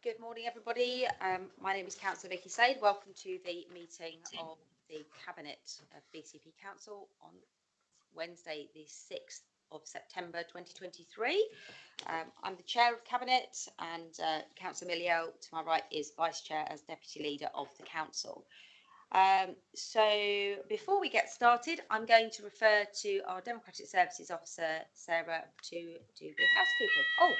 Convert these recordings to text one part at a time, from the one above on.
Good morning, everybody. My name is Councillor Vicky Sade. Welcome to the meeting of the Cabinet of BCP Council on Wednesday, the 6th of September 2023. I'm the Chair of Cabinet, and Councillor Miliel to my right is Vice Chair as Deputy Leader of the Council. So before we get started, I'm going to refer to our Democratic Services Officer, Sarah, to do the housekeeping. Oh.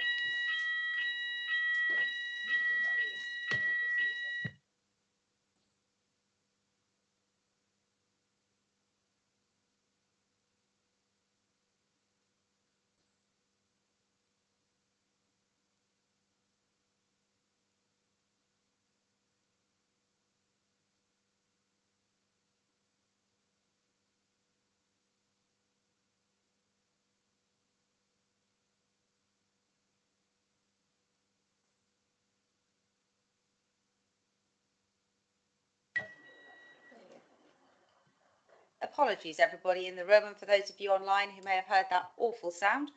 Apologies, everybody in the room, and for those of you online who may have heard that awful sound.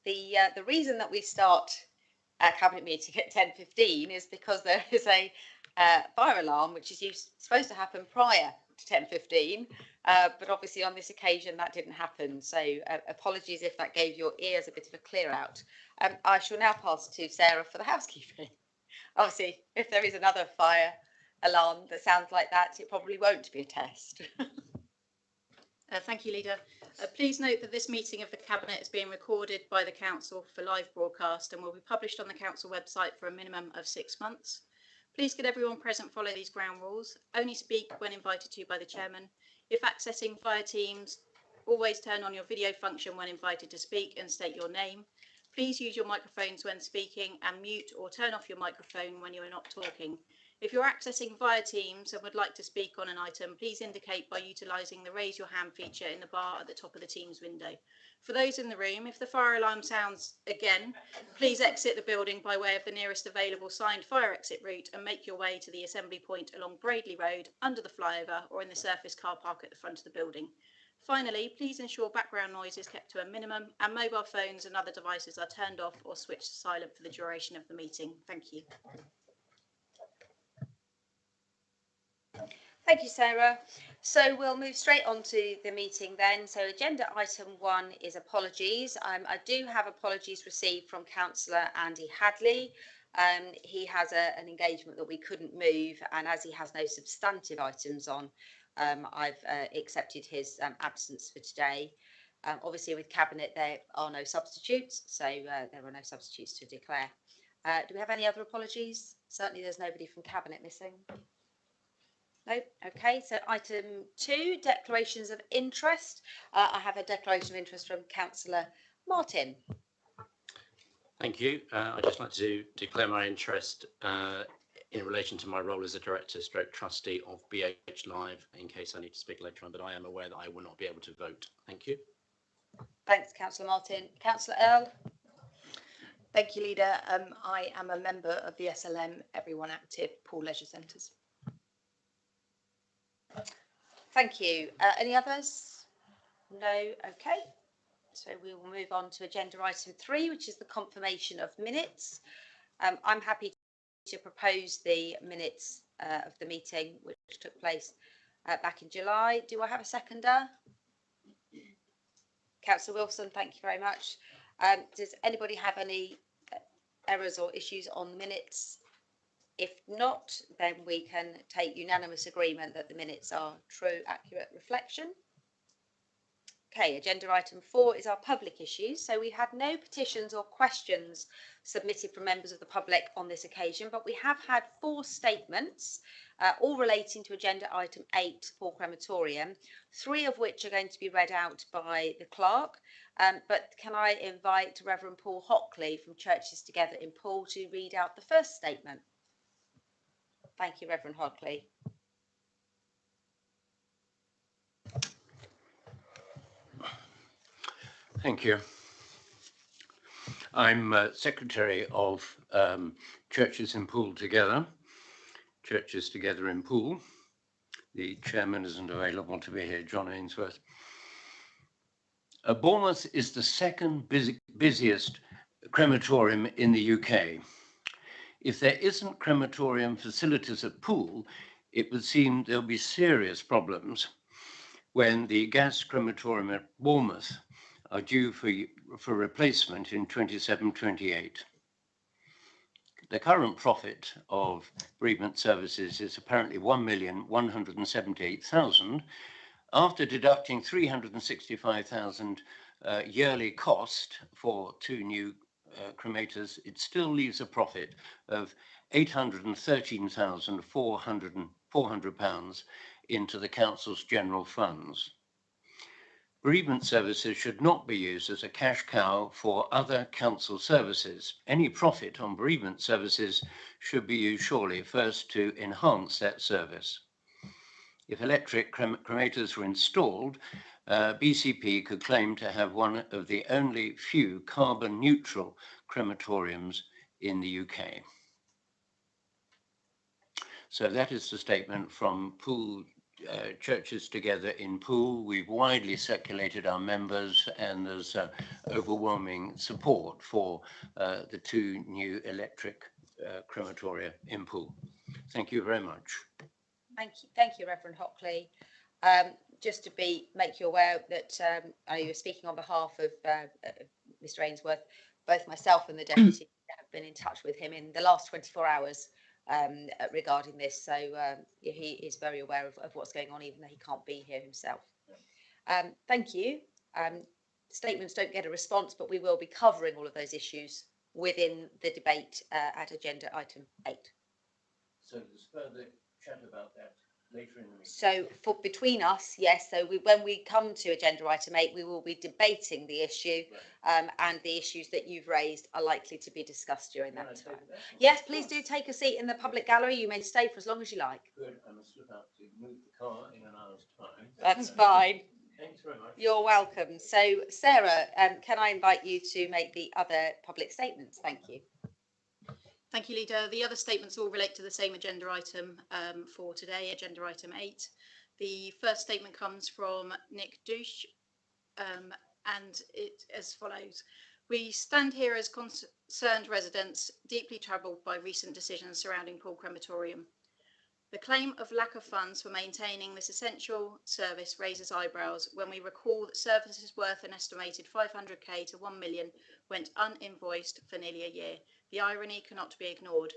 The reason that we start a cabinet meeting at 10:15 is because there is a fire alarm which is supposed to happen prior to 10:15, but obviously on this occasion that didn't happen. So apologies if that gave your ears a bit of a clear out. I shall now pass to Sarah for the housekeeping. Obviously, if there is another fire alarm that sounds like that, it probably won't be a test. Thank you, Leader. Please note that this meeting of the Cabinet is being recorded by the Council for live broadcast and will be published on the Council website for a minimum of 6 months. Please could everyone present follow these ground rules. Only speak when invited to by the Chairman. If accessing via Teams, always turn on your video function when invited to speak and state your name. Please use your microphones when speaking and mute or turn off your microphone when you are not talking. If you're accessing via Teams and would like to speak on an item, please indicate by utilising the raise your hand feature in the bar at the top of the Teams window. For those in the room, if the fire alarm sounds again, please exit the building by way of the nearest available signed fire exit route and make your way to the assembly point along Braidley Road, under the flyover, or in the surface car park at the front of the building. Finally, please ensure background noise is kept to a minimum and mobile phones and other devices are turned off or switched to silent for the duration of the meeting. Thank you. Thank you, Sarah. So we'll move straight on to the meeting then. So agenda item 1 is apologies. I do have apologies received from Councillor Andy Hadley. He has an engagement that we couldn't move, and as he has no substantive items on, I've accepted his absence for today. Obviously with Cabinet there are no substitutes, so there are no substitutes to declare. Do we have any other apologies? Certainly there's nobody from Cabinet missing. No. Okay, so item 2, declarations of interest. I have a declaration of interest from Councillor Martin. Thank you. I'd just like to declare my interest in relation to my role as a director / trustee of BH Live, in case I need to speak later on, but I am aware that I will not be able to vote. Thank you. Thanks, Councillor Martin. Councillor Earl. Thank you, Leader. I am a member of the SLM Everyone Active Poole Leisure Centres. Thank you. Any others? No. Okay. So we will move on to agenda item 3, which is the confirmation of minutes. I'm happy to propose the minutes of the meeting which took place back in July. Do I have a seconder? Councillor Wilson, thank you very much. Does anybody have any errors or issues on the minutes? If not, then we can take unanimous agreement that the minutes are true, accurate reflection. Okay, agenda item 4 is our public issues. So we had no petitions or questions submitted from members of the public on this occasion, but we have had 4 statements, all relating to agenda item 8, Poole crematorium, 3 of which are going to be read out by the clerk. But can I invite Reverend Paul Hockley from Churches Together in Poole to read out the first statement? Thank you, Reverend Hockley. Thank you. I'm Secretary of Churches in Poole Together, Churches Together in Poole. The chairman isn't available to be here, John Ainsworth. Bournemouth is the second busiest crematorium in the UK. If there isn't crematorium facilities at Poole, it would seem there'll be serious problems when the gas crematorium at Bournemouth are due for replacement in 27-28. The current profit of bereavement services is apparently 1,178,000 after deducting 365,000 yearly cost for 2 new cremators. It still leaves a profit of £813,400 into the council's general funds. Bereavement services should not be used as a cash cow for other council services. Any profit on bereavement services should be used surely first to enhance that service. If electric cremators were installed, BCP could claim to have one of the only few carbon neutral crematoriums in the UK. So that is the statement from Poole Churches Together in Poole. We've widely circulated our members, and there's overwhelming support for the 2 new electric crematoria in Poole. Thank you very much. Thank you, Reverend Hockley. Just to make you aware that I was speaking on behalf of Mr. Ainsworth. Both myself and the deputy have been in touch with him in the last 24 hours regarding this, so he is very aware of what's going on, even though he can't be here himself. Thank you. Statements don't get a response, but we will be covering all of those issues within the debate at agenda item 8. So there's further chat about that later in the meeting. So between us, yes. So when we come to agenda item 8, we will be debating the issue, and the issues that you've raised are likely to be discussed during that time. Yes, please do take a seat in the public gallery. You may stay for as long as you like. Good. I must slip out to move the car in an hour's time. That's fine. Thanks very much. You're welcome. So Sarah, can I invite you to make the other public statements? Thank you. Thank you, Leader. The other statements all relate to the same agenda item for today, agenda item 8. The first statement comes from Nick Douche, and it as follows. We stand here as concerned residents, deeply troubled by recent decisions surrounding Poole Crematorium. The claim of lack of funds for maintaining this essential service raises eyebrows when we recall that services worth an estimated 500k to 1 million went uninvoiced for nearly a year. The irony cannot be ignored.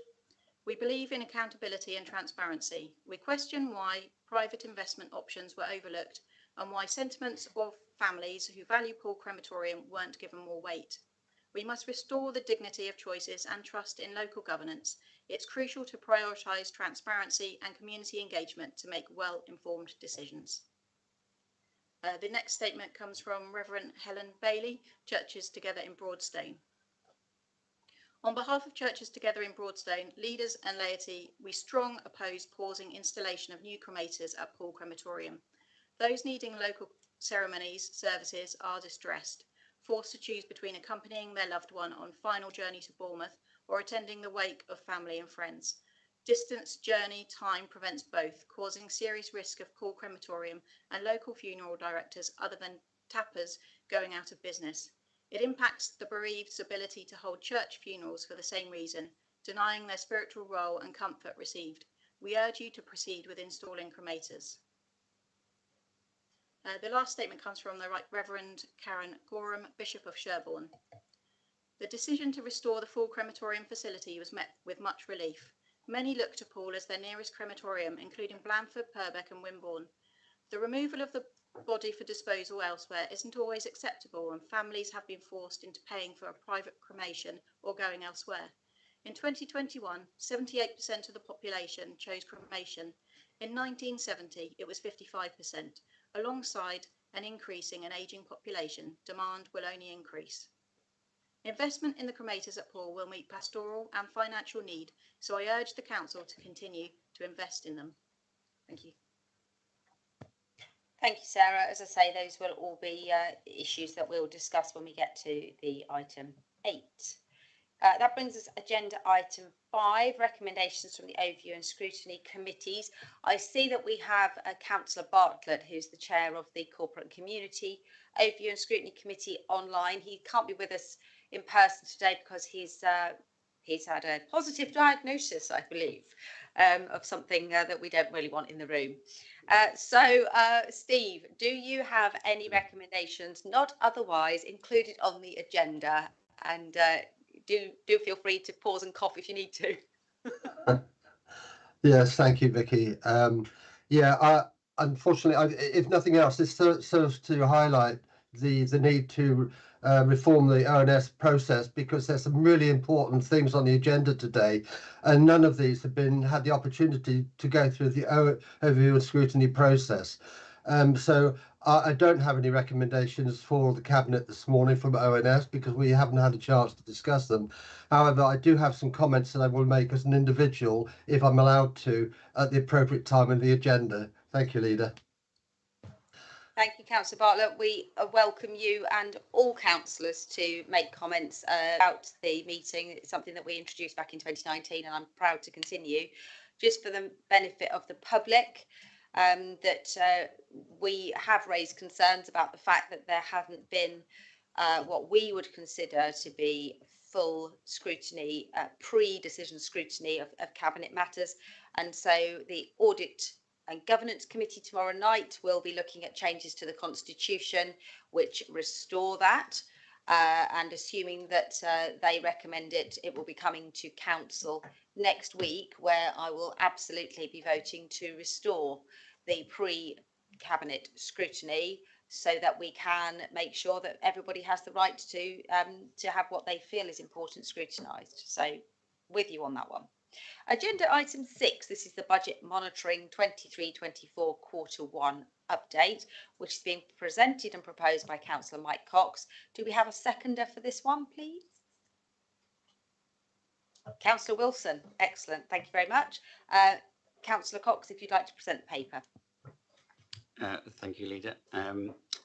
We believe in accountability and transparency. We question why private investment options were overlooked and why sentiments of families who value Poole Crematorium weren't given more weight. We must restore the dignity of choices and trust in local governance. It's crucial to prioritise transparency and community engagement to make well-informed decisions. The next statement comes from Reverend Helen Bailey, Churches Together in Broadstone. On behalf of Churches Together in Broadstone, leaders and laity, we strongly oppose pausing installation of new cremators at Poole Crematorium. Those needing local ceremonies services are distressed, forced to choose between accompanying their loved one on final journey to Bournemouth or attending the wake of family and friends. Distance, journey, time prevents both, causing serious risk of Poole Crematorium and local funeral directors other than tappers going out of business. It impacts the bereaved's ability to hold church funerals for the same reason, denying their spiritual role and comfort received. We urge you to proceed with installing cremators. The last statement comes from the Reverend Karen Gorham, Bishop of Sherborne. The decision to restore the full crematorium facility was met with much relief. Many look to Poole as their nearest crematorium, including Blandford, Purbeck and Wimborne. The removal of the body for disposal elsewhere isn't always acceptable, and families have been forced into paying for a private cremation or going elsewhere. In 2021, 78% of the population chose cremation. In 1970, it was 55%. Alongside an increasing and ageing population, demand will only increase. Investment in the cremators at Poole will meet pastoral and financial need, so I urge the Council to continue to invest in them. Thank you. Thank you, Sarah. As I say, those will all be issues that we'll discuss when we get to the item 8. That brings us agenda item 5, recommendations from the Overview and Scrutiny Committees. I see that we have Councillor Bartlett, who's the chair of the Corporate and Community Overview and Scrutiny Committee online. He can't be with us in person today because he's He's had a positive diagnosis, I believe, of something that we don't really want in the room. Steve, do you have any recommendations not otherwise included on the agenda? And do feel free to pause and cough if you need to. Yes, thank you, Vicky. Unfortunately, if nothing else, this serves to highlight the need to reform the ONS process, because there's some really important things on the agenda today, and none of these have had the opportunity to go through the overview and scrutiny process. So I don't have any recommendations for the Cabinet this morning from ONS, because we haven't had a chance to discuss them. However, I do have some comments that I will make as an individual, if I'm allowed to, at the appropriate time in the agenda. Thank you, Leader. Thank you, Councillor Bartlett. We welcome you and all councillors to make comments about the meeting. It's something that we introduced back in 2019, and I'm proud to continue. Just for the benefit of the public, we have raised concerns about the fact that there haven't been what we would consider to be full scrutiny, pre-decision scrutiny of Cabinet matters. And so the Audit and Governance Committee tomorrow night will be looking at changes to the Constitution which restore that, and assuming that they recommend it, it will be coming to Council next week, where I will absolutely be voting to restore the pre-Cabinet scrutiny, so that we can make sure that everybody has the right to have what they feel is important scrutinised. So with you on that one. Agenda item 6, this is the budget monitoring 23-24 Q1 update, which is being presented and proposed by Councillor Mike Cox. Do we have a seconder for this one, please? Councillor Wilson, excellent, thank you very much. Councillor Cox, if you'd like to present the paper. Thank you, Leader.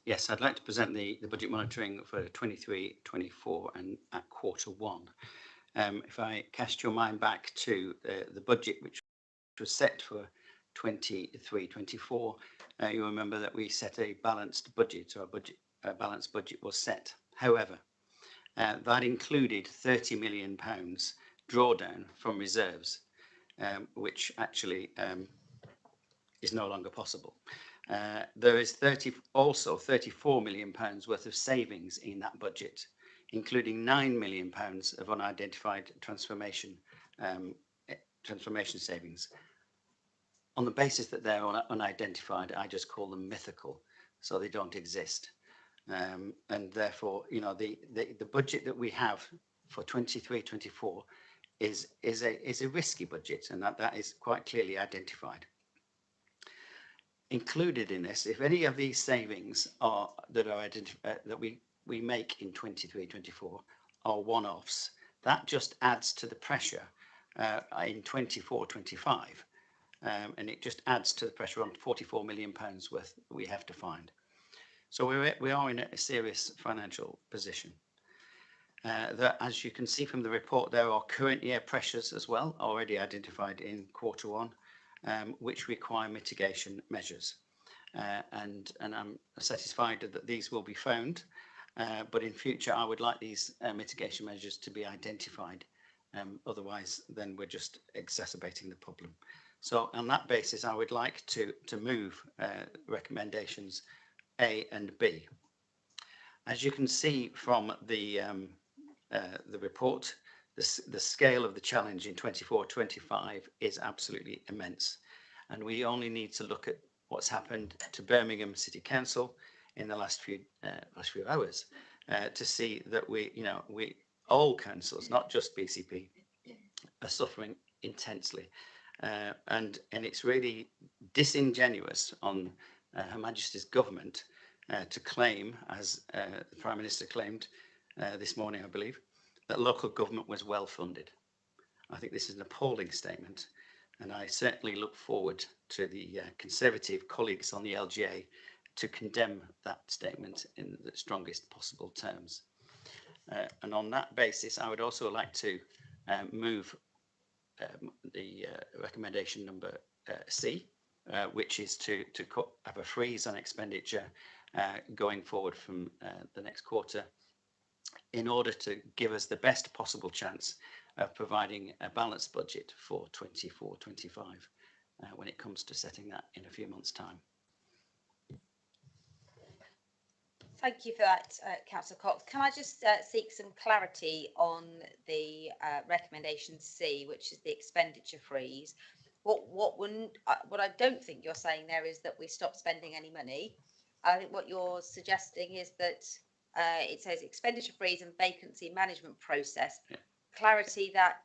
Yes, I'd like to present the budget monitoring for 23-24 and at Q1. If I cast your mind back to the budget which was set for 23-24, you remember that we set a balanced budget, or a balanced budget was set. However, that included £30 million drawdown from reserves, which actually is no longer possible. There is also £34 million worth of savings in that budget, including £9 million of unidentified transformation savings. On the basis that they're unidentified, I just call them mythical, so they don't exist. And therefore, you know, the budget that we have for 23-24 is a risky budget, and that is quite clearly identified. Included in this, if any of these savings that we make in 23-24 are one-offs, that just adds to the pressure in 24-25, and it just adds to the pressure on £44 million worth we have to find. So we are in a serious financial position. As you can see from the report, there are current year pressures as well, already identified in Q1, which require mitigation measures. And I'm satisfied that these will be found, but in future I would like these mitigation measures to be identified. Otherwise, then we're just exacerbating the problem. So on that basis, I would like to move recommendations A and B. As you can see from the report, the scale of the challenge in 24-25 is absolutely immense, and we only need to look at what's happened to Birmingham City Council in the last few hours to see that we all councils, not just BCP, are suffering intensely, and it's really disingenuous on Her Majesty's government to claim, as the Prime Minister claimed this morning, I believe, that local government was well funded. I think this is an appalling statement, and I certainly look forward to the Conservative colleagues on the LGA to condemn that statement in the strongest possible terms. And on that basis, I would also like to move the recommendation number C, which is to have a freeze on expenditure going forward from the next quarter in order to give us the best possible chance of providing a balanced budget for 24-25 when it comes to setting that in a few months' time. Thank you for that, Councillor Cox. Can I just seek some clarity on the recommendation C, which is the expenditure freeze? What I don't think you're saying there is that we stop spending any money. I think what you're suggesting is that it says expenditure freeze and vacancy management process. Yeah. Clarity that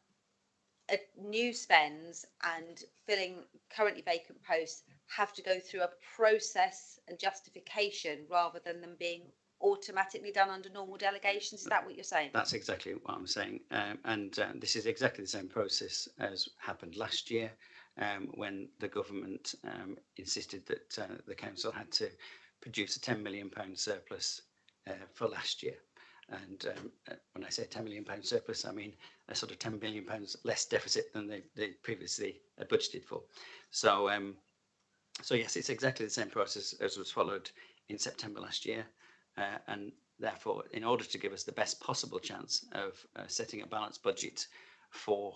new spends and filling currently vacant posts have to go through a process and justification rather than them being automatically done under normal delegations. Is that what you're saying? That's exactly what I'm saying. This is exactly the same process as happened last year when the government insisted that the council had to produce a £10 million surplus for last year. And when I say £10 million surplus, I mean a sort of £10 million less deficit than they previously budgeted for. So yes, it's exactly the same process as was followed in September last year. And therefore, in order to give us the best possible chance of setting a balanced budget for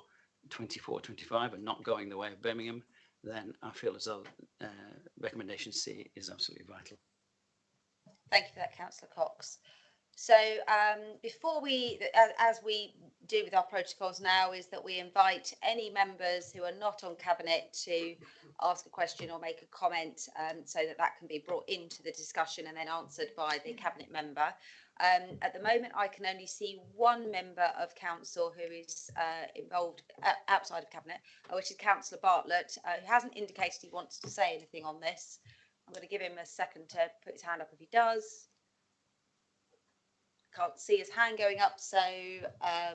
24-25 and not going the way of Birmingham, then I feel as though recommendation C is absolutely vital. Thank you for that, Councillor Cox. So before we, as we do with our protocols now, is that we invite any members who are not on Cabinet to ask a question or make a comment so that can be brought into the discussion and then answered by the Cabinet member. At the moment, I can only see one member of Council who is involved outside of Cabinet, which is Councillor Bartlett, who hasn't indicated he wants to say anything on this. I'm going to give him a second to put his hand up if he does. Can't see his hand going up, so I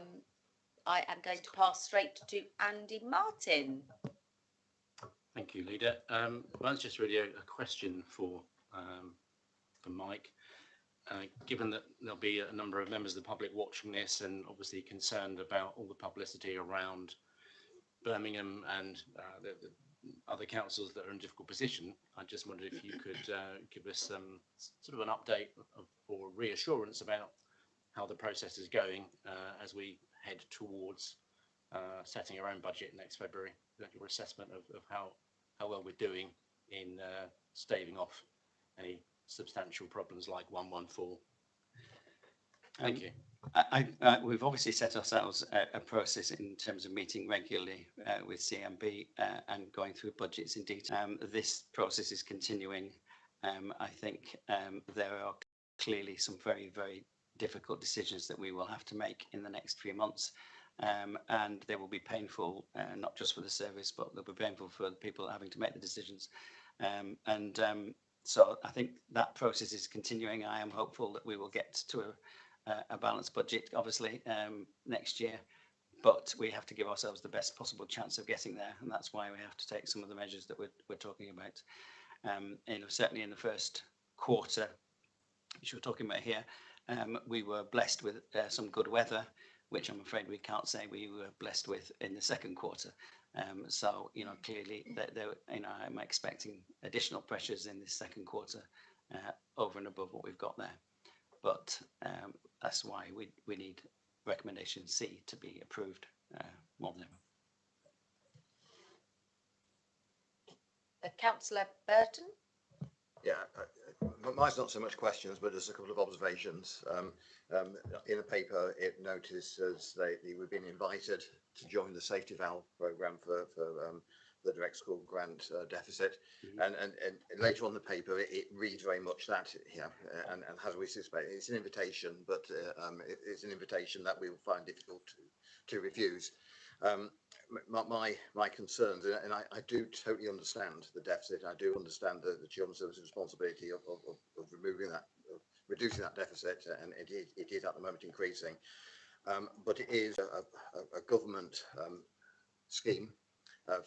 am going to pass straight to Andy Martin. Thank you, Leader. Well, it's just really a question for Mike. Given that there'll be a number of members of the public watching this and obviously concerned about all the publicity around Birmingham and the other councils that are in a difficult position, I just wondered if you could give us some sort of an update or reassurance about how the process is going as we head towards setting our own budget next February. Your assessment of how well we're doing in staving off any substantial problems like 114. Thank you. We've obviously set ourselves a process in terms of meeting regularly with CMB and going through budgets in detail. This process is continuing. I think there are clearly some very, very difficult decisions that we will have to make in the next few months. And they will be painful, not just for the service, but they'll be painful for the people having to make the decisions. So I think that process is continuing. I am hopeful that we will get to a balanced budget, obviously, next year, but we have to give ourselves the best possible chance of getting there. And that's why we have to take some of the measures that we're talking about. Certainly in the first quarter, which we're talking about here, we were blessed with some good weather, which I'm afraid we can't say we were blessed with in the second quarter. So, clearly, I'm expecting additional pressures in this second quarter over and above what we've got there. But that's why we need recommendation C to be approved more than ever. Councillor Burton. Yeah, mine's not so much questions, but just a couple of observations. In the paper, it notices we've been invited to join the safety valve programme for the direct school grant deficit, and later on in the paper it reads very much that, and as we suspect, it's an invitation, but it's an invitation that we will find difficult to refuse. My concerns, and I do totally understand the deficit. I do understand the Children's Services responsibility of removing that, reducing that deficit, and it is at the moment increasing. But it is a government scheme of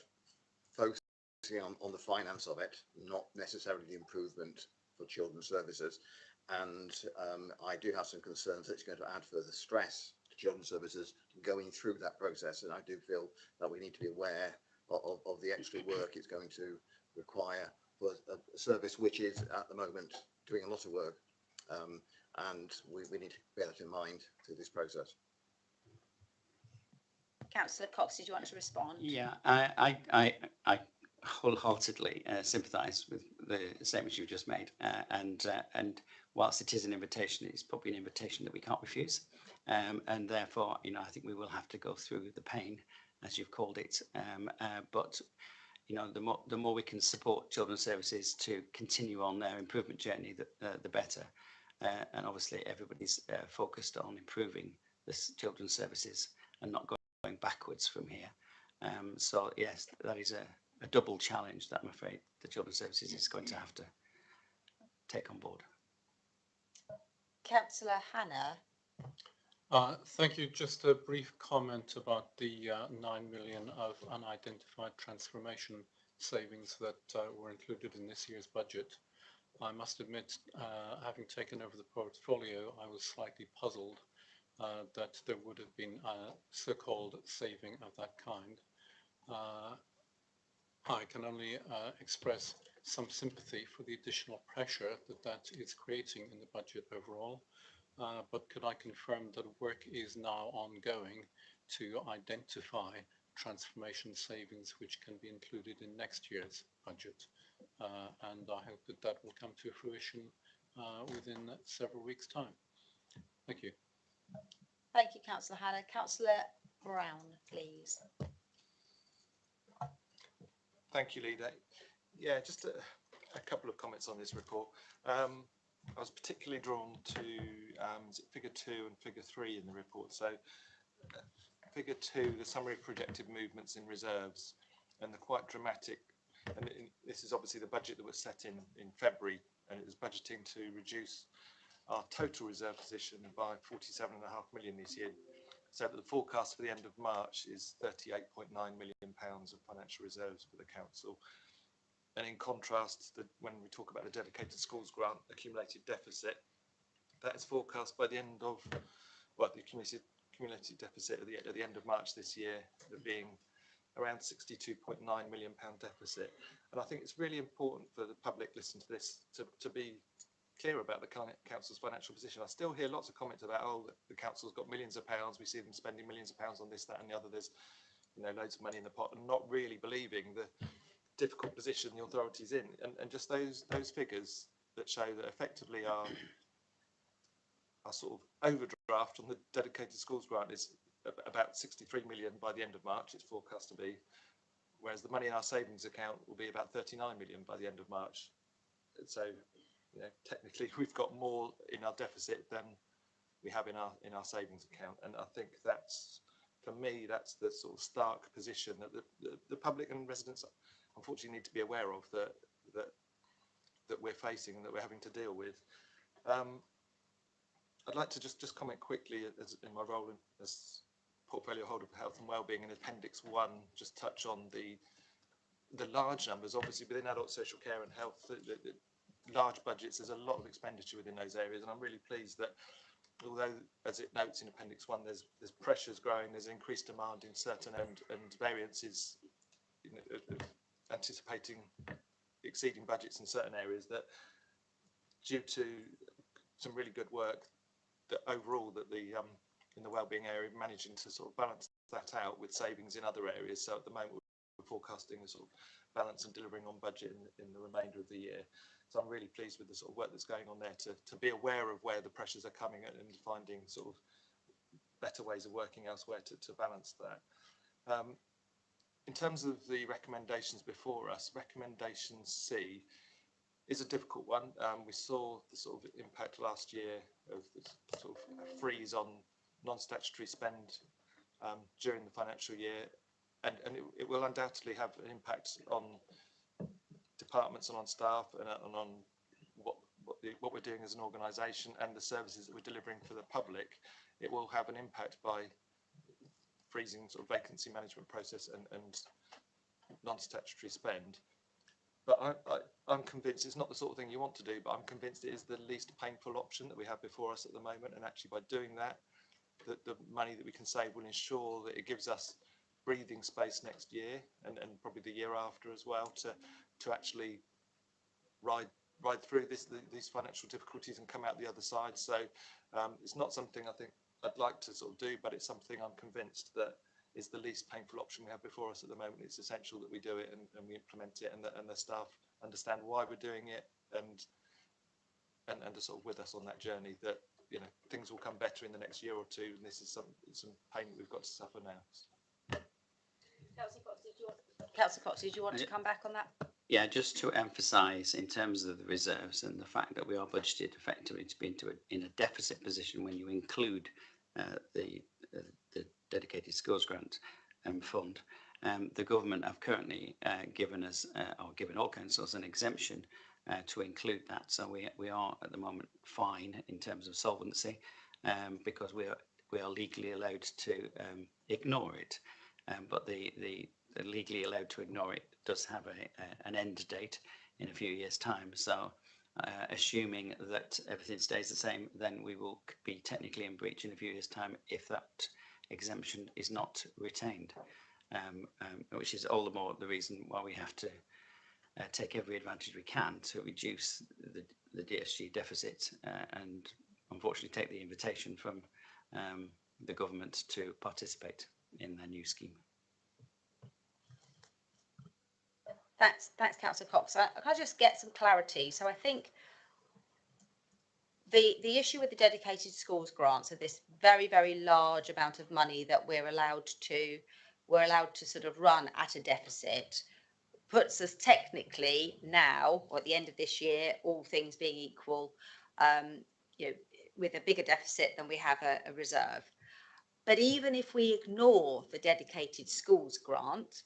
focusing on the finance of it, not necessarily the improvement for children's services. And I do have some concerns that it's going to add further stress to children's services going through that process. And I do feel that we need to be aware of the extra work it's going to require for a service which is at the moment doing a lot of work. and we need to bear that in mind through this process. Councillor Cox, did you want to respond? Yeah, I wholeheartedly sympathise with the statements you just made, and whilst it is an invitation, it's probably an invitation that we can't refuse, and therefore, you know, I think we will have to go through the pain, as you've called it, but you know, the more we can support children's services to continue on their improvement journey, the better, and obviously everybody's focused on improving this children's services and not going backwards from here. So yes, that is a double challenge that I'm afraid the Children's Services is going to have to take on board. Councillor Hannah. Thank you. Just a brief comment about the 9 million of unidentified transformation savings that were included in this year's budget. I must admit, having taken over the portfolio, I was slightly puzzled that there would have been a so-called saving of that kind. I can only express some sympathy for the additional pressure that is creating in the budget overall. But could I confirm that work is now ongoing to identify transformation savings which can be included in next year's budget? And I hope that that will come to fruition within several weeks' time. Thank you. Thank you, Councillor Hannah. Councillor Brown, please. Thank you, Leader. Yeah, just a couple of comments on this report. I was particularly drawn to figure 2 and figure 3 in the report. So figure 2, the summary of projected movements in reserves, and the quite dramatic, and this is obviously the budget that was set in February, and it was budgeting to reduce our total reserve position by 47.5 million this year. So that the forecast for the end of March is £38.9 million of financial reserves for the council. And in contrast, when we talk about the dedicated schools grant accumulated deficit, that is forecast by the end of, well, the accumulated deficit at the end of March this year, being around £62.9 million deficit. And I think it's really important for the public listening to this to be clear about the council's financial position. I still hear lots of comments about, oh, the council's got millions of pounds, we see them spending millions of pounds on this, that and the other, there's, you know, loads of money in the pot, and not really believing the difficult position the authority's in. And just those figures that show that effectively our sort of overdraft on the dedicated schools grant is about 63 million by the end of March, it's forecast to be, whereas the money in our savings account will be about 39 million by the end of March. So, you know, technically we've got more in our deficit than we have in our savings account, and I think that's, for me, that's the sort of stark position that the public and residents unfortunately need to be aware of, that we're facing and that we're having to deal with. I'd like to just comment quickly, as in my role as portfolio holder for health and wellbeing in Appendix 1, just touch on the large numbers, obviously within adult social care and health, the large budgets, there's a lot of expenditure within those areas, and I'm really pleased that although, as it notes in Appendix 1, there's pressures growing, there's increased demand in certain and variances, you know, anticipating exceeding budgets in certain areas, that due to some really good work, that overall that the in the wellbeing area managing to sort of balance that out with savings in other areas. So at the moment we're forecasting a sort of balance and delivering on budget in the remainder of the year. So I'm really pleased with the sort of work that's going on there to be aware of where the pressures are coming and finding sort of better ways of working elsewhere to balance that. In terms of the recommendations before us, recommendation C is a difficult one. We saw the sort of impact last year of the sort of freeze on non-statutory spend during the financial year, and it will undoubtedly have an impact on departments and on staff and on what we're doing as an organisation and the services that we're delivering for the public. It will have an impact by freezing sort of vacancy management process and non-statutory spend. But I'm convinced it's not the sort of thing you want to do, but I'm convinced it is the least painful option that we have before us at the moment. And actually by doing that, the money that we can save will ensure that it gives us breathing space next year and probably the year after as well to actually ride ride through these financial difficulties and come out the other side. So it's not something I think I'd like to sort of do, but it's something I'm convinced that is the least painful option we have before us at the moment. It's essential that we do it and we implement it, and the staff understand why we're doing it, and are sort of with us on that journey, that, you know, things will come better in the next year or two, and this is some pain that we've got to suffer now. Councillor Cox, did you want to come back on that? Yeah, just to emphasise in terms of the reserves and the fact that we are budgeted effectively to be in a deficit position when you include the dedicated schools grant fund. The government have currently given us, or given all councils, an exemption to include that. So we are at the moment fine in terms of solvency, because we are legally allowed to ignore it. But the legally allowed to ignore it does have an end date in a few years' time. So assuming that everything stays the same, then we will be technically in breach in a few years' time if that exemption is not retained, which is all the more the reason why we have to take every advantage we can to reduce the DSG deficit, and unfortunately take the invitation from the government to participate in the new scheme. Thanks, Councillor Cox. Can I just get some clarity? So I think the issue with the dedicated schools grants are this very, very large amount of money that we're allowed to sort of run at a deficit, puts us technically now, or at the end of this year, all things being equal, you know, with a bigger deficit than we have a reserve. But even if we ignore the dedicated schools grant,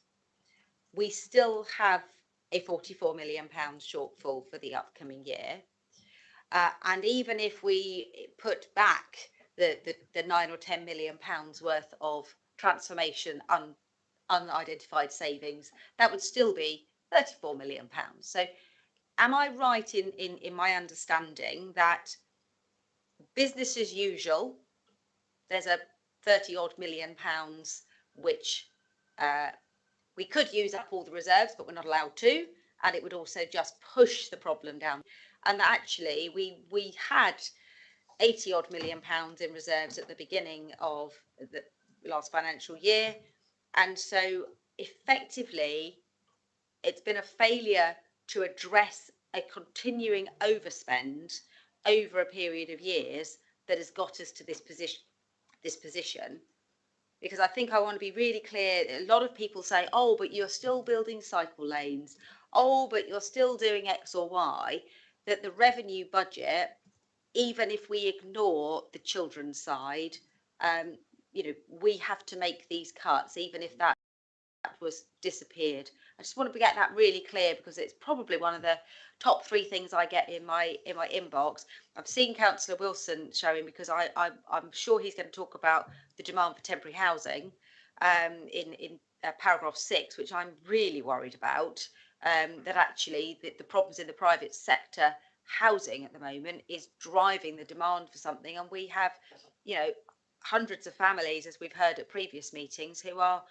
we still have a £44 million shortfall for the upcoming year. And even if we put back the £9 or £10 million worth of transformation unidentified savings, that would still be £34 million. So am I right in my understanding that business as usual, there's a 30 odd £million which we could use up all the reserves, but we're not allowed to, and it would also just push the problem down. And actually we had 80 odd £million in reserves at the beginning of the last financial year, and so effectively it's been a failure to address a continuing overspend over a period of years that has got us to this position. Because I think I want to be really clear. A lot of people say, oh, but you're still building cycle lanes. Oh, but you're still doing X or Y. That the revenue budget, even if we ignore the children's side, you know, we have to make these cuts, even if that was disappeared. I just want to get that really clear, because it's probably one of the top 3 things I get in my inbox. I've seen Councillor Wilson showing, because I'm sure he's going to talk about the demand for temporary housing in paragraph 6, which I'm really worried about, that actually the problems in the private sector housing at the moment is driving the demand for something. And we have, you know, hundreds of families, as we've heard at previous meetings, who are,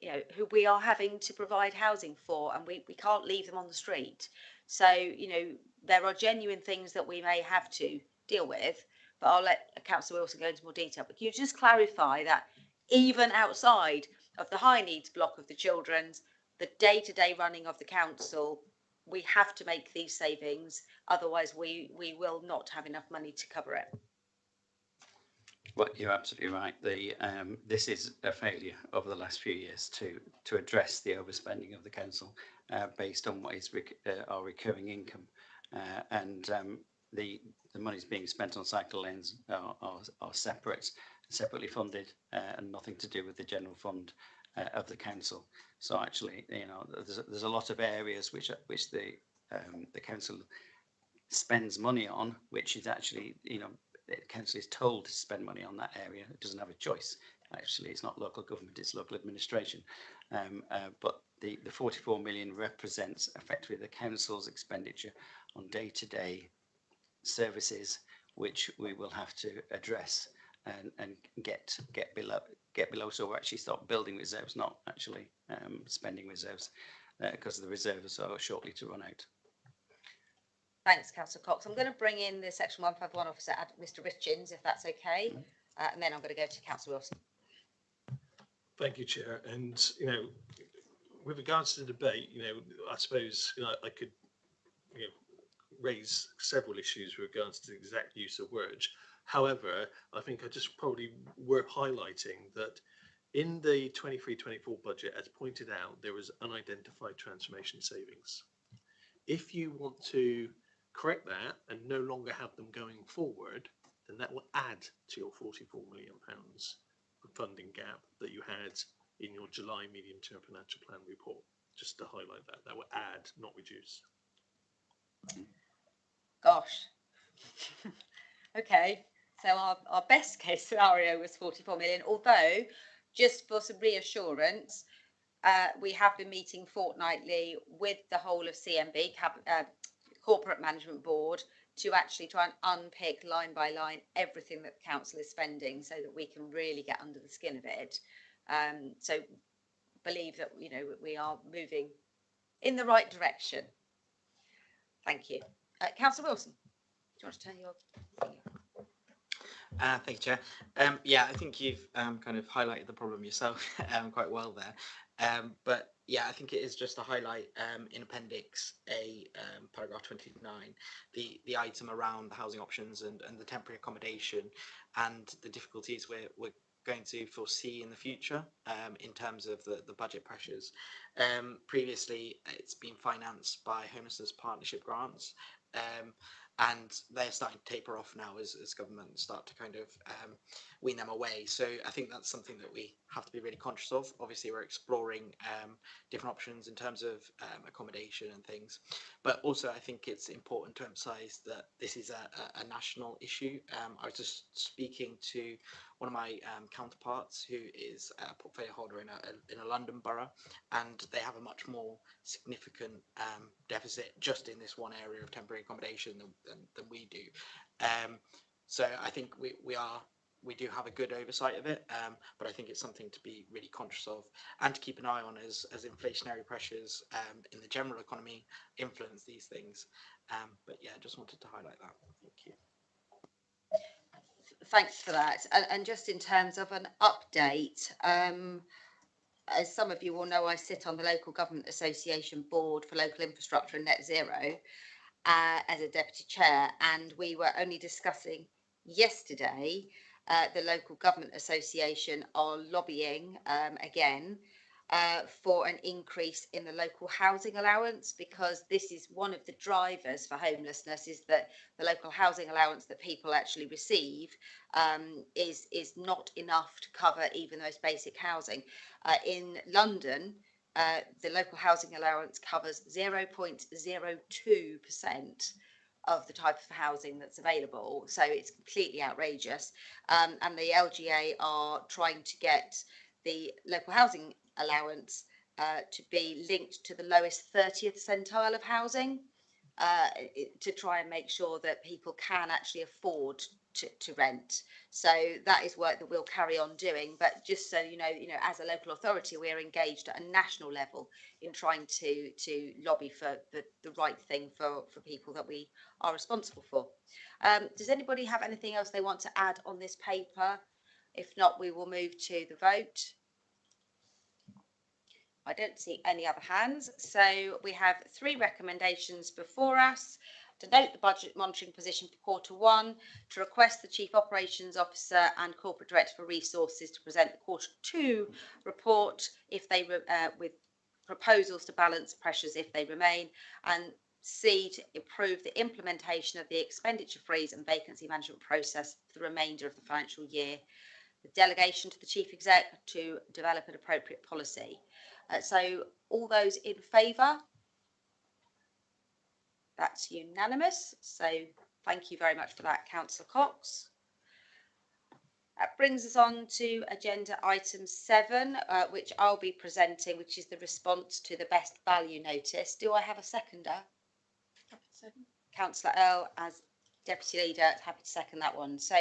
you know, who we are having to provide housing for, and we can't leave them on the street. So, you know, there are genuine things that we may have to deal with, but I'll let Councillor Wilson go into more detail. But can you just clarify that even outside of the high needs block of the children's, the day-to-day running of the council, we have to make these savings, otherwise we will not have enough money to cover it. Well, you're absolutely right. This is a failure over the last few years to address the overspending of the council based on what is our recurring income, and the monies being spent on cycle lanes are separately funded and nothing to do with the general fund of the council. So actually, you know, there's a lot of areas which the council spends money on, which is actually, you know, the council is told to spend money on that area. It doesn't have a choice. Actually, it's not local government, it's local administration. But the 44 million represents effectively the council's expenditure on day-to-day services, which we will have to address and get below. So we'll actually start building reserves, not actually spending reserves, because the reserves are shortly to run out. Thanks, Councillor Cox. I'm going to bring in the Section 151 officer, Mr. Richins, if that's okay, and then I'm going to go to Councillor Wilson. Thank you, Chair. And, with regards to the debate, I suppose, I could, raise several issues with regards to the exact use of words. However, I think I just probably worth highlighting that in the 23-24 budget, as pointed out, there was unidentified transformation savings. If you want to correct that and no longer have them going forward, then that will add to your £44 million funding gap that you had in your July medium-term financial plan report. Just to highlight that, that will add, not reduce. Gosh. Okay, so our best case scenario was 44 million, although just for some reassurance, we have been meeting fortnightly with the whole of CMB, Corporate Management Board, to actually try and unpick line by line everything that the council is spending so that we can really get under the skin of it. So believe that, we are moving in the right direction. Thank you. Councillor Wilson, do you want to turn your thing on? Thank you, Chair. Yeah, I think you've kind of highlighted the problem yourself quite well there. But yeah, I think it is just to highlight in Appendix A, paragraph 29, the item around the housing options and the temporary accommodation and the difficulties we're going to foresee in the future in terms of the budget pressures. Previously, it's been financed by homelessness partnership grants. And they're starting to taper off now as governments start to kind of wean them away. So I think that's something that we have to be really conscious of. Obviously, we're exploring different options in terms of accommodation and things. But also, I think it's important to emphasise that this is a national issue. I was just speaking to one of my counterparts who is a portfolio holder in a London borough, and they have a much more significant deficit just in this one area of temporary accommodation than we do. So I think we do have a good oversight of it, but I think it's something to be really conscious of and to keep an eye on as inflationary pressures in the general economy influence these things. But yeah, I just wanted to highlight that. Thank you. Thanks for that. And just in terms of an update, as some of you will know, I sit on the Local Government Association Board for Local Infrastructure and Net Zero as a deputy chair, and we were only discussing yesterday the Local Government Association are lobbying again for an increase in the local housing allowance, because this is one of the drivers for homelessness, is that the local housing allowance that people actually receive is not enough to cover even those basic housing. In London, the local housing allowance covers 0.02% of the type of housing that's available, so it's completely outrageous. And the LGA are trying to get the local housing allowance to be linked to the lowest 30th centile of housing, to try and make sure that people can actually afford to rent. So that is work that we'll carry on doing. But just so you know, as a local authority, we are engaged at a national level in trying to lobby for the right thing for people that we are responsible for. Does anybody have anything else they want to add on this paper? If not, we will move to the vote. I don't see any other hands. So we have 3 recommendations before us: to note the budget monitoring position for Q1, to request the Chief Operations Officer and Corporate Director for Resources to present the Q2 report if they with proposals to balance pressures if they remain, and C, to improve the implementation of the expenditure freeze and vacancy management process for the remainder of the financial year. The delegation to the Chief Exec to develop an appropriate policy. So all those in favour? That's unanimous. So thank you very much for that, Councillor Cox. That brings us on to agenda item 7, which I'll be presenting, which is the response to the best value notice. Do I have a seconder? Councillor Earl, as deputy leader, happy to second that one. So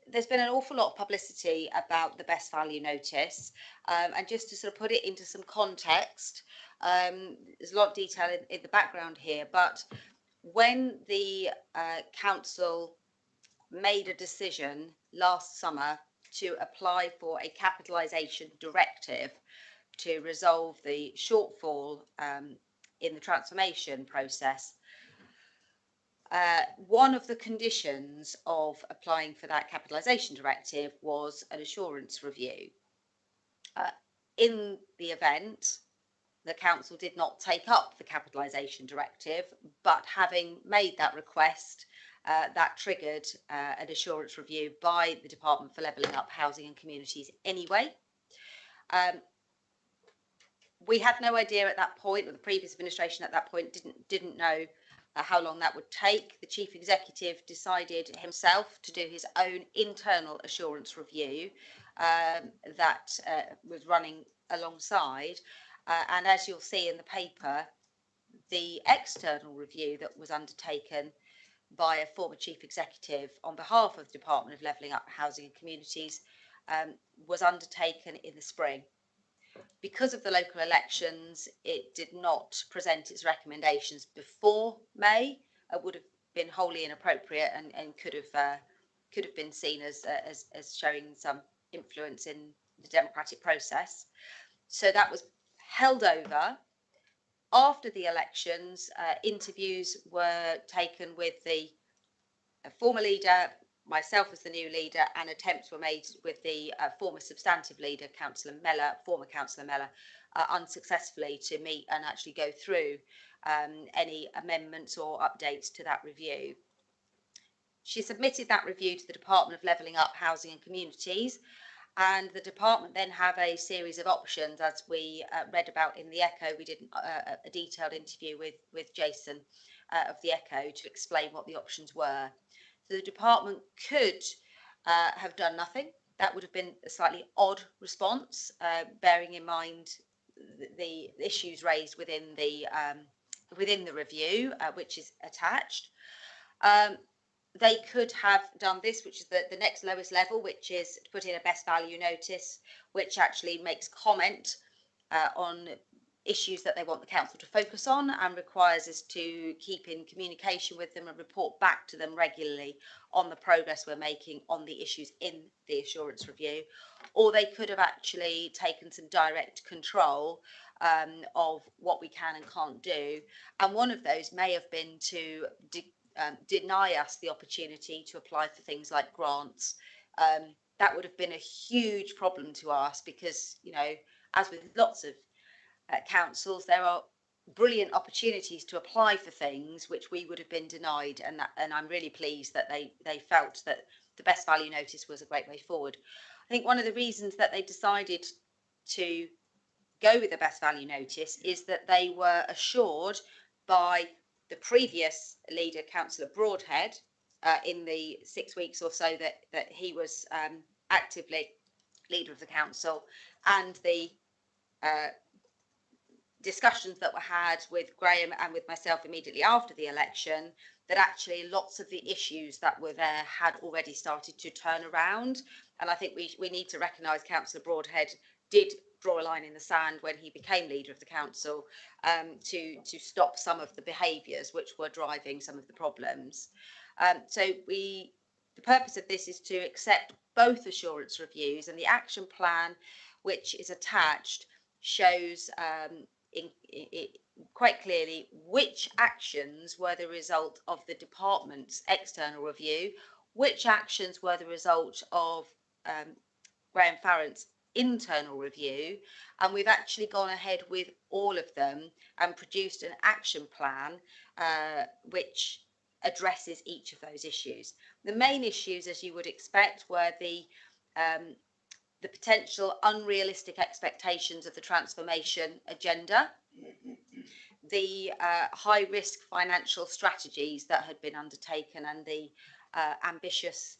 there's been an awful lot of publicity about the best value notice, and just to sort of put it into some context, there's a lot of detail in the background here, but when the council made a decision last summer to apply for a capitalisation directive to resolve the shortfall in the transformation process, one of the conditions of applying for that capitalisation directive was an assurance review. In the event, the council did not take up the capitalisation directive, but having made that request, that triggered an assurance review by the Department for Levelling Up Housing and Communities anyway. We had no idea at that point, or the previous administration at that point didn't know how long that would take. The chief executive decided himself to do his own internal assurance review that was running alongside. And as you'll see in the paper, the external review that was undertaken by a former chief executive on behalf of the Department of Levelling Up Housing and Communities was undertaken in the spring. Because of the local elections, it did not present its recommendations before May. It would have been wholly inappropriate and could have been seen as showing some influence in the democratic process. So that was held over. After the elections, interviews were taken with the former leader, myself as the new leader, and attempts were made with the former substantive leader, former Councillor Mellor, unsuccessfully to meet and actually go through any amendments or updates to that review. She submitted that review to the Department of Levelling Up Housing and Communities, and the department then have a series of options, as we read about in the Echo. We did a detailed interview with Jason of the Echo to explain what the options were. So the department could have done nothing. That would have been a slightly odd response, bearing in mind the issues raised within the review, which is attached. They could have done this, which is the next lowest level, which is to put in a best value notice, which actually makes comment on issues that they want the council to focus on and requires us to keep in communication with them and report back to them regularly on the progress we're making on the issues in the assurance review. Or they could have actually taken some direct control of what we can and can't do. And one of those may have been to deny us the opportunity to apply for things like grants. That would have been a huge problem to us because, you know, as with lots of councils, there are brilliant opportunities to apply for things which we would have been denied, and I'm really pleased that they felt that the best value notice was a great way forward. I think one of the reasons that they decided to go with the best value notice is that they were assured by the previous leader, Councillor Broadhead, in the 6 weeks or so that he was actively leader of the council, and the discussions that were had with Graham and with myself immediately after the election, that actually lots of the issues that were there had already started to turn around. And I think we need to recognise Councillor Broadhead did draw a line in the sand when he became leader of the council to stop some of the behaviours which were driving some of the problems. So the purpose of this is to accept both assurance reviews, and the action plan which is attached shows quite clearly which actions were the result of the department's external review, which actions were the result of Graham Farrant's internal review, and we've actually gone ahead with all of them and produced an action plan which addresses each of those issues. The main issues, as you would expect, were the potential unrealistic expectations of the transformation agenda, the high-risk financial strategies that had been undertaken, and the ambitious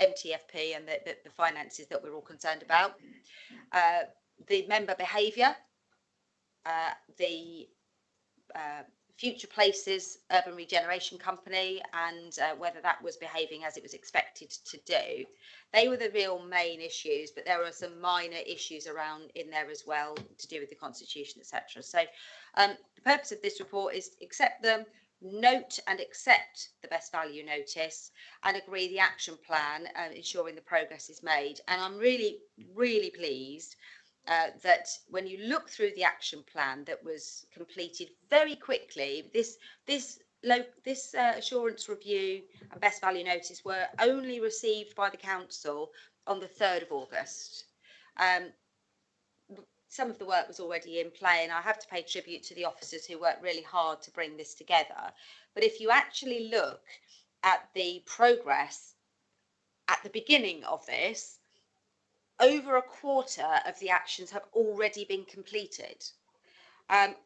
MTFP and the finances that we're all concerned about, the member behaviour, the Future Places Urban Regeneration Company, and whether that was behaving as it was expected to do. They were the real main issues, but there are some minor issues around in there as well to do with the constitution, etc. So the purpose of this report is to accept them, note and accept the best value notice and agree the action plan, ensuring the progress is made. And I'm really, really pleased that when you look through the action plan that was completed very quickly, this assurance review and best value notice were only received by the council on the 3rd of August. Some of the work was already in play, and I have to pay tribute to the officers who worked really hard to bring this together. But if you actually look at the progress at the beginning of this, over a quarter of the actions have already been completed.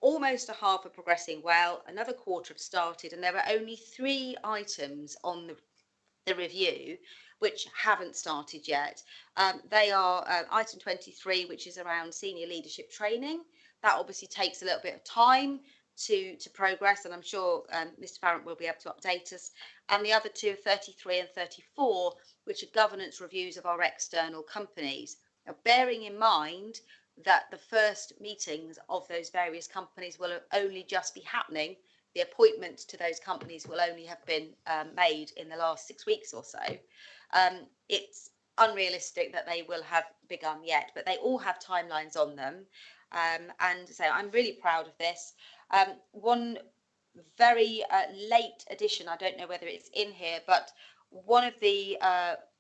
Almost a half are progressing well, another quarter have started, and there are only 3 items on the review which haven't started yet. They are item 23, which is around senior leadership training. That obviously takes a little bit of time to progress, and I'm sure Mr. Farrant will be able to update us. And the other 2 are 33 and 34, which are governance reviews of our external companies. Now, bearing in mind that the first meetings of those various companies will only just be happening, the appointments to those companies will only have been made in the last 6 weeks or so. It's unrealistic that they will have begun yet, but they all have timelines on them. And so I'm really proud of this. One very late addition, I don't know whether it's in here, but one of the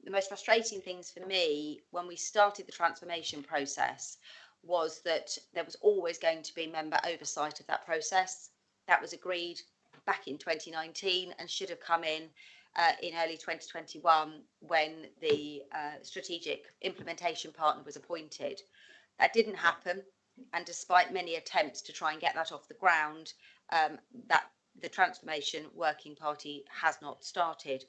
most frustrating things for me when we started the transformation process was that there was always going to be member oversight of that process. That was agreed back in 2019 and should have come in early 2021 when the strategic implementation partner was appointed. That didn't happen, and despite many attempts to try and get that off the ground, that the transformation working party has not started.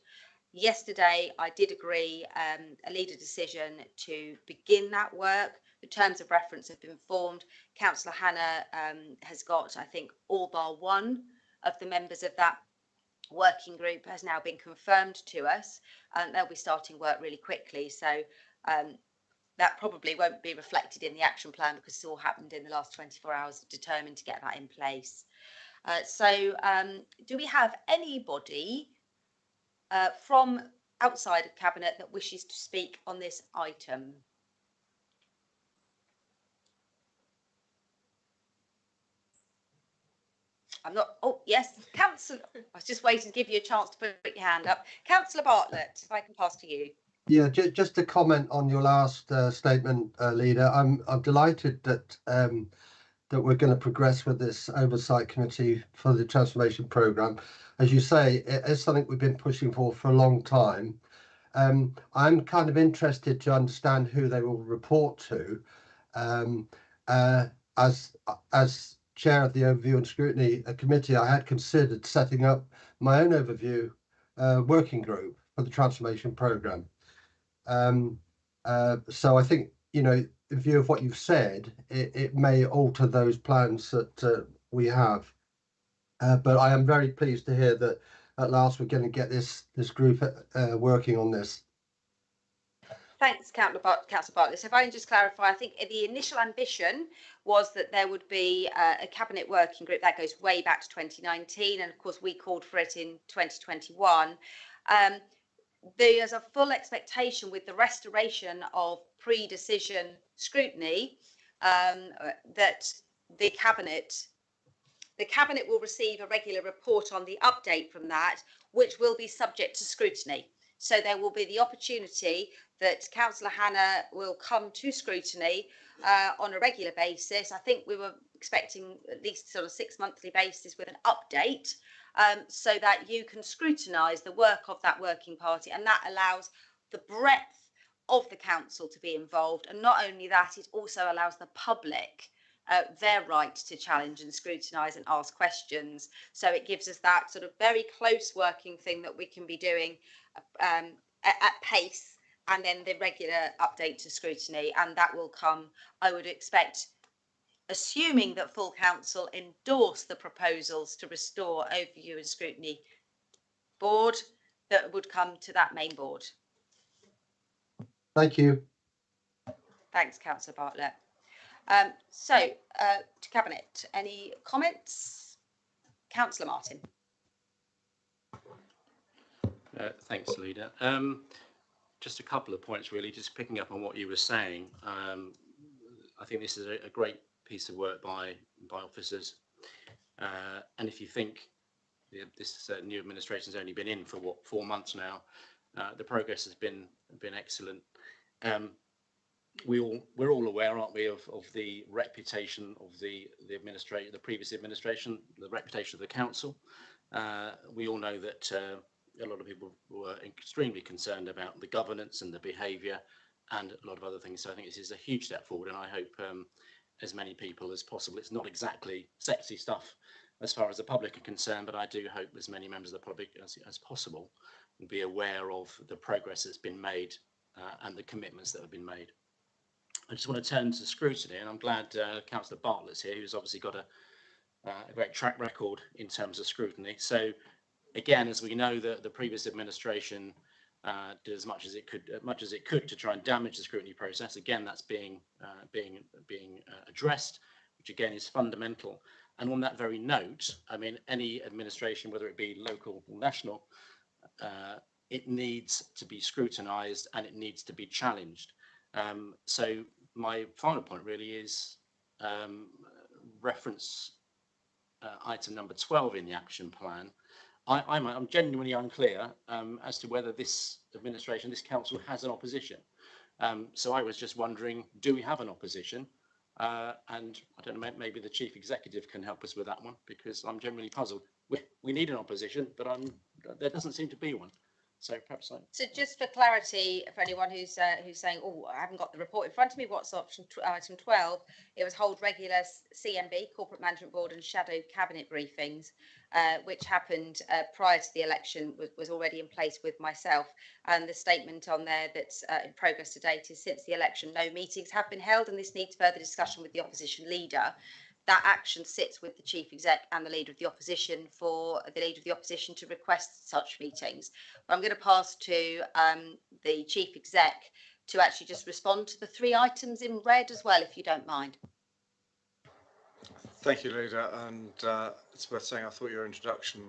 Yesterday, I did agree a leader decision to begin that work. The terms of reference have been formed. Councillor Hannah has got, I think, all bar one of the members of that working group has now been confirmed to us, and they'll be starting work really quickly. So that probably won't be reflected in the action plan because it's all happened in the last 24 hours, determined to get that in place. Do we have anybody from outside of Cabinet that wishes to speak on this item? I'm not. Oh, yes, Councillor. I was just waiting to give you a chance to put your hand up. Councillor Bartlett, if I can pass to you. Yeah, just to comment on your last statement, Leader. I'm delighted that that we're going to progress with this oversight committee for the transformation programme. As you say, it is something we've been pushing for a long time. I'm kind of interested to understand who they will report to. As chair of the Overview and Scrutiny Committee, I had considered setting up my own overview working group for the transformation programme. So I think, you know, in view of what you've said, it may alter those plans that we have. But I am very pleased to hear that at last we're going to get this group working on this. Thanks, Councillor Bartlett. So if I can just clarify, I think the initial ambition was that there would be a Cabinet working group that goes way back to 2019, and of course we called for it in 2021. There's a full expectation with the restoration of pre-decision scrutiny that the Cabinet will receive a regular report on the update from that, which will be subject to scrutiny. So there will be the opportunity that Councillor Hannah will come to scrutiny on a regular basis. I think we were expecting at least sort of 6 monthly basis with an update, so that you can scrutinise the work of that working party, and that allows the breadth of the council to be involved. And not only that, it also allows the public their right to challenge and scrutinise and ask questions. So it gives us that sort of very close working thing that we can be doing at pace, and then the regular update to scrutiny. And that will come, I would expect, assuming that full council endorse the proposals to restore Overview and Scrutiny Board, that would come to that main board. Thank you. Thanks, Councillor Bartlett. To Cabinet, any comments? Councillor Martin. Thanks, Leader. Just a couple of points, really, just picking up on what you were saying. I think this is a great piece of work by officers. And if you think this new administration has only been in for, 4 months now, the progress has been excellent. We're all aware, aren't we, of the reputation of the previous administration, the reputation of the council. We all know that a lot of people were extremely concerned about the governance and the behaviour and a lot of other things. So I think this is a huge step forward, and I hope as many people as possible. It's not exactly sexy stuff as far as the public are concerned, but I do hope as many members of the public as possible will be aware of the progress that's been made and the commitments that have been made. I just want to turn to scrutiny, and I'm glad Councillor Bartlett's here, who's obviously got a great track record in terms of scrutiny. So again, as we know, the previous administration did as much as it could to try and damage the scrutiny process. Again, that's being addressed, which again is fundamental. And on that very note, I mean, any administration, whether it be local or national, it needs to be scrutinised and it needs to be challenged. So my final point really is reference item number 12 in the action plan. I'm genuinely unclear as to whether this administration, this council, has an opposition. So I was just wondering, do we have an opposition? And I don't know, maybe the chief executive can help us with that one, because I'm generally puzzled. We need an opposition, but there doesn't seem to be one. So perhaps So just for clarity, for anyone who's saying, oh, I haven't got the report in front of me, what's option item 12? It was hold regular CMB, Corporate Management Board, and shadow cabinet briefings, which happened prior to the election, was already in place with myself. And the statement on there that's in progress to date is, since the election, no meetings have been held, and this needs further discussion with the opposition leader. That action sits with the chief exec and the leader of the opposition for the leader of the opposition to request such meetings. But I'm going to pass to the chief exec to actually just respond to the 3 items in red as well, if you don't mind. Thank you, Leader. And it's worth saying, I thought your introduction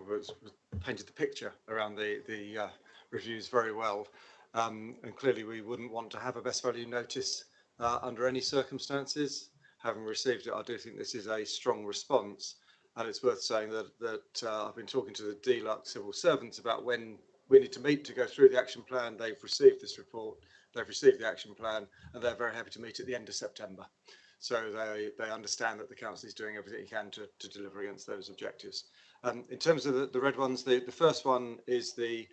painted the picture around the reviews very well. And clearly we wouldn't want to have a best value notice under any circumstances. Having received it, I do think this is a strong response, and it's worth saying that I've been talking to the DLUC civil servants about when we need to meet to go through the action plan. They've received this report, they've received the action plan, and they're very happy to meet at the end of September. So they understand that the council is doing everything it can to deliver against those objectives. In terms of the red ones, the first one is the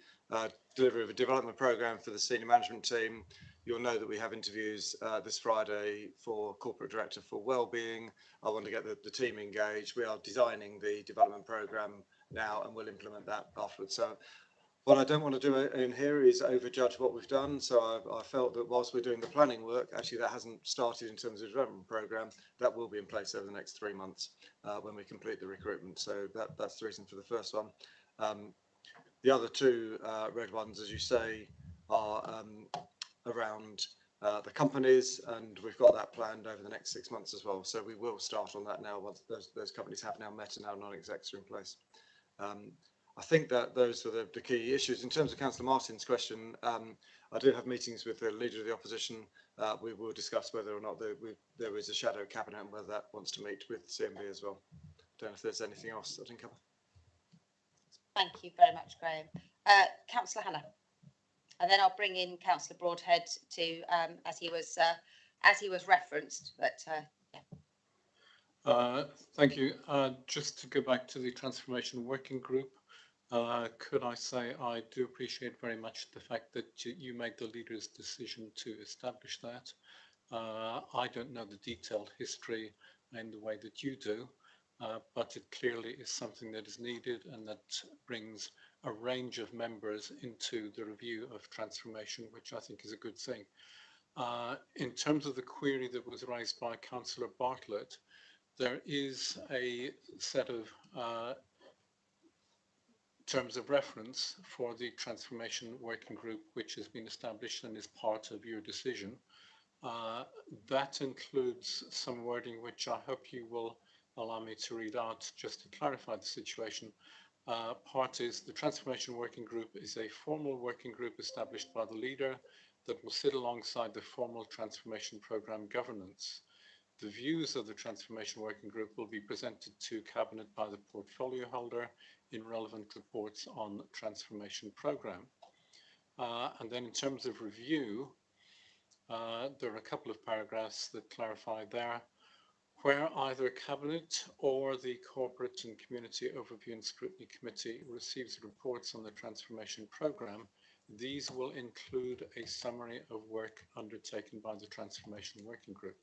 delivery of a development programme for the senior management team. You'll know that we have interviews this Friday for Corporate Director for Wellbeing. I want to get the team engaged. We are designing the development programme now, and we'll implement that afterwards. So what I don't want to do in here is overjudge what we've done. So I felt that whilst we're doing the planning work, actually that hasn't started in terms of the development programme. That will be in place over the next 3 months when we complete the recruitment. So that's the reason for the first one. The other 2 red ones, as you say, are around the companies, and we've got that planned over the next 6 months as well. So we will start on that now once those companies have now met and our non-execs are in place. I think that those are the key issues. In terms of Councillor Martin's question, I do have meetings with the Leader of the Opposition. We will discuss whether or not there is a shadow cabinet and whether that wants to meet with CMB as well. Don't know if there's anything else I didn't cover. Thank you very much, Graham. Councillor Hannah. And then I'll bring in Councillor Broadhead to as he was referenced. But yeah. Thank you. Just to go back to the transformation working group, could I say I do appreciate very much the fact that you made the leader's decision to establish that. I don't know the detailed history in the way that you do, but it clearly is something that is needed and that brings a range of members into the review of transformation, which I think is a good thing. In terms of the query that was raised by Councillor Bartlett, there is a set of terms of reference for the transformation working group, which has been established and is part of your decision. That includes some wording which I hope you will allow me to read out just to clarify the situation. Parties, the Transformation Working Group is a formal working group established by the leader that will sit alongside the formal transformation programme governance. The views of the Transformation Working Group will be presented to Cabinet by the portfolio holder in relevant reports on transformation programme. And then in terms of review, there are a couple of paragraphs that clarify there. Where either Cabinet or the Corporate and Community Overview and Scrutiny Committee receives reports on the transformation programme, these will include a summary of work undertaken by the Transformation Working Group.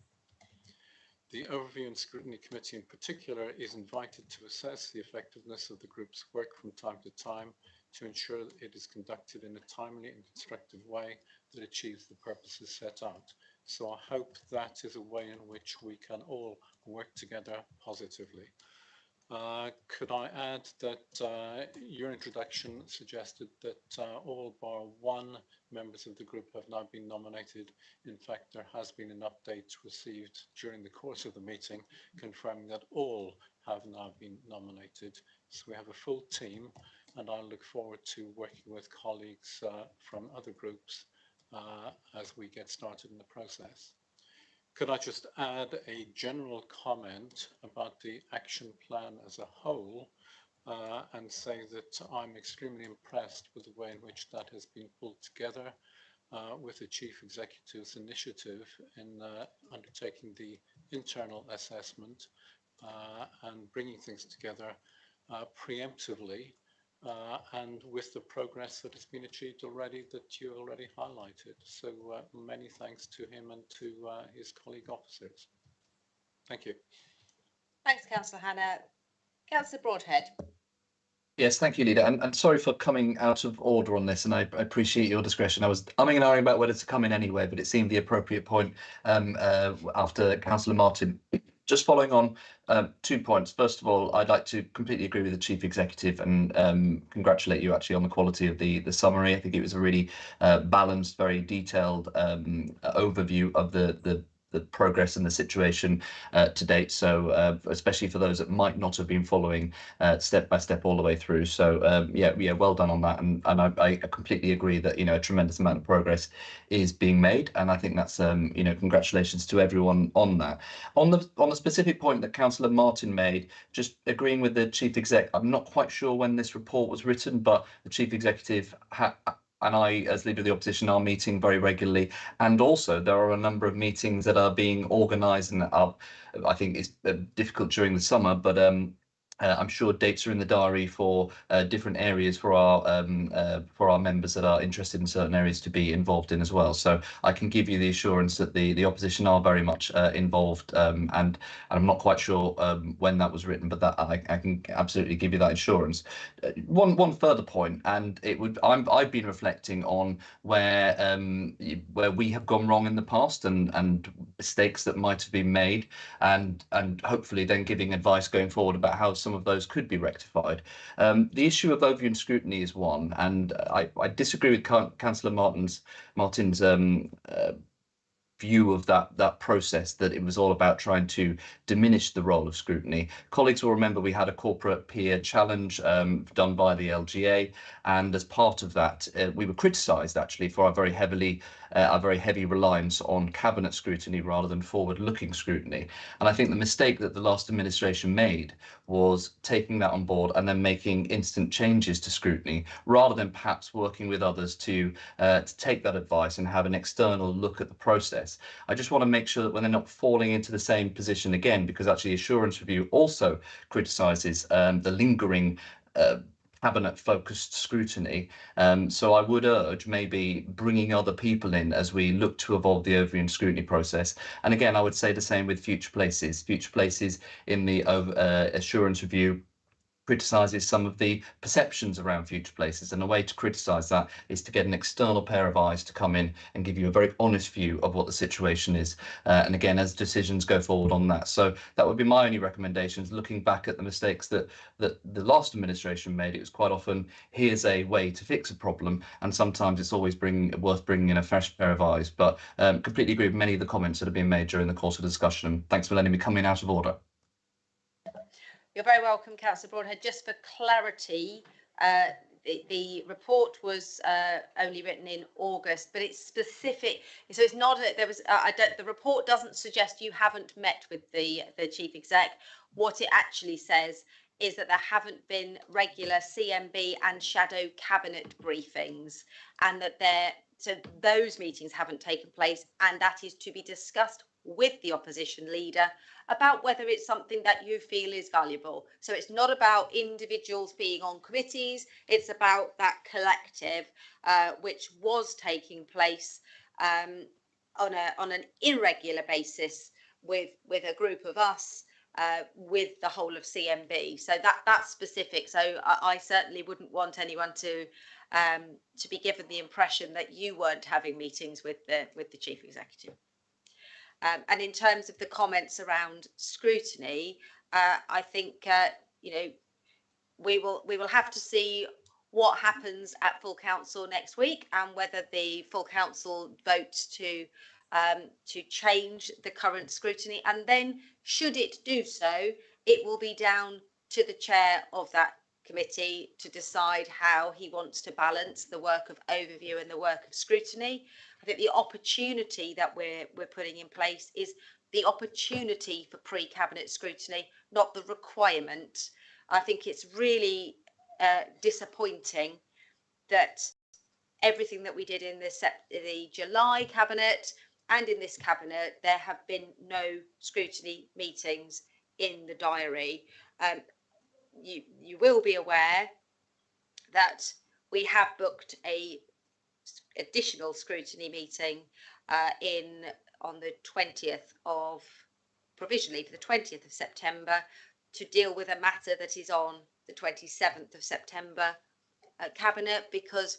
The Overview and Scrutiny Committee in particular is invited to assess the effectiveness of the group's work from time to time to ensure that it is conducted in a timely and constructive way that achieves the purposes set out. So I hope that is a way in which we can all work together positively. Could I add that your introduction suggested that all bar one members of the group have now been nominated. In fact, there has been an update received during the course of the meeting confirming that all have now been nominated. So we have a full team, and I look forward to working with colleagues from other groups as we get started in the process. Could I just add a general comment about the action plan as a whole and say that I'm extremely impressed with the way in which that has been pulled together with the Chief Executive's initiative in undertaking the internal assessment and bringing things together preemptively and with the progress that has been achieved already that you already highlighted. So many thanks to him and to his colleague officers. Thank you. Thanks, Councillor Hannah. Councillor Broadhead. Yes, thank you, Leader. And sorry for coming out of order on this, and I appreciate your discretion. I was umming and ahhing about whether to come in anyway, but it seemed the appropriate point after Councillor Martin. Just following on 2 points. First of all, I'd like to completely agree with the Chief Executive and congratulate you actually on the quality of the summary. I think it was a really balanced, very detailed overview of the progress and the situation to date. So especially for those that might not have been following step by step all the way through. So yeah, well done on that. And I completely agree that, you know, a tremendous amount of progress is being made. And I think that's, you know, congratulations to everyone on that. On the specific point that Councillor Martin made, just agreeing with the Chief Exec, I'm not quite sure when this report was written, but the Chief Executive and I, as Leader of the Opposition, are meeting very regularly. And also there are a number of meetings that are being organised and are, I think it's difficult during the summer, but I'm sure dates are in the diary for different areas for our members that are interested in certain areas to be involved in as well. So I can give you the assurance that the opposition are very much involved, and I'm not quite sure when that was written, but that I can absolutely give you that assurance. One further point, and I've been reflecting on where we have gone wrong in the past and mistakes that might have been made, and hopefully then giving advice going forward about how some of those could be rectified. The issue of overview and scrutiny is one, and I disagree with Councillor Martin's view of that process, that it was all about trying to diminish the role of scrutiny. Colleagues will remember we had a corporate peer challenge done by the LGA, and as part of that we were criticised actually for our very heavy reliance on cabinet scrutiny rather than forward-looking scrutiny. And I think the mistake that the last administration made was taking that on board and then making instant changes to scrutiny rather than perhaps working with others to take that advice and have an external look at the process. I just want to make sure that when they're not falling into the same position again, because actually Assurance Review also criticises the lingering cabinet-focused scrutiny. So I would urge maybe bringing other people in as we look to evolve the overview and scrutiny process. And again, I would say the same with Future Places. Future Places in the Assurance Review criticises some of the perceptions around Future Places, and a way to criticise that is to get an external pair of eyes to come in and give you a very honest view of what the situation is, and again, as decisions go forward on that. So that would be my only recommendations, looking back at the mistakes that the last administration made. It was quite often, here's a way to fix a problem, and sometimes it's always worth bringing in a fresh pair of eyes. But completely agree with many of the comments that have been made during the course of the discussion. Thanks for letting me come in out of order. You're very welcome, Councillor Broadhead. Just for clarity, the report was only written in August, but it's specific. So it's not a, there was the report doesn't suggest you haven't met with the chief exec. What it actually says is that there haven't been regular CMB and shadow cabinet briefings, and that so those meetings haven't taken place, and that is to be discussed with the opposition leader about whether it's something that you feel is valuable. So it's not about individuals being on committees, it's about that collective, which was taking place on an irregular basis with a group of us, with the whole of CMB. So that's specific. So I certainly wouldn't want anyone to be given the impression that you weren't having meetings with the chief executive. And in terms of the comments around scrutiny, I think we will have to see what happens at full council next week, and whether the full council votes to change the current scrutiny. And then, should it do so, it will be down to the chair of that committee to decide how he wants to balance the work of overview and the work of scrutiny. I think the opportunity that we're putting in place is the opportunity for pre-cabinet scrutiny, not the requirement. I think it's really disappointing that everything that we did in the July cabinet and in this cabinet, there have been no scrutiny meetings in the diary. You will be aware that we have booked a additional scrutiny meeting on the 20th of, provisionally for the 20th of September, to deal with a matter that is on the 27th of September cabinet, because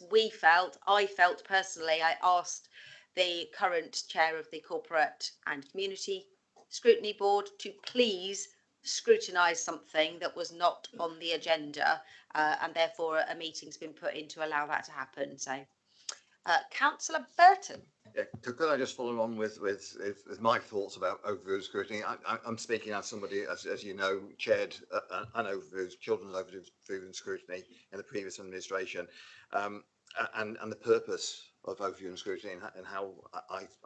I felt personally, I asked the current chair of the Corporate and Community Scrutiny Board to please scrutinise something that was not on the agenda, and therefore a meeting's been put in to allow that to happen. So, Councillor Burton. Yeah, could I just follow on with my thoughts about overview scrutiny? I'm speaking as somebody, as you know, chaired an overview, children's overview and scrutiny in the previous administration, and the purpose of overview and scrutiny, and how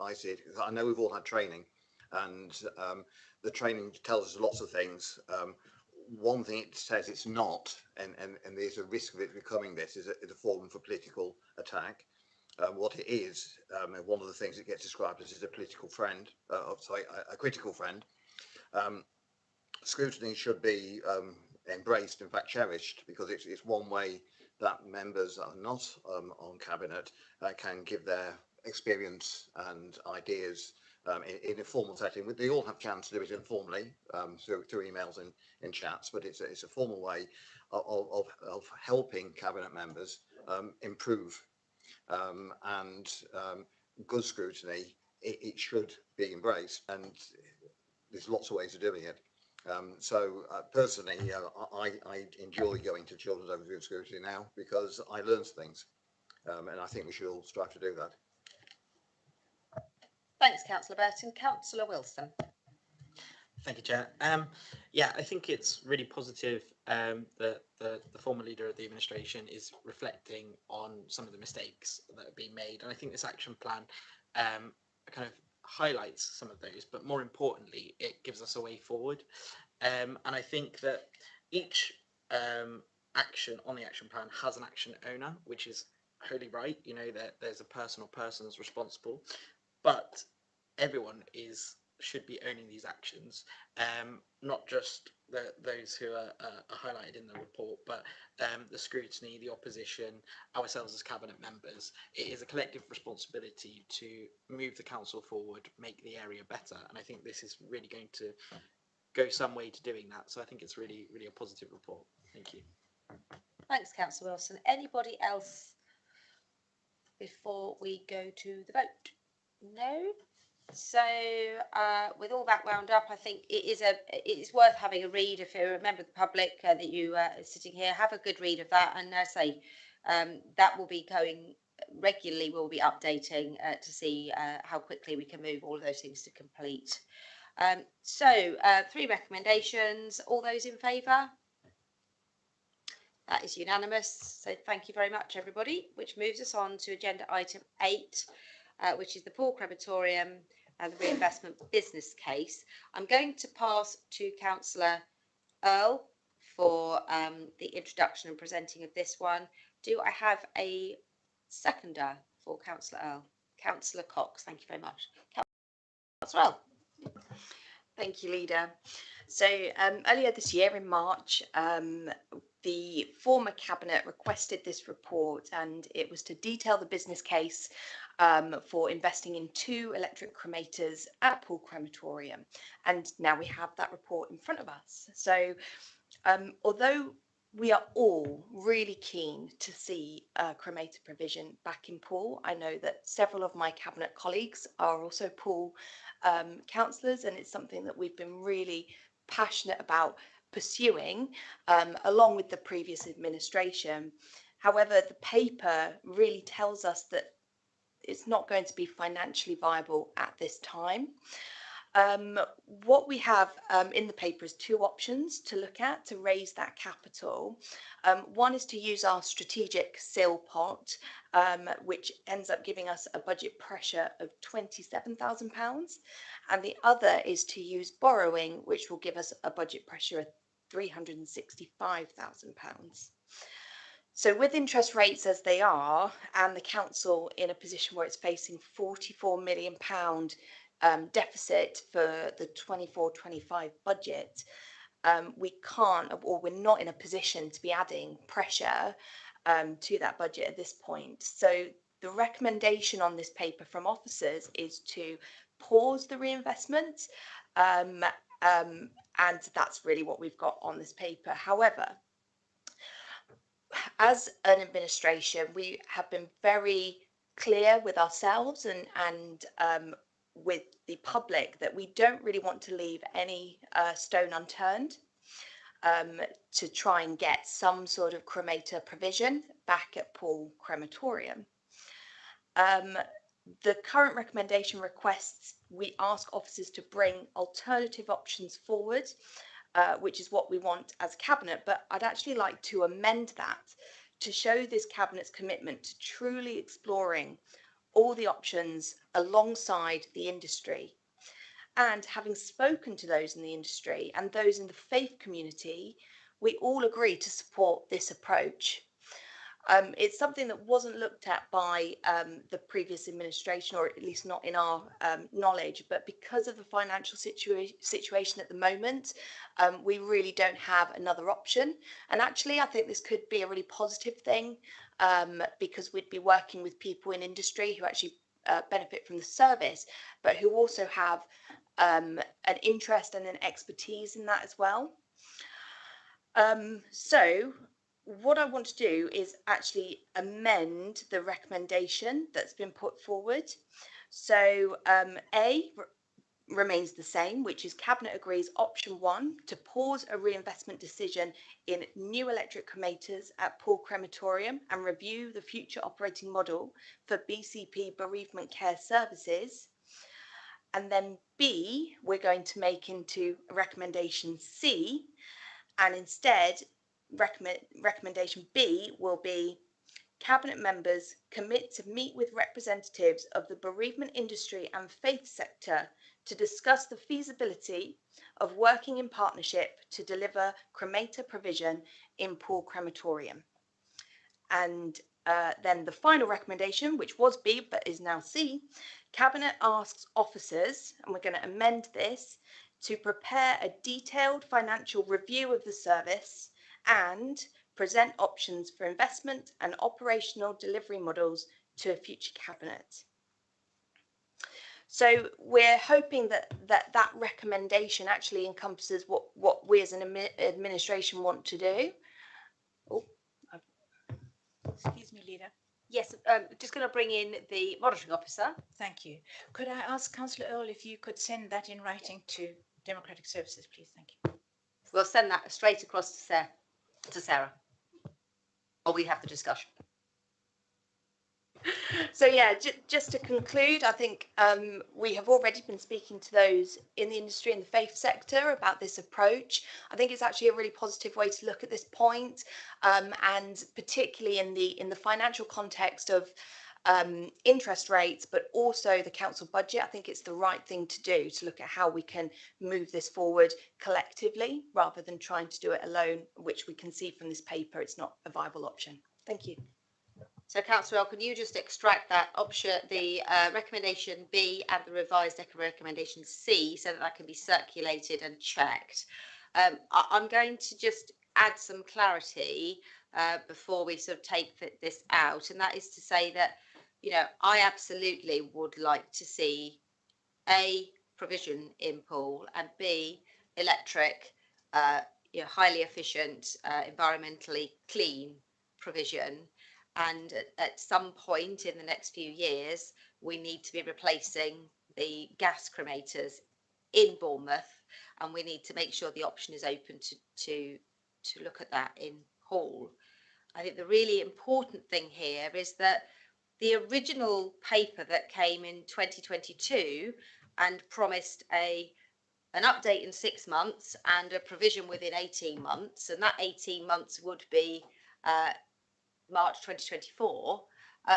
I see it. I know we've all had training, and the training tells us lots of things. One thing it says it's not, and there's a risk of it becoming this, is a form for political attack. What it is, one of the things that gets described as a political friend, a critical friend. Scrutiny should be embraced, in fact cherished, because it's one way that members that are not on cabinet can give their experience and ideas in a formal setting. They all have a chance to do it informally through emails and chats, but it's a formal way of helping cabinet members improve. Good scrutiny, it should be embraced, and there's lots of ways of doing it. Personally, I enjoy going to children's overview and scrutiny now, because I learn things, and I think we should all strive to do that. Thanks, Councillor Burton. Councillor Wilson. Thank you, Chair. Yeah, I think it's really positive that the former leader of the administration is reflecting on some of the mistakes that have been made, and I think this action plan kind of highlights some of those, but more importantly, it gives us a way forward. And I think that each action on the action plan has an action owner, which is wholly right. You know, that there's a person or persons responsible, but everyone should be owning these actions, not just those who are highlighted in the report, but the scrutiny, the opposition, ourselves as cabinet members. It is a collective responsibility to move the council forward, make the area better, and I think this is really going to go some way to doing that. So I think it's really, really a positive report. Thank you. Thanks, Councillor Wilson. Anybody else before we go to the vote? No. So with all that wound up, I think it's worth having a read. If you're a member of the public that you are sitting here, have a good read of that, and say that will be going regularly. We'll be updating to see how quickly we can move all of those things to complete. Three recommendations. All those in favour? That is unanimous. So thank you very much, everybody, which moves us on to agenda item 8, which is the Poole crematorium and the reinvestment business case. I'm going to pass to Councillor Earl for the introduction and presenting of this one. Do I have a seconder for Councillor Earl? Councillor Cox, thank you very much. Councillor Earl. Thank you, Leader. So earlier this year in March, the former Cabinet requested this report, and it was to detail the business case for investing in 2 electric cremators at Poole crematorium. And now we have that report in front of us. So although we are all really keen to see cremator provision back in Poole, I know that several of my Cabinet colleagues are also Poole councillors, and it's something that we've been really passionate about pursuing along with the previous administration. However, the paper really tells us that it's not going to be financially viable at this time. What we have in the paper is 2 options to look at to raise that capital. One is to use our strategic SIL pot, which ends up giving us a budget pressure of £27,000, and the other is to use borrowing, which will give us a budget pressure of £365,000. So with interest rates as they are, and the council in a position where it's facing £44 million deficit for the 24-25 budget, we can't, or we're not in a position to be adding pressure to that budget at this point. So the recommendation on this paper from officers is to pause the reinvestment, and that's really what we've got on this paper. However, as an administration, we have been very clear with ourselves and with the public that we don't really want to leave any stone unturned to try and get some sort of cremator provision back at Poole crematorium. The current recommendation requests we ask officers to bring alternative options forward, which is what we want as Cabinet, but I'd actually like to amend that to show this Cabinet's commitment to truly exploring all the options alongside the industry. And having spoken to those in the industry and those in the faith community, we all agree to support this approach. It's something that wasn't looked at by the previous administration, or at least not in our knowledge, but because of the financial situation at the moment, we really don't have another option. And actually, I think this could be a really positive thing, because we'd be working with people in industry who actually benefit from the service, but who also have an interest and an expertise in that as well. So what I want to do is actually amend the recommendation that's been put forward. So A remains the same, which is Cabinet agrees option 1 to pause a reinvestment decision in new electric cremators at Poole crematorium and review the future operating model for BCP bereavement care services. And then B, we're going to make into recommendation C, and instead recommendation B will be Cabinet members commit to meet with representatives of the bereavement industry and faith sector to discuss the feasibility of working in partnership to deliver cremator provision in Poole crematorium. And then the final recommendation, which was B but is now C, Cabinet asks officers, and we're going to amend this, to prepare a detailed financial review of the service and present options for investment and operational delivery models to a future Cabinet. So we're hoping that that recommendation actually encompasses what we as an administration want to do. Oh, excuse me, Leader. Yes, just going to bring in the monitoring officer. Thank you. Could I ask Councillor Earl if you could send that in writing to Democratic Services, please? Thank you. We'll send that straight across to Sarah. Or we have the discussion. So yeah, just to conclude, I think we have already been speaking to those in the industry and the faith sector about this approach. I think it's actually a really positive way to look at this point, and particularly in the financial context of interest rates, but also the council budget. I think it's the right thing to do to look at how we can move this forward collectively rather than trying to do it alone, which we can see from this paper it's not a viable option. Thank you. So Councillor Earl, can you just extract that option, the recommendation B and the revised recommendation C, so that can be circulated and checked? I'm going to just add some clarity before we sort of take this out, and that is to say that, you know, I absolutely would like to see A, provision in Poole, and B, electric, you know, highly efficient, environmentally clean provision. And at some point in the next few years, we need to be replacing the gas cremators in Bournemouth, and we need to make sure the option is open to look at that in Poole. I think the really important thing here is that the original paper that came in 2022 and promised an update in 6 months and a provision within 18 months, and that 18 months would be March 2024,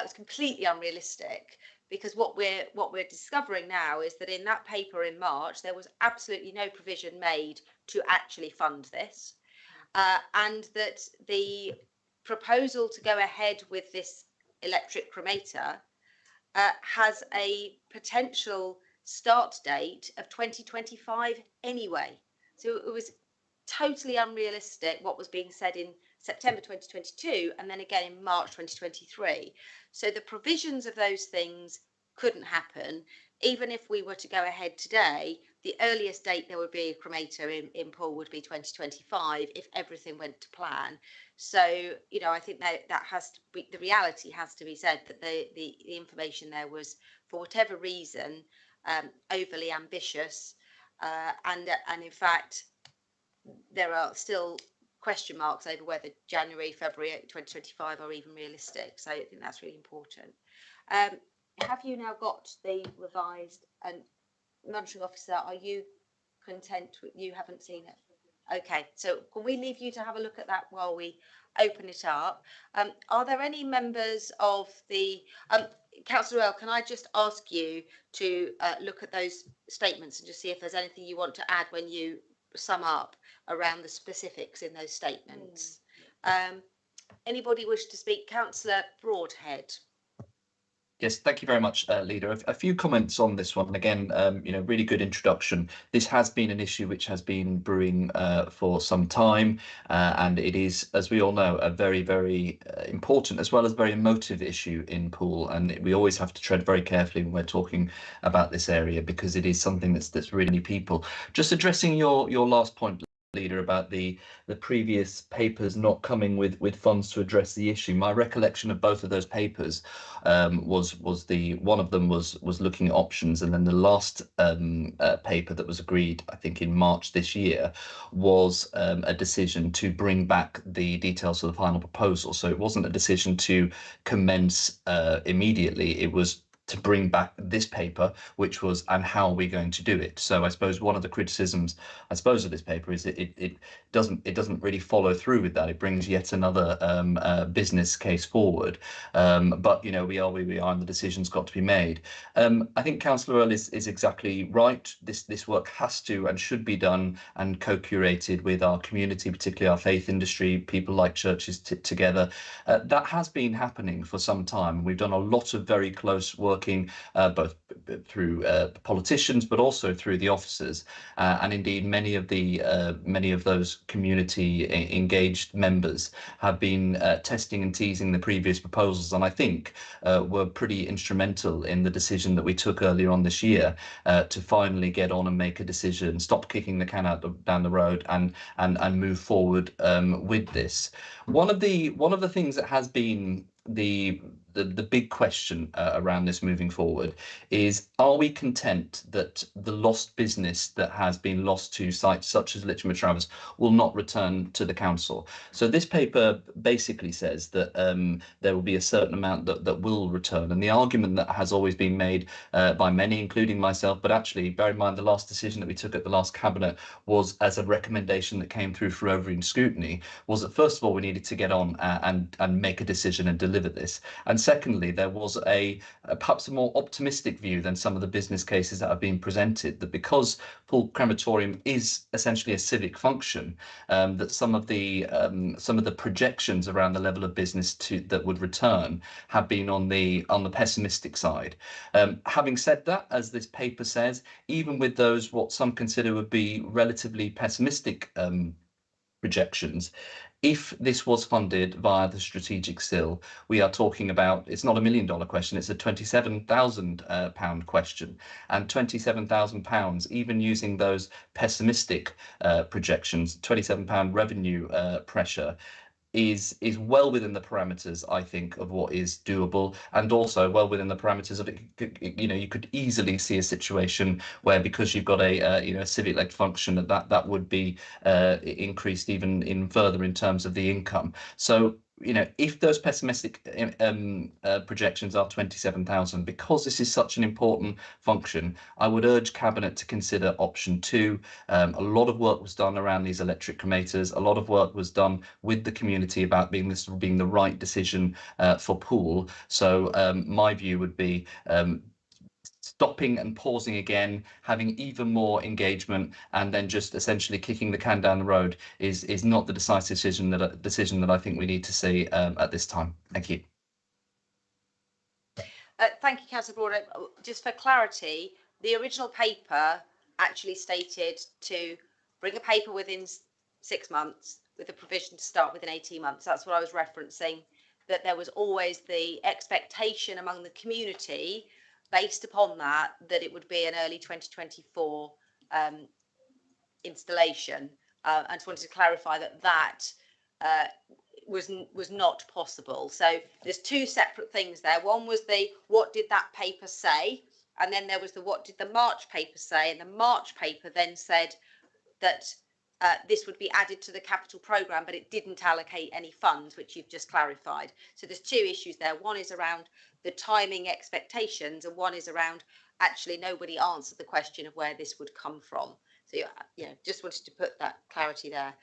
it's completely unrealistic, because what we're discovering now is that in that paper in March there was absolutely no provision made to actually fund this, and that the proposal to go ahead with this electric cremator has a potential start date of 2025 anyway. So it was totally unrealistic what was being said in September 2022 and then again in March 2023. So the provisions of those things couldn't happen. Even if we were to go ahead today, the earliest date there would be a cremator in Poole would be 2025 if everything went to plan. So, you know, I think that has to be, the reality has to be said, that the information there was, for whatever reason, overly ambitious, and in fact there are still question marks over whether January, February 2025 are even realistic. So I think that's really important. Have you now got the revised, and monitoring officer, are you content with, you haven't seen it? Okay, so can we leave you to have a look at that while we open it up? Are there any members of the, Councillor Earl, can I just ask you to look at those statements and just see if there's anything you want to add when you sum up around the specifics in those statements? Anybody wish to speak? Councillor Broadhead. Yes, thank you very much, Leader. A few comments on this one. And again, you know, really good introduction. This has been an issue which has been brewing for some time, and it is, as we all know, a very, very important as well as very emotive issue in Poole. And we always have to tread very carefully when we're talking about this area, because it is something that's really people. Just addressing your last point, Leader, about the previous papers not coming with funds to address the issue. My recollection of both of those papers was the one of them was looking at options, and then the last paper that was agreed, I think in March this year, was a decision to bring back the details of the final proposal. So it wasn't a decision to commence immediately, it was to bring back this paper, which was, and how are we going to do it? So I suppose one of the criticisms, I suppose, of this paper is that it doesn't really follow through with that. It brings yet another business case forward. But you know, we are where we are, and the decision's got to be made. I think Councillor Earl is exactly right. This work has to and should be done and co-curated with our community, particularly our faith industry, people like churches together. That has been happening for some time. We've done a lot of very close working both through politicians but also through the officers, and indeed many of those community engaged members have been testing and teasing the previous proposals, and I think were pretty instrumental in the decision that we took earlier on this year to finally get on and make a decision, stop kicking the can down the road, and move forward with this. One of the things that has been the big question around this moving forward is, are we content that the lost business that has been lost to sites such as Litcham Travers will not return to the council? So this paper basically says that there will be a certain amount that will return, and the argument that has always been made by many, including myself, but actually bear in mind the last decision that we took at the last cabinet was as a recommendation that came through for overriding scrutiny, was that first of all we needed to get on and make a decision and deliver this, and secondly there was a perhaps a more optimistic view than some of the business cases that have been presented, that because Poole crematorium is essentially a civic function, that some of the projections around the level of business that would return have been on the pessimistic side. Having said that, as this paper says, even with those what some consider would be relatively pessimistic projections, if this was funded via the strategic SIL, we are talking about, it's not $1 million question, it's a £27,000 question. And £27,000, even using those pessimistic projections, £27 revenue pressure, is well within the parameters, I think, of what is doable, and also well within the parameters of it. You know, you could easily see a situation where, because you've got a civic-led function, that would be increased even further in terms of the income. So, you know, if those pessimistic projections are 27,000, because this is such an important function, I would urge Cabinet to consider option 2. A lot of work was done around these electric cremators. A lot of work was done with the community about being the right decision for Poole. So my view would be stopping and pausing again, having even more engagement, and then just essentially kicking the can down the road is not the decisive decision that I think we need to see at this time. Thank you. Thank you, Councillor Broad. Just for clarity, the original paper actually stated to bring a paper within 6 months with a provision to start within 18 months. That's what I was referencing, that there was always the expectation among the community based upon that it would be an early 2024 installation. I just wanted to clarify that was not possible. So there's two separate things there. One was the what did that paper say, and then there was the what did the March paper say, and the March paper then said that this would be added to the capital programme, but it didn't allocate any funds, which you've just clarified. So there's two issues there. One is around the timing expectations, and one is around actually nobody answered the question of where this would come from. So, just wanted to put that clarity there.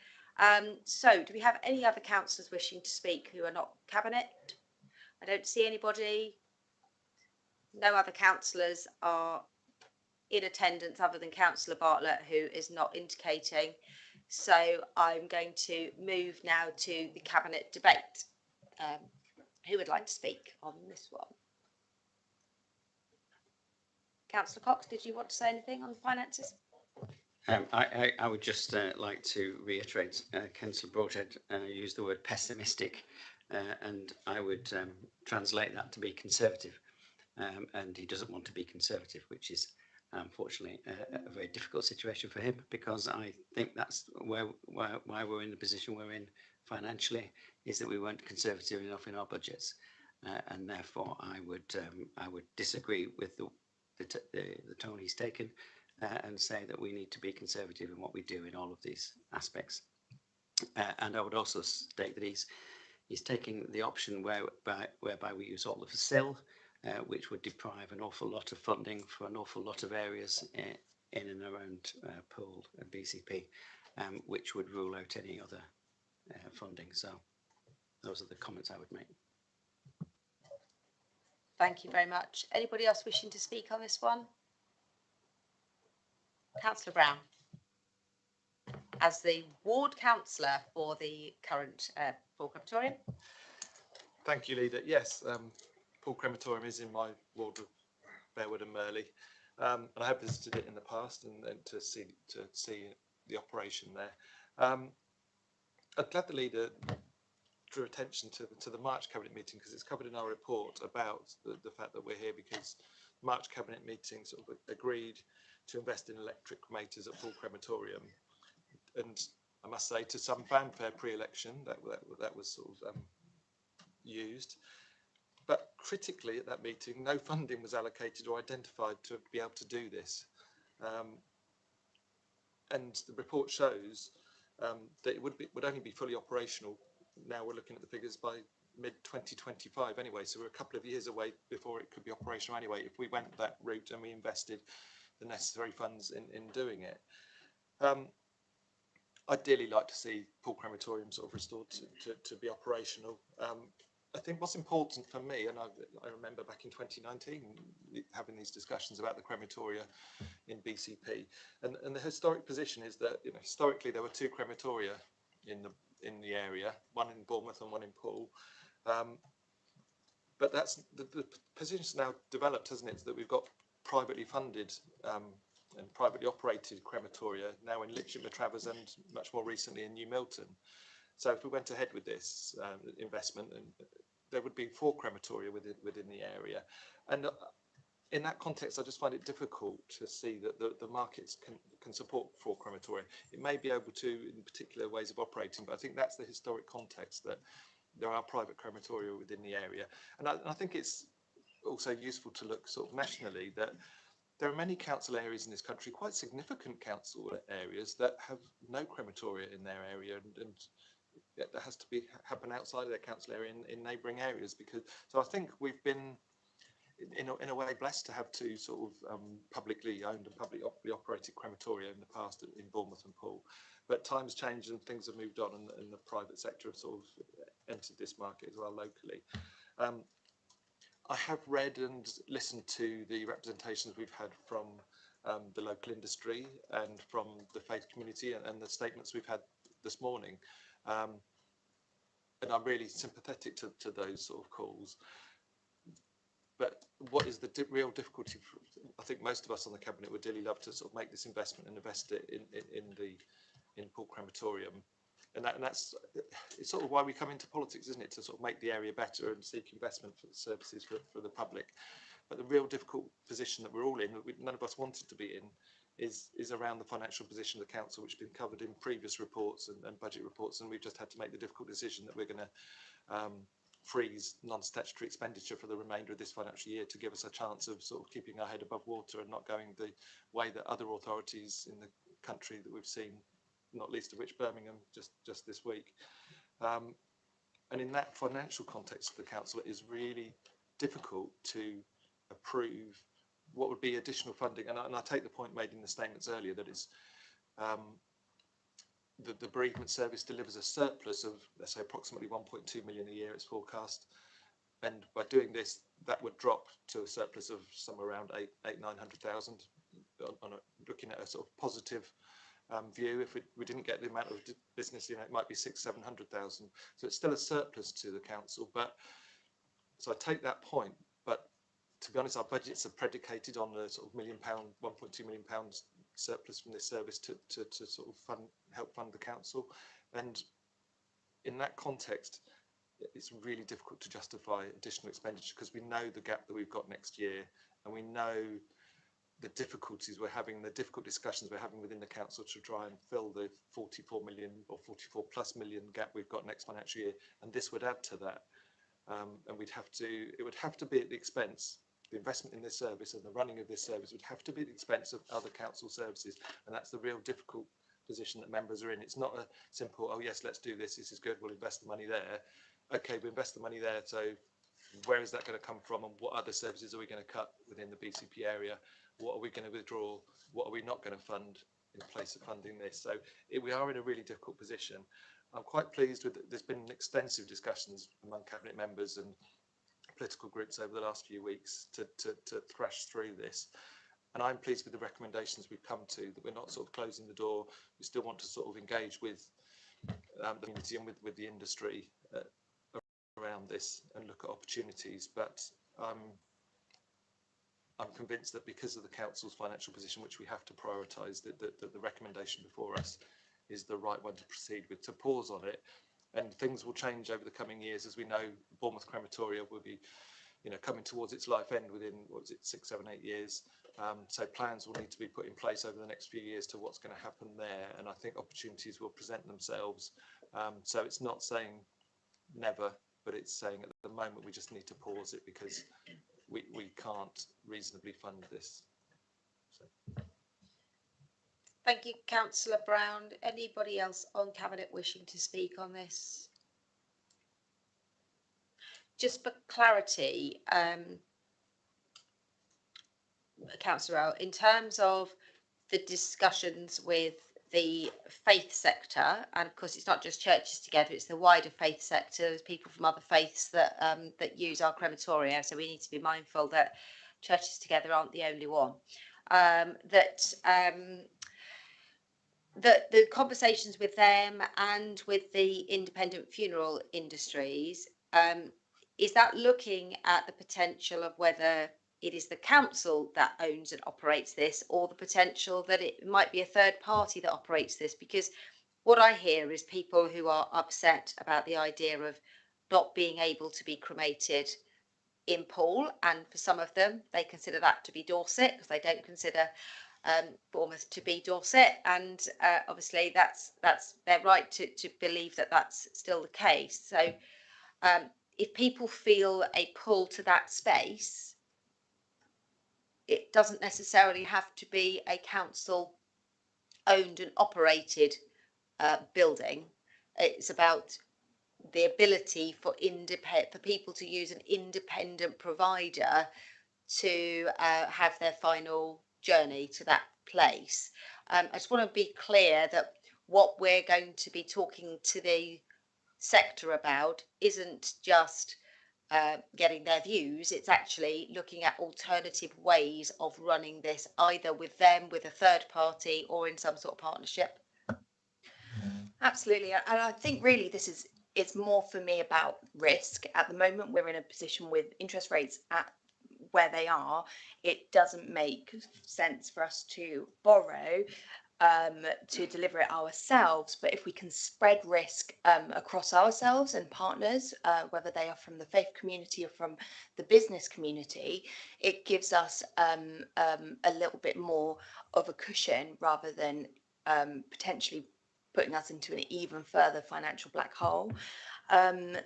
So do we have any other councillors wishing to speak who are not Cabinet? I don't see anybody. No other councillors are in attendance other than Councillor Bartlett, who is not indicating. So I'm going to move now to the Cabinet debate. Who would like to speak on this one? Councillor Cox, did you want to say anything on the finances? I would just like to reiterate Councillor Broadhead used the word pessimistic, and I would translate that to be conservative, and he doesn't want to be conservative, which is unfortunately a very difficult situation for him, because I think that's why we're in the position we're in financially, is that we weren't conservative enough in our budgets, and therefore I would disagree with the tone he's taken, and say that we need to be conservative in what we do in all of these aspects. And I would also state that he's taking the option whereby we use all of the SIL, which would deprive an awful lot of funding for an awful lot of areas in and around Poole and BCP, which would rule out any other funding. So those are the comments I would make. Thank you very much. Anybody else wishing to speak on this one? Councillor Brown, as the ward councillor for the current Poole crematorium. Thank you, Leader. Yes, Poole crematorium is in my ward of Bearwood and Merley, and I have visited it in the past and to see the operation there. I'm glad the Leader drew attention to the March Cabinet meeting, because it's covered in our report about the fact that we're here because the March Cabinet meeting sort of agreed to invest in electric cremators at Poole crematorium, and I must say, to some fanfare pre-election, that was sort of used. but critically at that meeting, no funding was allocated or identified to be able to do this. And the report shows that it would only be fully operational. Now we're looking at the figures by mid-2025 anyway, so we're a couple of years away before it could be operational anyway, if we went that route and we invested the necessary funds in doing it. I'd dearly like to see Poole crematorium sort of restored to be operational. I think what's important for me, and I remember back in 2019 having these discussions about the crematoria in BCP, and the historic position is that, you know, historically there were 2 crematoria in the area, one in Bournemouth and one in Poole. But that's the position's now developed, hasn't it? So that we've got privately funded and privately operated crematoria now in Litchfield, Travers, and much more recently in New Milton. So if we went ahead with this investment, and there would be 4 crematoria within the area, and in that context, I just find it difficult to see that the markets can support 4 crematoria. It may be able to in particular ways of operating, but I think that's the historic context, that there are private crematoria within the area. And I think it's also useful to look sort of nationally, that there are many council areas in this country, quite significant council areas, that have no crematoria in their area, and that has to happen outside of their council area in neighbouring areas. So I think we've been in a way blessed to have 2 sort of publicly owned and publicly operated crematoria in the past in Bournemouth and Poole. But times change and things have moved on, and the private sector have sort of entered this market as well locally. I have read and listened to the representations we've had from the local industry and from the faith community, and the statements we've had this morning. And I'm really sympathetic to those sort of calls. But what is the real difficulty? I think most of us on the cabinet would dearly love to sort of make this investment and invest it in Poole crematorium, and that's it's sort of why we come into politics, isn't it? To sort of make the area better and seek investment for services for the public. But the real difficult position that we're all in, that none of us wanted to be in, is around the financial position of the council, which has been covered in previous reports and budget reports, and we've just had to make the difficult decision that we're going to freeze non-statutory expenditure for the remainder of this financial year to give us a chance of sort of keeping our head above water and not going the way that other authorities in the country that we've seen, not least of which Birmingham just this week. And in that financial context of the council, it is really difficult to approve what would be additional funding. And I take the point made in the statements earlier that it's the bereavement service delivers a surplus of, let's say, approximately 1.2 million a year, it's forecast. And by doing this, that would drop to a surplus of somewhere around 900,000. Looking at a sort of positive view, if we didn't get the amount of business, you know, it might be 600,000-700,000. So it's still a surplus to the council. But so I take that point. But to be honest, our budgets are predicated on a sort of £1 million, £1.2 million surplus from this service to sort of help fund the council. And in that context, it's really difficult to justify additional expenditure, because we know the gap that we've got next year, and we know the difficulties we're having, the difficult discussions we're having within the council to try and fill the 44 million or 44 plus million gap we've got next financial year. And this would add to that. And it would have to be at the expense, the investment in this service and the running of this service would have to be at the expense of other council services. And that's the real difficult position that members are in. It's not a simple, oh yes, let's do this, this is good, we'll invest the money there. Okay, we invest the money there, so where is that going to come from, and what other services are we going to cut within the BCP area? What are we going to withdraw? What are we not going to fund in place of funding this? So we are in a really difficult position. I'm quite pleased with there's been extensive discussions among cabinet members and political groups over the last few weeks to thrash through this. And I'm pleased with the recommendations we've come to, that we're not sort of closing the door. We still want to sort of engage with the community and with the industry around this and look at opportunities. But I'm convinced that because of the council's financial position, which we have to prioritise, that the recommendation before us is the right one to proceed with, to pause on it. And things will change over the coming years. As we know, Bournemouth crematoria will be, you know, coming towards its life end within, what is it, 6, 7, 8 years. So plans will need to be put in place over the next few years to what's going to happen there. And I think opportunities will present themselves. So it's not saying never, but it's saying at the moment we just need to pause it because we can't reasonably fund this. So. Thank you, Councillor Brown. Anybody else on Cabinet wishing to speak on this? Just for clarity, Councillor Earl, in terms of the discussions with the faith sector, and of course it's not just churches together, it's the wider faith sector. There's people from other faiths that that use our crematoria, so we need to be mindful that churches together aren't the only one. That the conversations with them and with the independent funeral industries, is that looking at the potential of whether it is the council that owns and operates this, or the potential that it might be a third party that operates this? Because what I hear is people who are upset about the idea of not being able to be cremated in Poole, and for some of them they consider that to be Dorset because they don't consider Bournemouth to be Dorset, and obviously that's their right to believe that that's still the case. So if people feel a pull to that space, it doesn't necessarily have to be a council owned and operated building. It's about the ability for people to use an independent provider to have their final journey to that place. I just want to be clear that what we're going to be talking to the sector about isn't just getting their views, it's actually looking at alternative ways of running this, either with them, with a third party, or in some sort of partnership. Absolutely, and I think really this is, it's more for me about risk. At the moment we're in a position with interest rates at where they are, it doesn't make sense for us to borrow to deliver it ourselves. But if we can spread risk across ourselves and partners, whether they are from the faith community or from the business community, it gives us a little bit more of a cushion rather than potentially putting us into an even further financial black hole.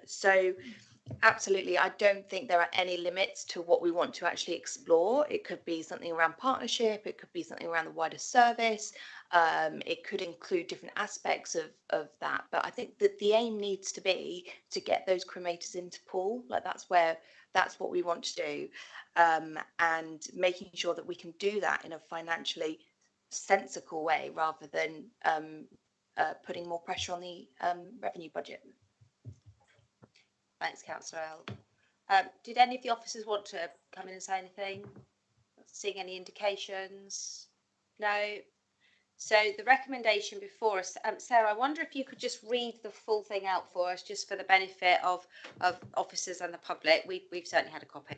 So absolutely, I don't think there are any limits to what we want to actually explore. It could be something around partnership, it could be something around the wider service, it could include different aspects of that. But I think that the aim needs to be to get those cremators into Poole. Like that's what we want to do, and making sure that we can do that in a financially sensible way rather than putting more pressure on the revenue budget. Thanks, Councillor Earl. Did any of the officers want to come in and say anything? Seeing any indications? No. So the recommendation before us, Sarah, I wonder if you could just read the full thing out for us, just for the benefit of officers and the public. We've certainly had a copy.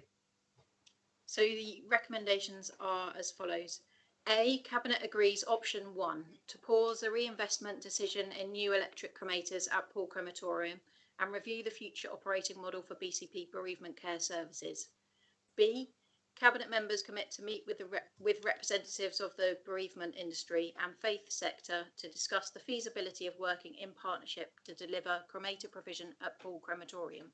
So the recommendations are as follows. A, Cabinet agrees option 1 to pause the reinvestment decision in new electric cremators at Poole Crematorium and review the future operating model for BCP bereavement care services. B, Cabinet members commit to meet with representatives of the bereavement industry and faith sector to discuss the feasibility of working in partnership to deliver cremator provision at Poole Crematorium.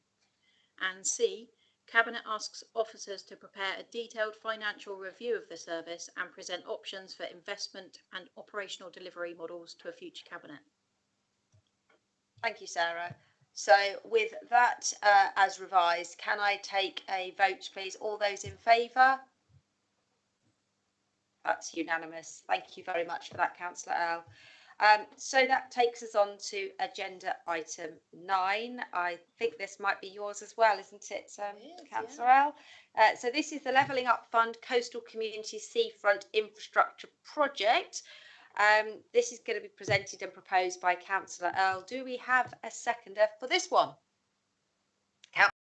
And C, Cabinet asks officers to prepare a detailed financial review of the service and present options for investment and operational delivery models to a future Cabinet. Thank you, Sarah. So with that as revised, can I take a vote, please? All those in favour? That's unanimous. Thank you very much for that, Councillor Earl. So that takes us on to agenda item 9. I think this might be yours as well, isn't it, Councillor Earl? So this is the Levelling Up Fund Coastal Community Seafront Infrastructure Project. This is going to be presented and proposed by Councillor Earl. Do we have a seconder for this one?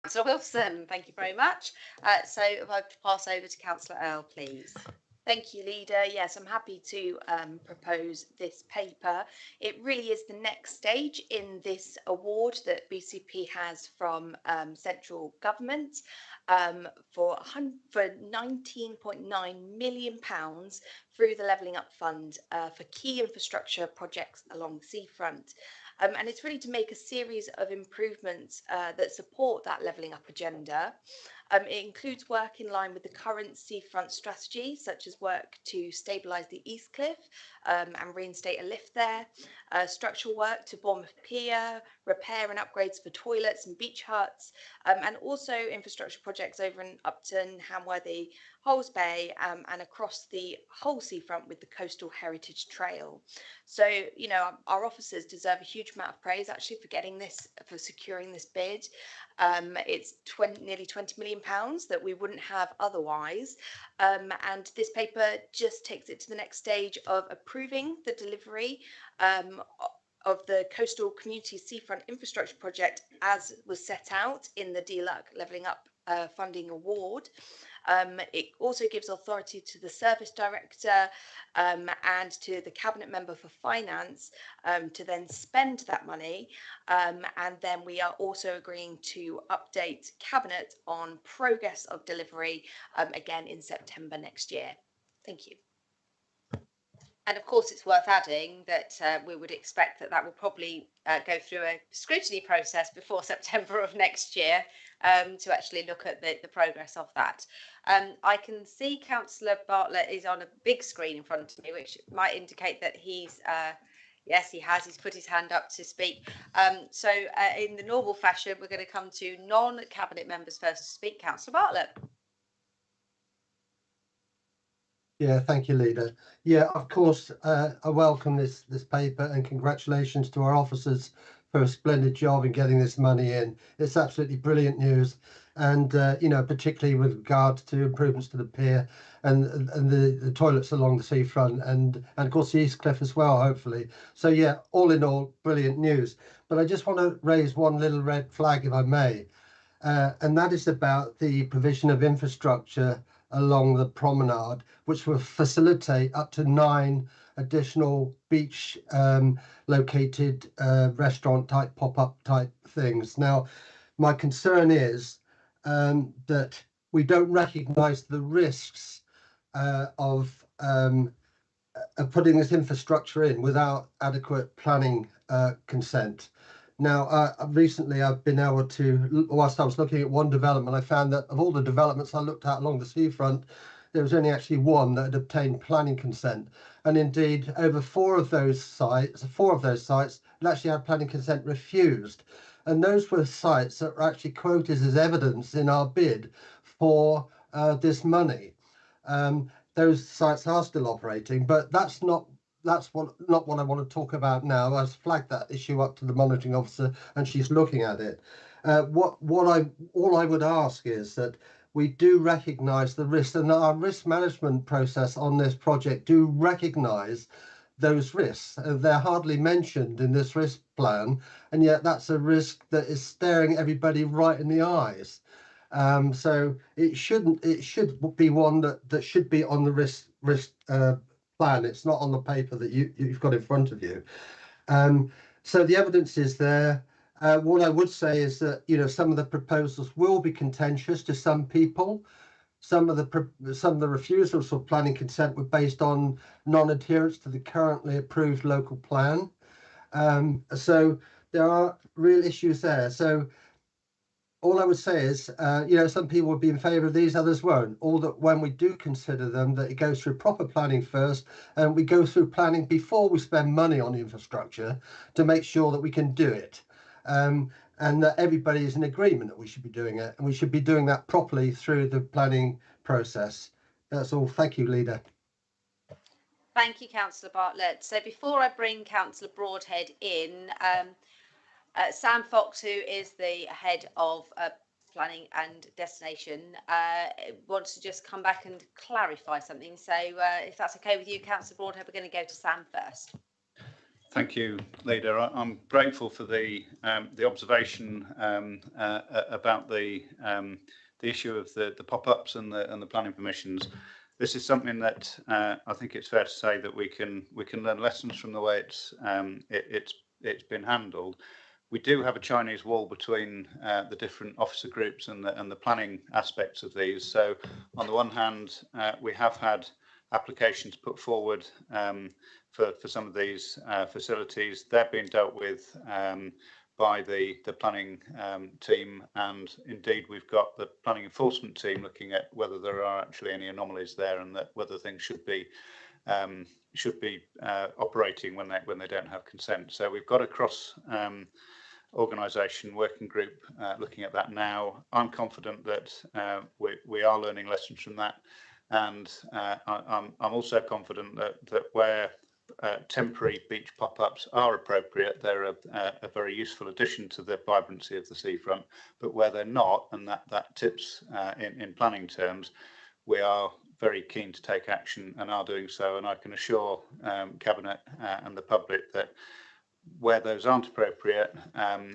Councillor Wilson, thank you very much. So if I pass over to Councillor Earl, please. Thank you, Leader. Yes, I'm happy to propose this paper. It really is the next stage in this award that BCP has from central government for £19.9 million through the Levelling Up Fund for key infrastructure projects along the seafront. and it's really to make a series of improvements that support that levelling up agenda. It includes work in line with the current seafront strategy, such as work to stabilise the East Cliff and reinstate a lift there, structural work to Bournemouth Pier, repair and upgrades for toilets and beach huts, and also infrastructure projects over in Upton, Hamworthy, Hulls Bay, and across the whole seafront with the Coastal Heritage Trail. So, you know, our officers deserve a huge amount of praise actually for getting this, for securing this bid. It's nearly £20 million that we wouldn't have otherwise. And this paper just takes it to the next stage of approving the delivery of the Coastal Community Seafront Infrastructure Project as was set out in the DLUC Levelling Up Funding Award. It also gives authority to the Service Director and to the Cabinet Member for Finance to then spend that money. And then we are also agreeing to update Cabinet on progress of delivery again in September next year. Thank you. And of course, it's worth adding that we would expect that will probably go through a scrutiny process before September of next year to actually look at the progress of that. I can see Councillor Bartlett is on a big screen in front of me, which might indicate that he's, yes, he's put his hand up to speak. So in the normal fashion, we're going to come to non-Cabinet members first to speak. Councillor Bartlett. Yeah, thank you, Leader. Yeah, of course, I welcome this paper and congratulations to our officers for a splendid job in getting this money in. It's absolutely brilliant news, and you know, particularly with regard to improvements to the pier and the toilets along the seafront, and of course the East Cliff as well, hopefully. So yeah, all in all, brilliant news. But I just want to raise one little red flag, if I may, and that is about the provision of infrastructure along the promenade, which will facilitate up to 9 additional beach located restaurant type pop-up type things. Now, my concern is that we don't recognise the risks of putting this infrastructure in without adequate planning consent. Now, recently I've been able to, whilst I was looking at one development, I found that of all the developments I looked at along the seafront, there was only actually one that had obtained planning consent. And indeed, over four of those sites had actually had planning consent refused. And those were sites that were actually quoted as evidence in our bid for this money. Those sites are still operating, but that's not what I want to talk about now. I've flagged that issue up to the monitoring officer and she's looking at it. All I would ask is that we do recognise the risks, and our risk management process on this project do recognise those risks. They're hardly mentioned in this risk plan, and yet that's a risk that is staring everybody right in the eyes. So it should be one that should be on the risk plan. It's not on the paper that you've got in front of you. So the evidence is there. What I would say is that, you know, some of the proposals will be contentious to some people. Some of the refusals for planning consent were based on non-adherence to the currently approved local plan. So there are real issues there. So all I would say is, you know, some people would be in favour of these, others won't. All that when we do consider them, that it goes through proper planning first, and we go through planning before we spend money on infrastructure to make sure that we can do it. And that everybody is in agreement that we should be doing it, and we should be doing that properly through the planning process. That's all. Thank you, Leader. Thank you, Councillor Bartlett. So before I bring Councillor Broadhead in, Sam Fox, who is the head of planning and destination, wants to just come back and clarify something. So if that's okay with you, Councillor Broadhead, we're going to go to Sam first. Thank you, Leader. I'm grateful for the observation about the issue of the pop-ups and the planning permissions. This is something that I think it's fair to say that we can learn lessons from the way it's been handled. We do have a Chinese wall between the different officer groups and the planning aspects of these. So on the one hand, we have had applications put forward for some of these facilities. They're being dealt with by the planning team, and indeed we've got the planning enforcement team looking at whether there are actually any anomalies there, and that whether things should be operating when they don't have consent. So we've got a cross organisation working group looking at that now. I'm confident that we are learning lessons from that, and I'm also confident that where temporary beach pop-ups are appropriate, they're a very useful addition to the vibrancy of the seafront. But where they're not, and that tips in planning terms, we are very keen to take action and are doing so. And I can assure Cabinet and the public that where those aren't appropriate,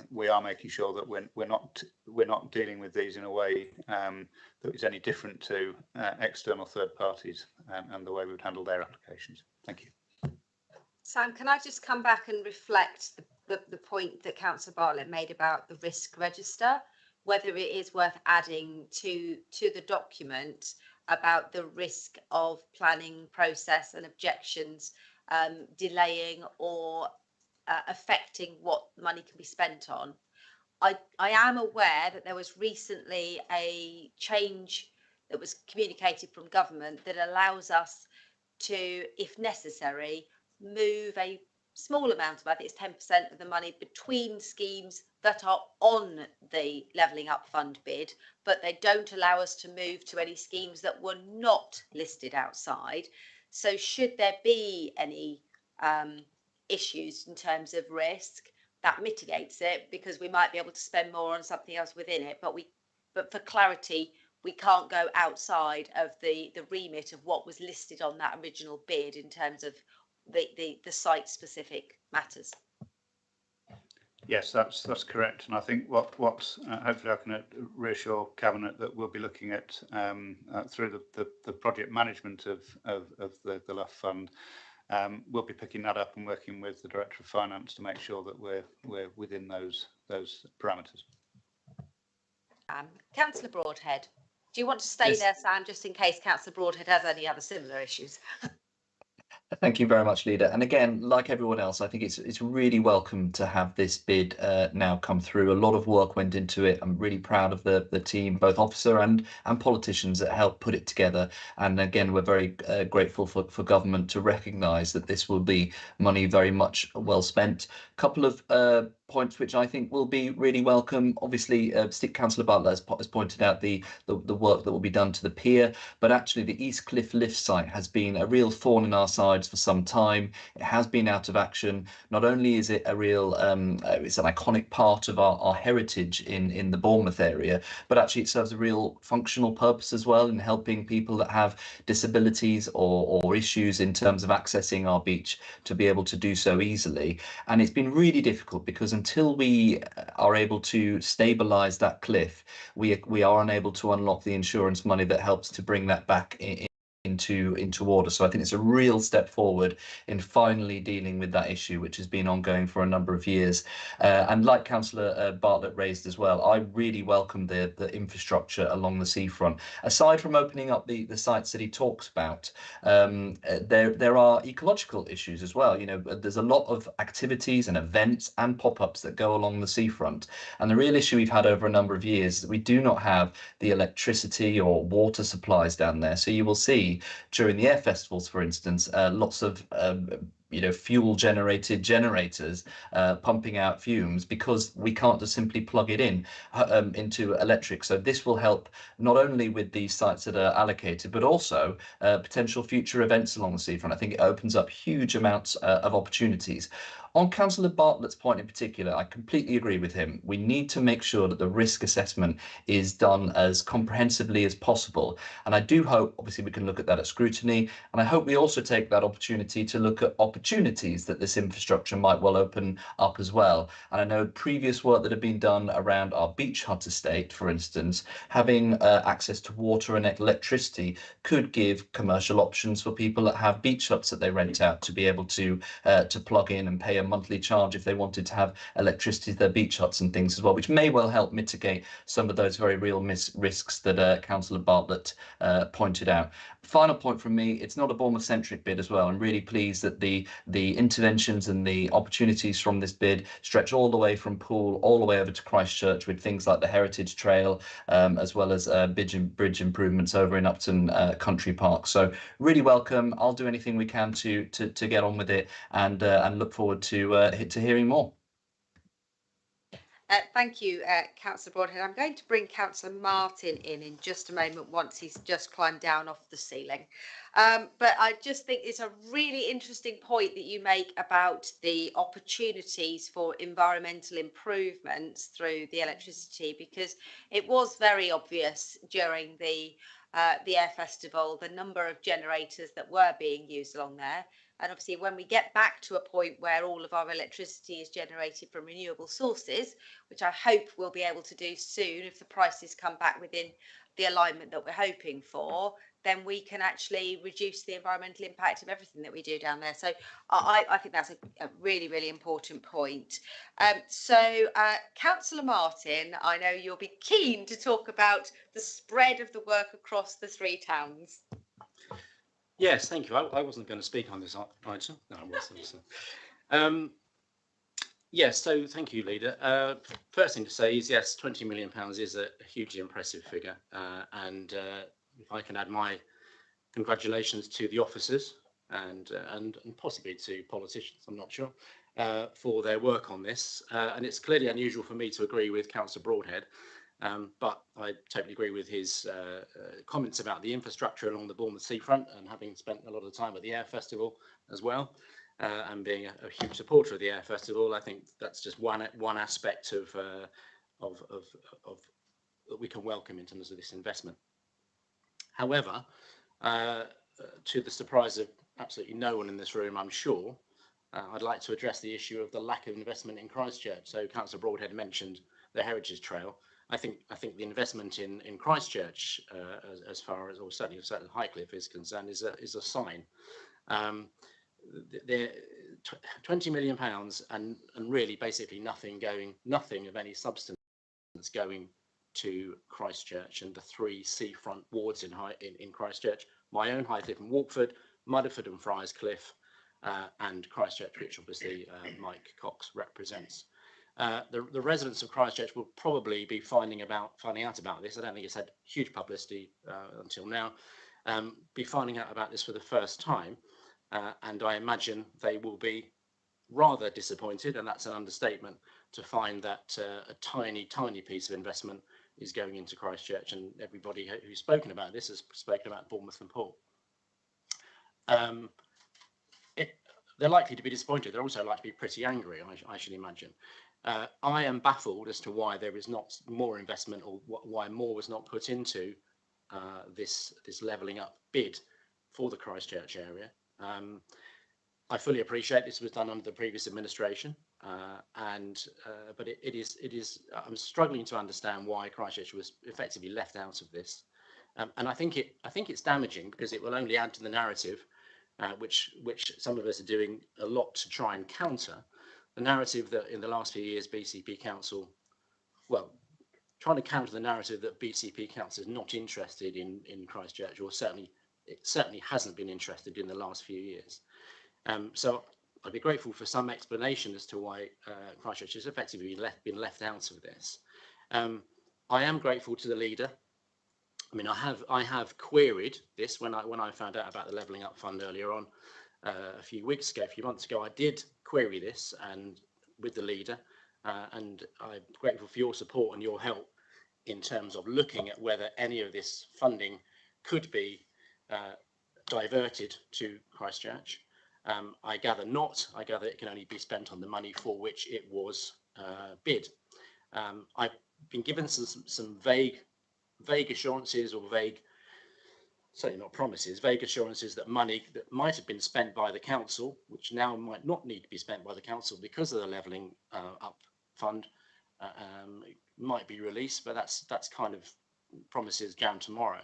we are making sure that we're not dealing with these in a way that is any different to external third parties and the way we would handle their applications. Thank you. Sam, can I just come back and reflect the point that Councillor Bartlett made about the risk register, whether it is worth adding to the document about the risk of planning process and objections delaying or affecting what money can be spent on. I am aware that there was recently a change that was communicated from government that allows us to, if necessary, move a small amount of, I think it's 10% of the money, between schemes that are on the Levelling Up Fund bid, but they don't allow us to move to any schemes that were not listed outside. So should there be any issues in terms of risk, that mitigates it, because we might be able to spend more on something else within it. But for clarity, we can't go outside of the remit of what was listed on that original bid in terms of the site specific matters. Yes, that's correct, and I think what hopefully I can reassure Cabinet that we'll be looking at through the project management of the LUF fund. We'll be picking that up and working with the Director of Finance to make sure that we're within those parameters. Councillor Broadhead, do you want to stay there, Sam, just in case Councillor Broadhead has any other similar issues? Thank you very much, Leader. And again, like everyone else, I think it's really welcome to have this bid now come through. A lot of work went into it. I'm really proud of the team, both officer and politicians that helped put it together. And again, we're very grateful for government to recognise that this will be money very much well spent. A couple of points which I think will be really welcome. Obviously, Councillor Bartlett has pointed out the work that will be done to the pier, but actually the East Cliff lift site has been a real thorn in our sides for some time. It has been out of action. Not only is it a real, it's an iconic part of our heritage in the Bournemouth area, but actually it serves a real functional purpose as well in helping people that have disabilities or issues in terms of accessing our beach to be able to do so easily. And it's been really difficult because until we are able to stabilise that cliff, we are unable to unlock the insurance money that helps to bring that back into order. So I think it's a real step forward in finally dealing with that issue, which has been ongoing for a number of years. And like Councillor Bartlett raised as well, I really welcome the infrastructure along the seafront. Aside from opening up the sites that he talks about, there are ecological issues as well. You know, there's a lot of activities and events and pop-ups that go along the seafront. And the real issue we've had over a number of years is that we do not have the electricity or water supplies down there. So you will see during the air festivals, for instance, lots of fuel generated generators pumping out fumes because we can't just simply plug it into electric. So this will help not only with these sites that are allocated, but also potential future events along the seafront. I think it opens up huge amounts of opportunities. On Councillor Bartlett's point in particular, I completely agree with him. We need to make sure that the risk assessment is done as comprehensively as possible. And I do hope, obviously, we can look at that at scrutiny. And I hope we also take that opportunity to look at opportunities that this infrastructure might well open up as well. And I know previous work that had been done around our beach hut estate, for instance, having access to water and electricity could give commercial options for people that have beach huts that they rent out to be able to plug in and pay a monthly charge if they wanted to have electricity to their beach huts and things as well, which may well help mitigate some of those very real risks that Councillor Bartlett pointed out. Final point from me, it's not a Bournemouth-centric bid as well. I'm really pleased that the interventions and the opportunities from this bid stretch all the way from Poole all the way over to Christchurch, with things like the Heritage Trail, as well as bridge improvements over in Upton Country Park. So really welcome. I'll do anything we can to get on with it, and look forward to hearing more. Thank you, Councillor Broadhead. I'm going to bring Councillor Martin in just a moment once he's just climbed down off the ceiling. But I just think it's a really interesting point that you make about the opportunities for environmental improvements through the electricity, because it was very obvious during the Air Festival, the number of generators that were being used along there. And obviously, when we get back to a point where all of our electricity is generated from renewable sources, which I hope we'll be able to do soon if the prices come back within the alignment that we're hoping for, then we can actually reduce the environmental impact of everything that we do down there. So I think that's a really, really important point. Councillor Martin, I know you'll be keen to talk about the spread of the work across the 3 towns. Yes, thank you. I wasn't going to speak on this item. No, I wasn't. Yes, so thank you, Leader. First thing to say is, yes, £20 million is a hugely impressive figure. And if I can add my congratulations to the officers and possibly to politicians, I'm not sure, for their work on this. And it's clearly unusual for me to agree with Councillor Broadhead. But I totally agree with his comments about the infrastructure along the Bournemouth seafront, and having spent a lot of time at the Air Festival as well, and being a huge supporter of the Air Festival, I think that's just one aspect of that we can welcome in terms of this investment. However, to the surprise of absolutely no one in this room, I'm sure, I'd like to address the issue of the lack of investment in Christchurch. So Councillor Broadhead mentioned the Heritage Trail. I think the investment in Christchurch, as far as, or certainly Highcliffe is concerned, is a sign. The £20 million and really basically nothing of any substance going to Christchurch and the 3 seafront wards in Christchurch. My own Highcliffe and Walkford, Mudderford and Friarscliffe, and Christchurch, which obviously Mike Cox represents. The residents of Christchurch will probably be finding out about this. I don't think it's had huge publicity until now. Be finding out about this for the first time, and I imagine they will be rather disappointed, and that's an understatement, to find that a tiny piece of investment is going into Christchurch, and everybody who's spoken about this has spoken about Bournemouth and Poole. They're likely to be disappointed. They're also likely to be pretty angry, I should imagine. I am baffled as to why there is not more investment, or why more was not put into this levelling up bid for the Christchurch area. I fully appreciate this was done under the previous administration, but it is. I'm struggling to understand why Christchurch was effectively left out of this, and I think it's damaging, because it will only add to the narrative, which some of us are doing a lot to try and counter. The narrative that in the last few years BCP Council, well, trying to counter the narrative that BCP Council is not interested in Christchurch, or it certainly hasn't been interested in the last few years. So I'd be grateful for some explanation as to why Christchurch has effectively been left out of this. I am grateful to the Leader. I mean, I have queried this when I found out about the Levelling Up Fund earlier on. A few months ago, I did query this and with the Leader, and I'm grateful for your support and your help in terms of looking at whether any of this funding could be diverted to Christchurch. I gather not. I gather it can only be spent on the money for which it was bid. I've been given some vague assurances, or certainly not promises, vague assurances that money that might have been spent by the council, which now might not need to be spent by the council because of the Levelling Up Fund, might be released, but that's kind of promises down tomorrow.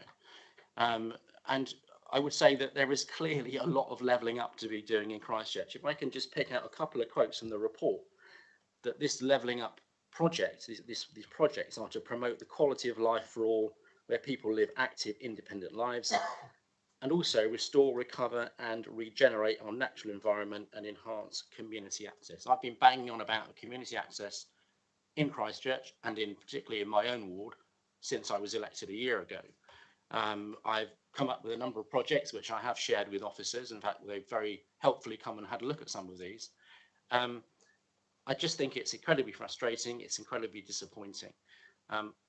And I would say that there is clearly a lot of levelling up to be doing in Christchurch. If I can just pick out a couple of quotes from the report, that this levelling up project, these projects are to promote the quality of life for all, where people live active, independent lives, and also restore, recover and regenerate our natural environment and enhance community access. I've been banging on about community access in Christchurch and particularly in my own ward since I was elected a year ago. I've come up with a number of projects which I have shared with officers. In fact, they've very helpfully come and had a look at some of these. I just think it's incredibly frustrating. It's incredibly disappointing.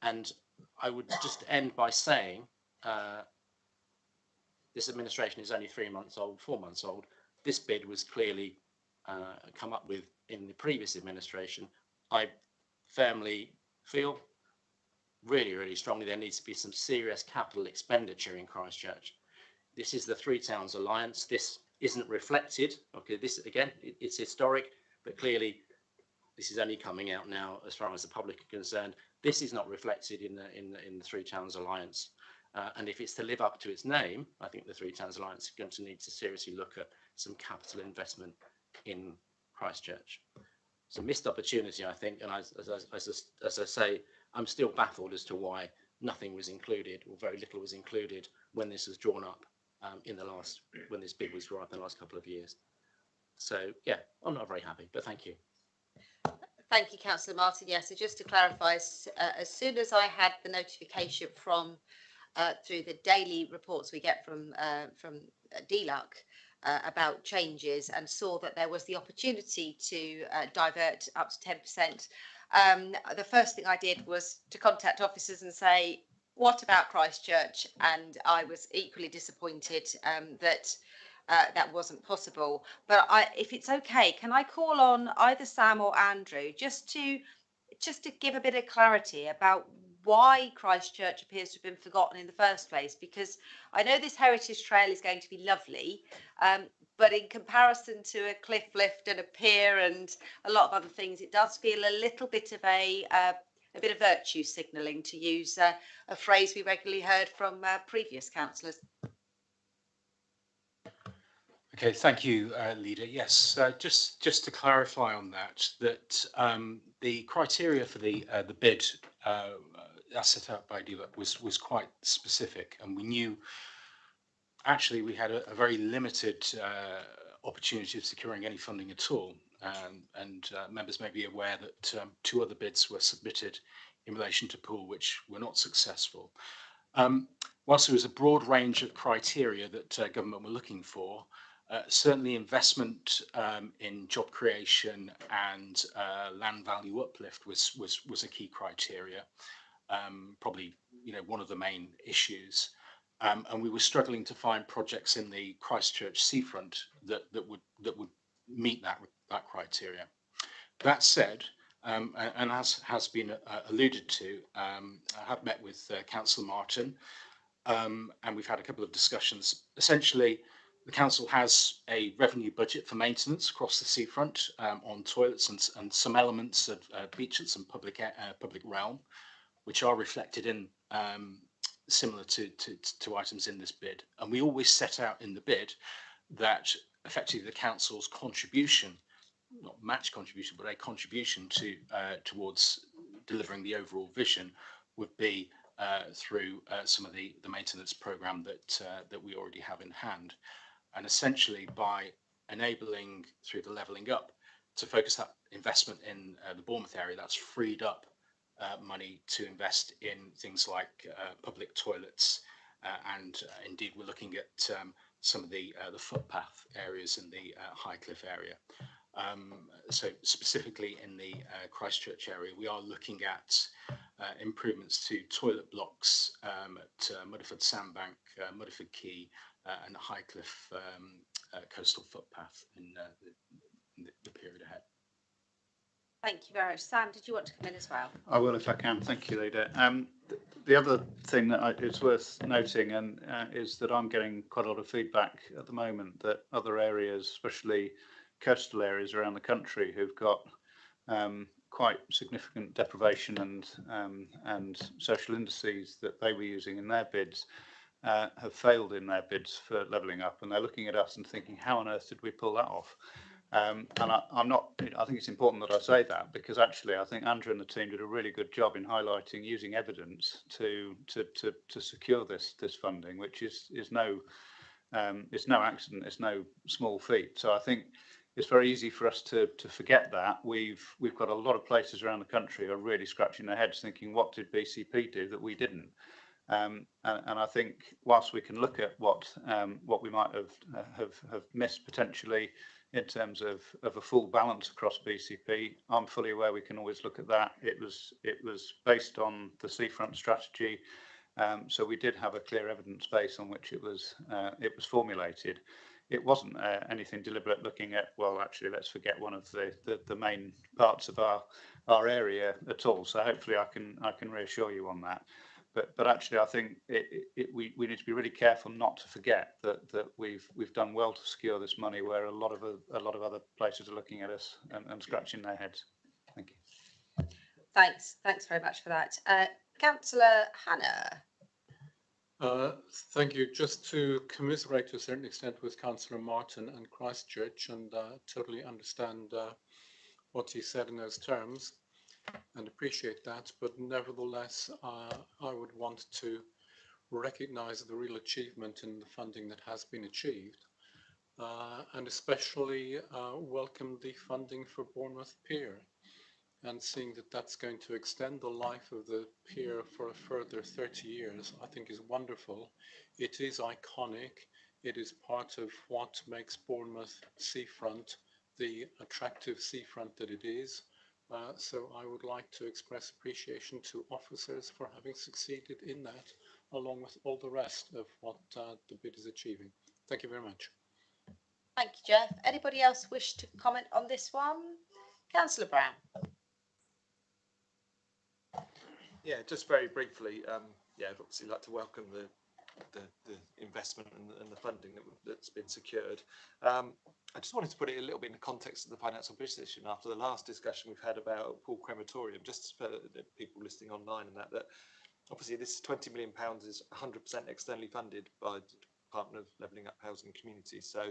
And I would just end by saying, this administration is only 3 months old, 4 months old. This bid was clearly come up with in the previous administration. I firmly feel really, really strongly there needs to be some serious capital expenditure in Christchurch. This is the Three Towns Alliance. This isn't reflected. Okay, this again, it's historic, but clearly this is only coming out now as far as the public are concerned. This is not reflected in the Three Towns Alliance. And if it's to live up to its name, I think the Three Towns Alliance is going to need to seriously look at some capital investment in Christchurch. It's a missed opportunity, I think, and as I say, I'm still baffled as to why nothing was included, or very little was included, when this was drawn up when this bid was drawn up in the last couple of years. So yeah, I'm not very happy, but thank you. Thank you, Councillor Martin. Yes, so just to clarify, as soon as I had the notification from through the daily reports we get from DLUC about changes, and saw that there was the opportunity to divert up to 10%, the first thing I did was to contact officers and say, what about Christchurch? And I was equally disappointed that that wasn't possible. But if it's okay, can I call on either Sam or Andrew just to give a bit of clarity about why Christchurch appears to have been forgotten in the first place? Because I know this heritage trail is going to be lovely, but in comparison to a cliff lift and a pier and a lot of other things, it does feel a little bit of a bit of virtue signalling, to use a phrase we regularly heard from previous councillors. Okay, thank you, Leader. Yes, just to clarify on that the criteria for the bid as set out by DLUC was quite specific, and we knew actually we had a very limited opportunity of securing any funding at all. And members may be aware that 2 other bids were submitted in relation to Poole, which were not successful. Whilst there was a broad range of criteria that government were looking for, certainly investment in job creation and land value uplift was a key criteria, probably one of the main issues. And we were struggling to find projects in the Christchurch seafront that would meet that criteria. That said, and as has been alluded to, I have met with Councillor Martin, and we've had a couple of discussions. Essentially, the council has a revenue budget for maintenance across the seafront on toilets and some elements of beaches and public realm, which are reflected in similar to items in this bid. And we always set out in the bid that effectively the council's contribution, not match contribution, but a contribution towards delivering the overall vision would be through some of the maintenance programme that we already have in hand. And essentially by enabling through the levelling up to focus that investment in the Bournemouth area, that's freed up money to invest in things like public toilets, and indeed we're looking at some of the footpath areas in the Highcliffe area. So specifically in the Christchurch area, we are looking at improvements to toilet blocks at Mudderford Sandbank, Mudderford Quay, and Highcliffe coastal footpath in the period ahead. Thank you very much. Sam, did you want to come in as well? I will if I can. Thank you, Leader. The other thing that is worth noting is that I'm getting quite a lot of feedback at the moment that other areas, especially coastal areas around the country, who've got quite significant deprivation and social indices that they were using in their bids, have failed in their bids for levelling up, and they're looking at us and thinking, how on earth did we pull that off? And I think it's important that I say that, because actually I think Andrew and the team did a really good job in highlighting using evidence to secure this funding, which is no it's no accident, it's no small feat. So I think it's very easy for us to forget that. We've got a lot of places around the country who are really scratching their heads thinking, what did BCP do that we didn't? And I think whilst we can look at what we might have missed potentially in terms of a full balance across BCP, I'm fully aware we can always look at that. It was based on the seafront strategy, so we did have a clear evidence base on which it was formulated. It wasn't anything deliberate looking at, well, actually, let's forget one of the main parts of our area at all. So hopefully I can reassure you on that. But actually, I think we need to be really careful not to forget that we've done well to secure this money, where a lot of other places are looking at us and scratching their heads. Thank you. Thanks very much for that. Councillor Hannah. Thank you. Just to commiserate to a certain extent with Councillor Martin and Christchurch, and totally understand what he said in those terms and appreciate that, but nevertheless I would want to recognise the real achievement in the funding that has been achieved, and especially welcome the funding for Bournemouth Pier, and seeing that that's going to extend the life of the pier for a further 30 years, I think is wonderful. It is iconic. It is part of what makes Bournemouth seafront the attractive seafront that it is. So I would like to express appreciation to officers for having succeeded in that, along with all the rest of what the bid is achieving. Thank you very much. Thank you, Jeff. Anybody else wish to comment on this one? Councillor Brown. Yeah, just very briefly, yeah, I'd obviously like to welcome the investment and the funding that's been secured. I just wanted to put it a little bit in the context of the financial position after the last discussion we've had about Poole crematorium, just for the people listening online, and that obviously this £20 million is 100% externally funded by the Department of Levelling Up Housing and Communities. So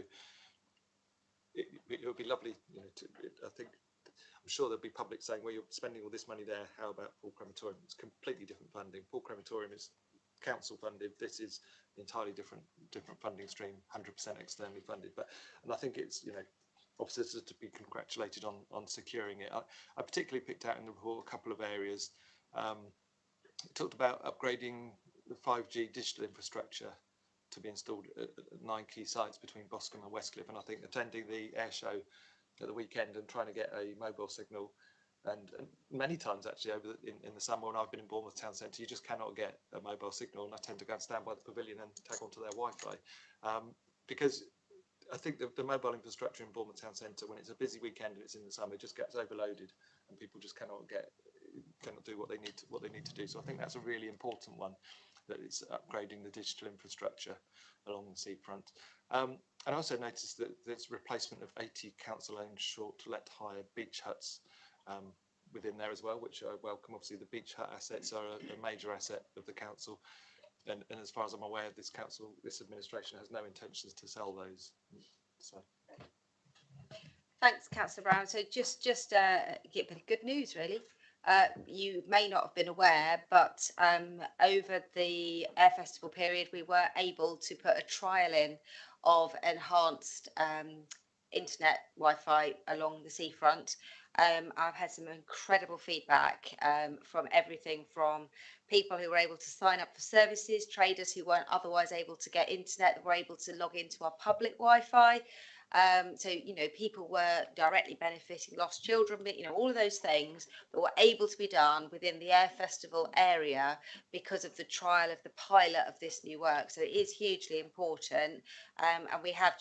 it would be lovely, you know, I think, I'm sure there'll be public saying, well, you're spending all this money there, how about Poole crematorium? It's completely different funding. Poole crematorium is council funded. This is an entirely different funding stream, 100% externally funded. And I think it's, you know, officers are to be congratulated on securing it. I particularly picked out in the report a couple of areas. It talked about upgrading the 5G digital infrastructure to be installed at 9 key sites between Boscombe and Westcliff. And I think attending the air show at the weekend and trying to get a mobile signal, and many times actually over in the summer when I've been in Bournemouth Town Centre, you just cannot get a mobile signal, and I tend to go and stand by the pavilion and tag onto their Wi-Fi, because I think the mobile infrastructure in Bournemouth Town Centre, when it's a busy weekend and it's in the summer, just gets overloaded, and people just cannot do what they need to do. So I think that's a really important one, that it's upgrading the digital infrastructure along the seafront. And I also noticed that there's replacement of 80 council-owned short-let hire beach huts within there as well, which I welcome. Obviously, the beach hut assets are a major asset of the council, and as far as I'm aware, this administration has no intentions to sell those. So. Thanks, Councillor Brown. So just give a good news, really. You may not have been aware, but over the Air Festival period, we were able to put a trial in of enhanced internet Wi-Fi along the seafront. I've had some incredible feedback from everything from people who were able to sign up for services, traders who weren't otherwise able to get internet, that were able to log into our public Wi-Fi. So, you know, people were directly benefiting, lost children, but, you know, all of those things that were able to be done within the Air Festival area because of the trial of the pilot of this new work. So it is hugely important. And we have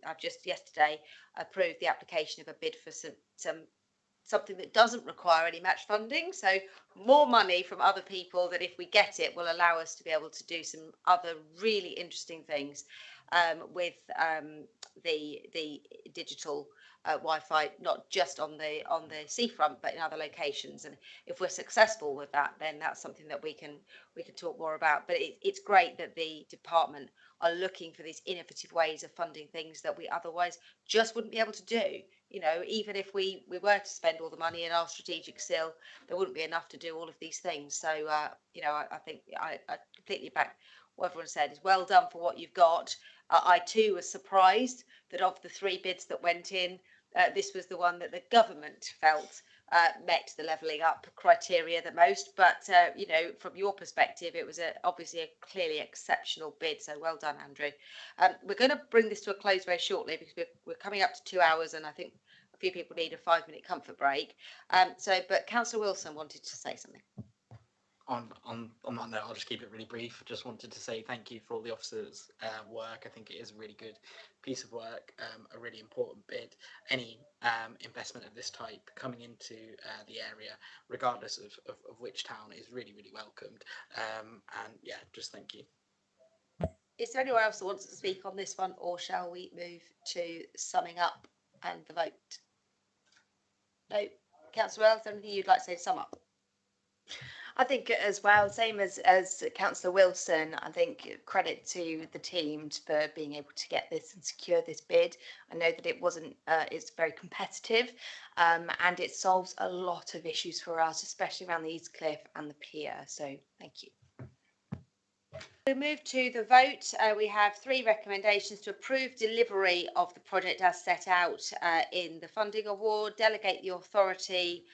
I've just yesterday approved the application of a bid for something that doesn't require any match funding, so more money from other people that, if we get it, will allow us to be able to do some other really interesting things with the digital Wi-Fi, not just on the seafront, but in other locations. And if we're successful with that, then that's something that we can talk more about. But it's great that the department are looking for these innovative ways of funding things that we otherwise just wouldn't be able to do. You know, even if we were to spend all the money in our strategic SIL, there wouldn't be enough to do all of these things. So, you know, I think I completely back what everyone said is well done for what you've got. I too was surprised that of the 3 bids that went in, this was the one that the government felt met the levelling up criteria the most. But, you know, from your perspective, it was obviously a clearly exceptional bid. So well done, Andrew. We're going to bring this to a close very shortly because we're coming up to 2 hours, and I think a few people need a 5-minute comfort break. But Councillor Wilson wanted to say something. On that note, I'll just keep it really brief. Just wanted to say thank you for all the officers' work. I think it is a really good piece of work, a really important bid. Any investment of this type coming into the area, regardless of which town, is really, really welcomed. And yeah, just thank you. Is there anyone else that wants to speak on this one, or shall we move to summing up and the vote? No, Councillor Earl, is there anything you'd like to say to sum up? I think as well, same as Councillor Wilson, I think credit to the team for being able to get this and secure this bid. I know that it wasn't, it's very competitive, and it solves a lot of issues for us, especially around the East Cliff and the pier. So thank you. We move to the vote. We have 3 recommendations: to approve delivery of the project as set out in the funding award, delegate the authority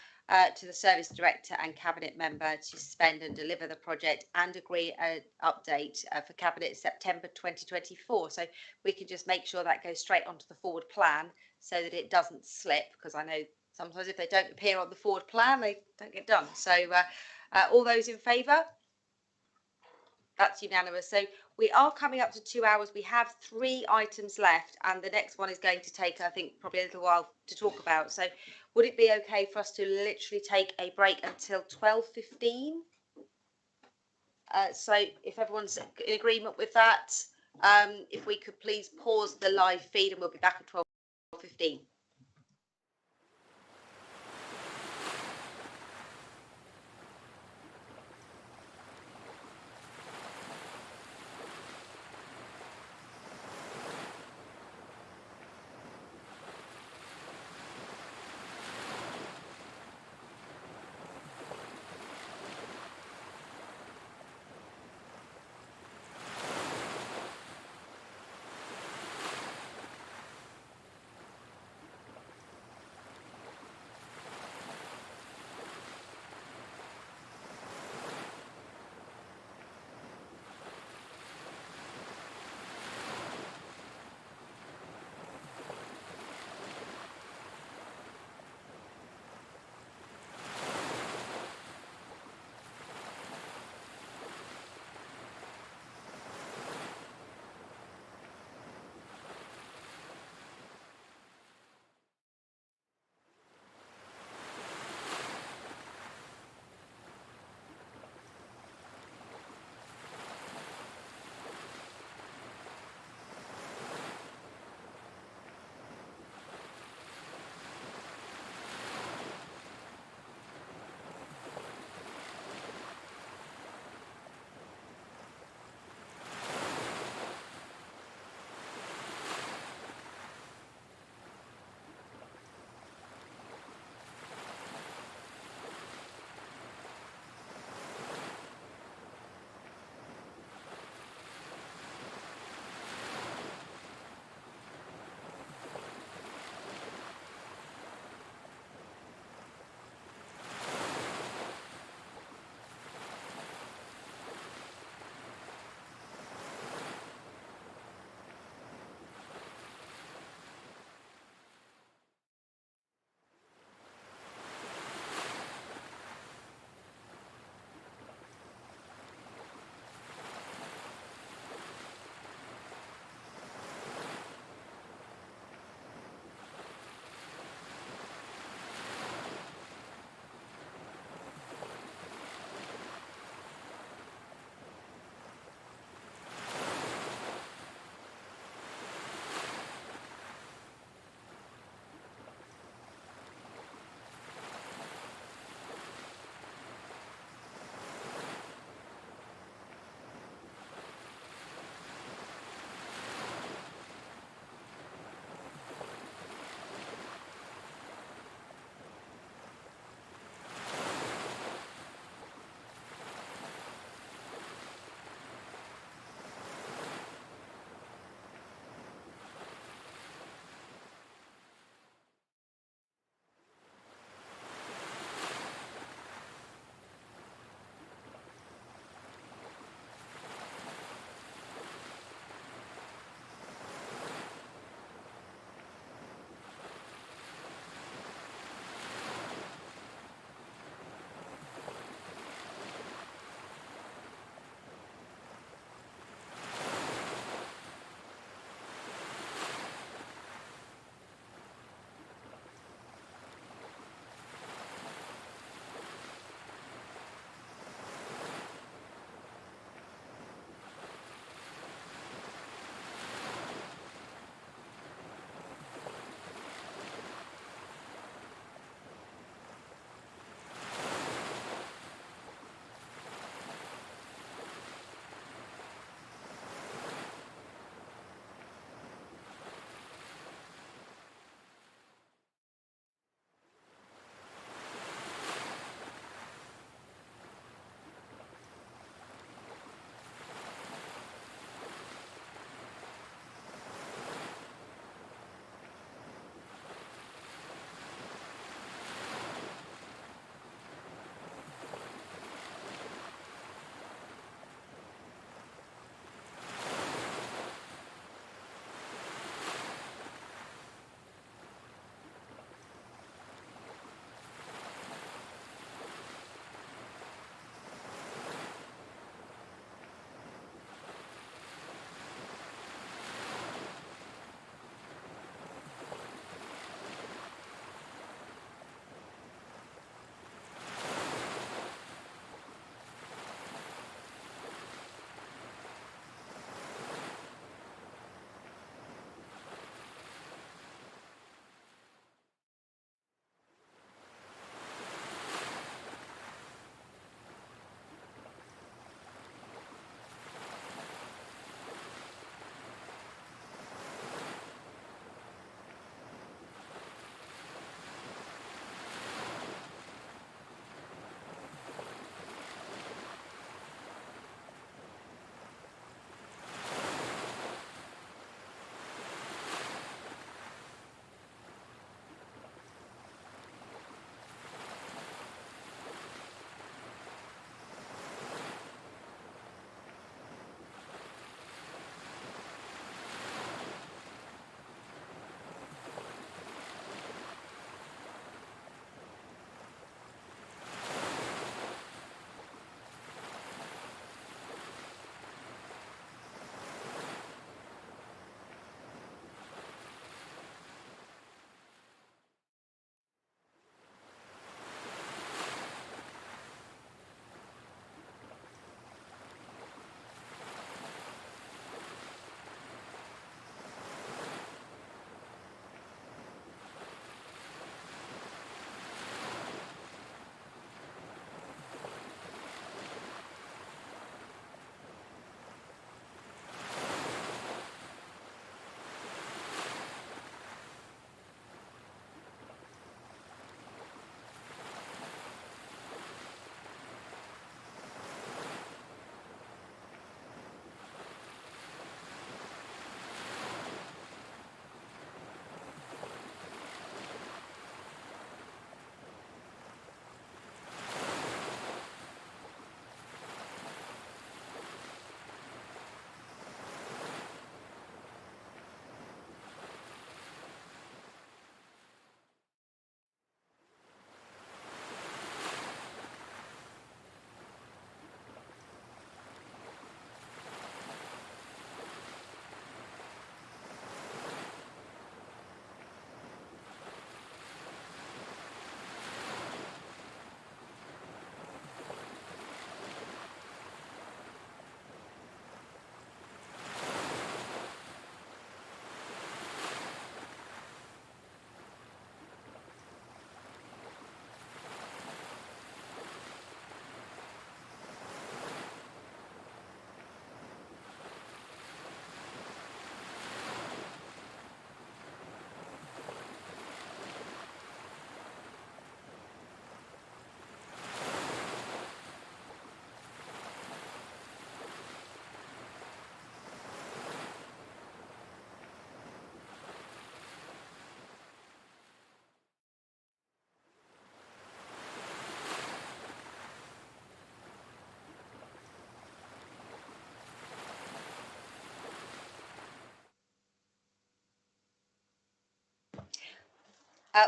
to the Service Director and Cabinet Member to suspend and deliver the project, and agree an update for Cabinet September 2024. So we can just make sure that goes straight onto the forward plan so that it doesn't slip, because I know sometimes if they don't appear on the forward plan, they don't get done. So all those in favour? That's unanimous. So we are coming up to 2 hours. We have 3 items left, and the next one is going to take, I think, probably a little while to talk about. So would it be okay for us to literally take a break until 12:15? So if everyone's in agreement with that, if we could please pause the live feed, and we'll be back at 12:15.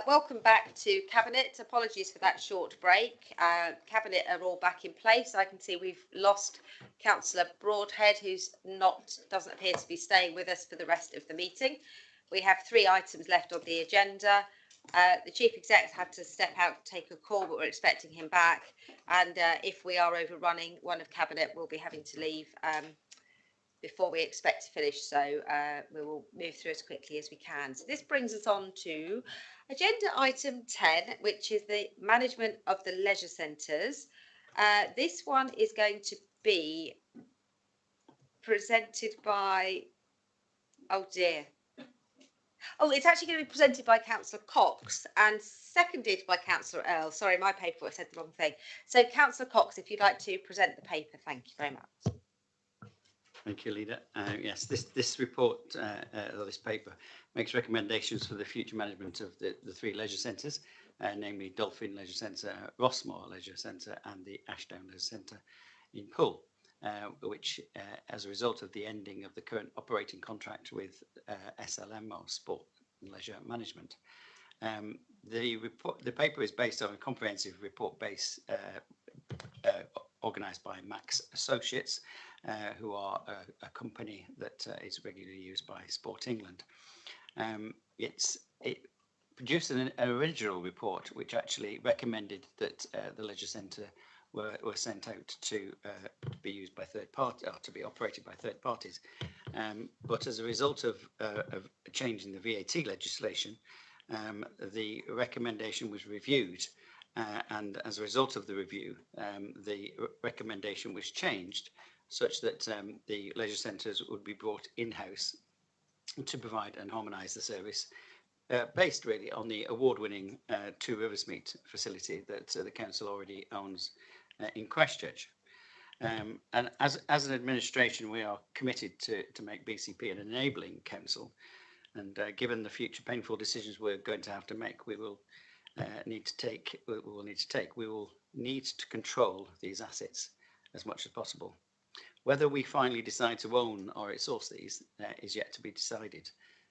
Welcome back to Cabinet. Apologies for that short break. Cabinet are all back in place. I can see we've lost Councillor Broadhead, who's doesn't appear to be staying with us for the rest of the meeting. We have 3 items left on the agenda. The Chief Exec had to step out to take a call, but we're expecting him back. And if we are overrunning, one of Cabinet will be having to leave before we expect to finish, so we will move through as quickly as we can. So this brings us on to agenda item 10, which is the management of the leisure centres. This one is going to be presented by, oh dear. Oh, it's actually going to be presented by Councillor Cox and seconded by Councillor Earl. Sorry, my paperwork said the wrong thing. So Councillor Cox, if you'd like to present the paper, thank you very much. Thank you, Leader. Yes, this report, or this paper, makes recommendations for the future management of the 3 leisure centres, namely Dolphin Leisure Centre, Rossmore Leisure Centre and the Ashdown Leisure Centre in Poole, which, as a result of the ending of the current operating contract with SLM, or Sport and Leisure Management. The paper is based on a comprehensive report base organised by Max Associates, who are a company that is regularly used by Sport England. It produced an original report which actually recommended that the leisure centre were sent out to be used by third parties, or to be operated by third parties. But as a result of a change in the VAT legislation, the recommendation was reviewed. And as a result of the review, the recommendation was changed such that the leisure centres would be brought in-house to provide and harmonise the service, based really on the award-winning Two Rivers Meet facility that the council already owns in Christchurch. And as an administration, we are committed to make BCP an enabling council. And given the future painful decisions we're going to have to make, we will need to control these assets as much as possible. Whether we finally decide to own or outsource these is yet to be decided.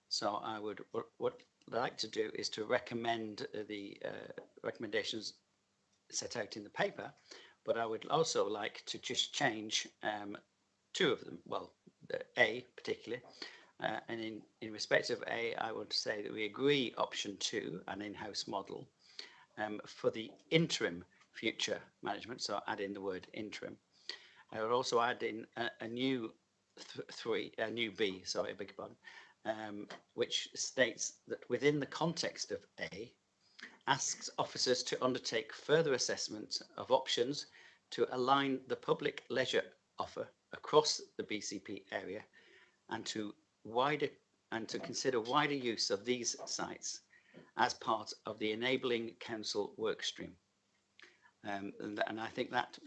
So I would, what I'd like to do is to recommend the recommendations set out in the paper, but I would also like to just change 2 of them. Well, A particularly, and in respect of A, I would say that we agree option 2, an in-house model, for the interim future management. So add in the word interim. I would also add in a new B, sorry, I beg your pardon, which states that within the context of A, asks officers to undertake further assessment of options to align the public leisure offer across the BCP area and to consider wider use of these sites as part of the enabling council work stream. And I think that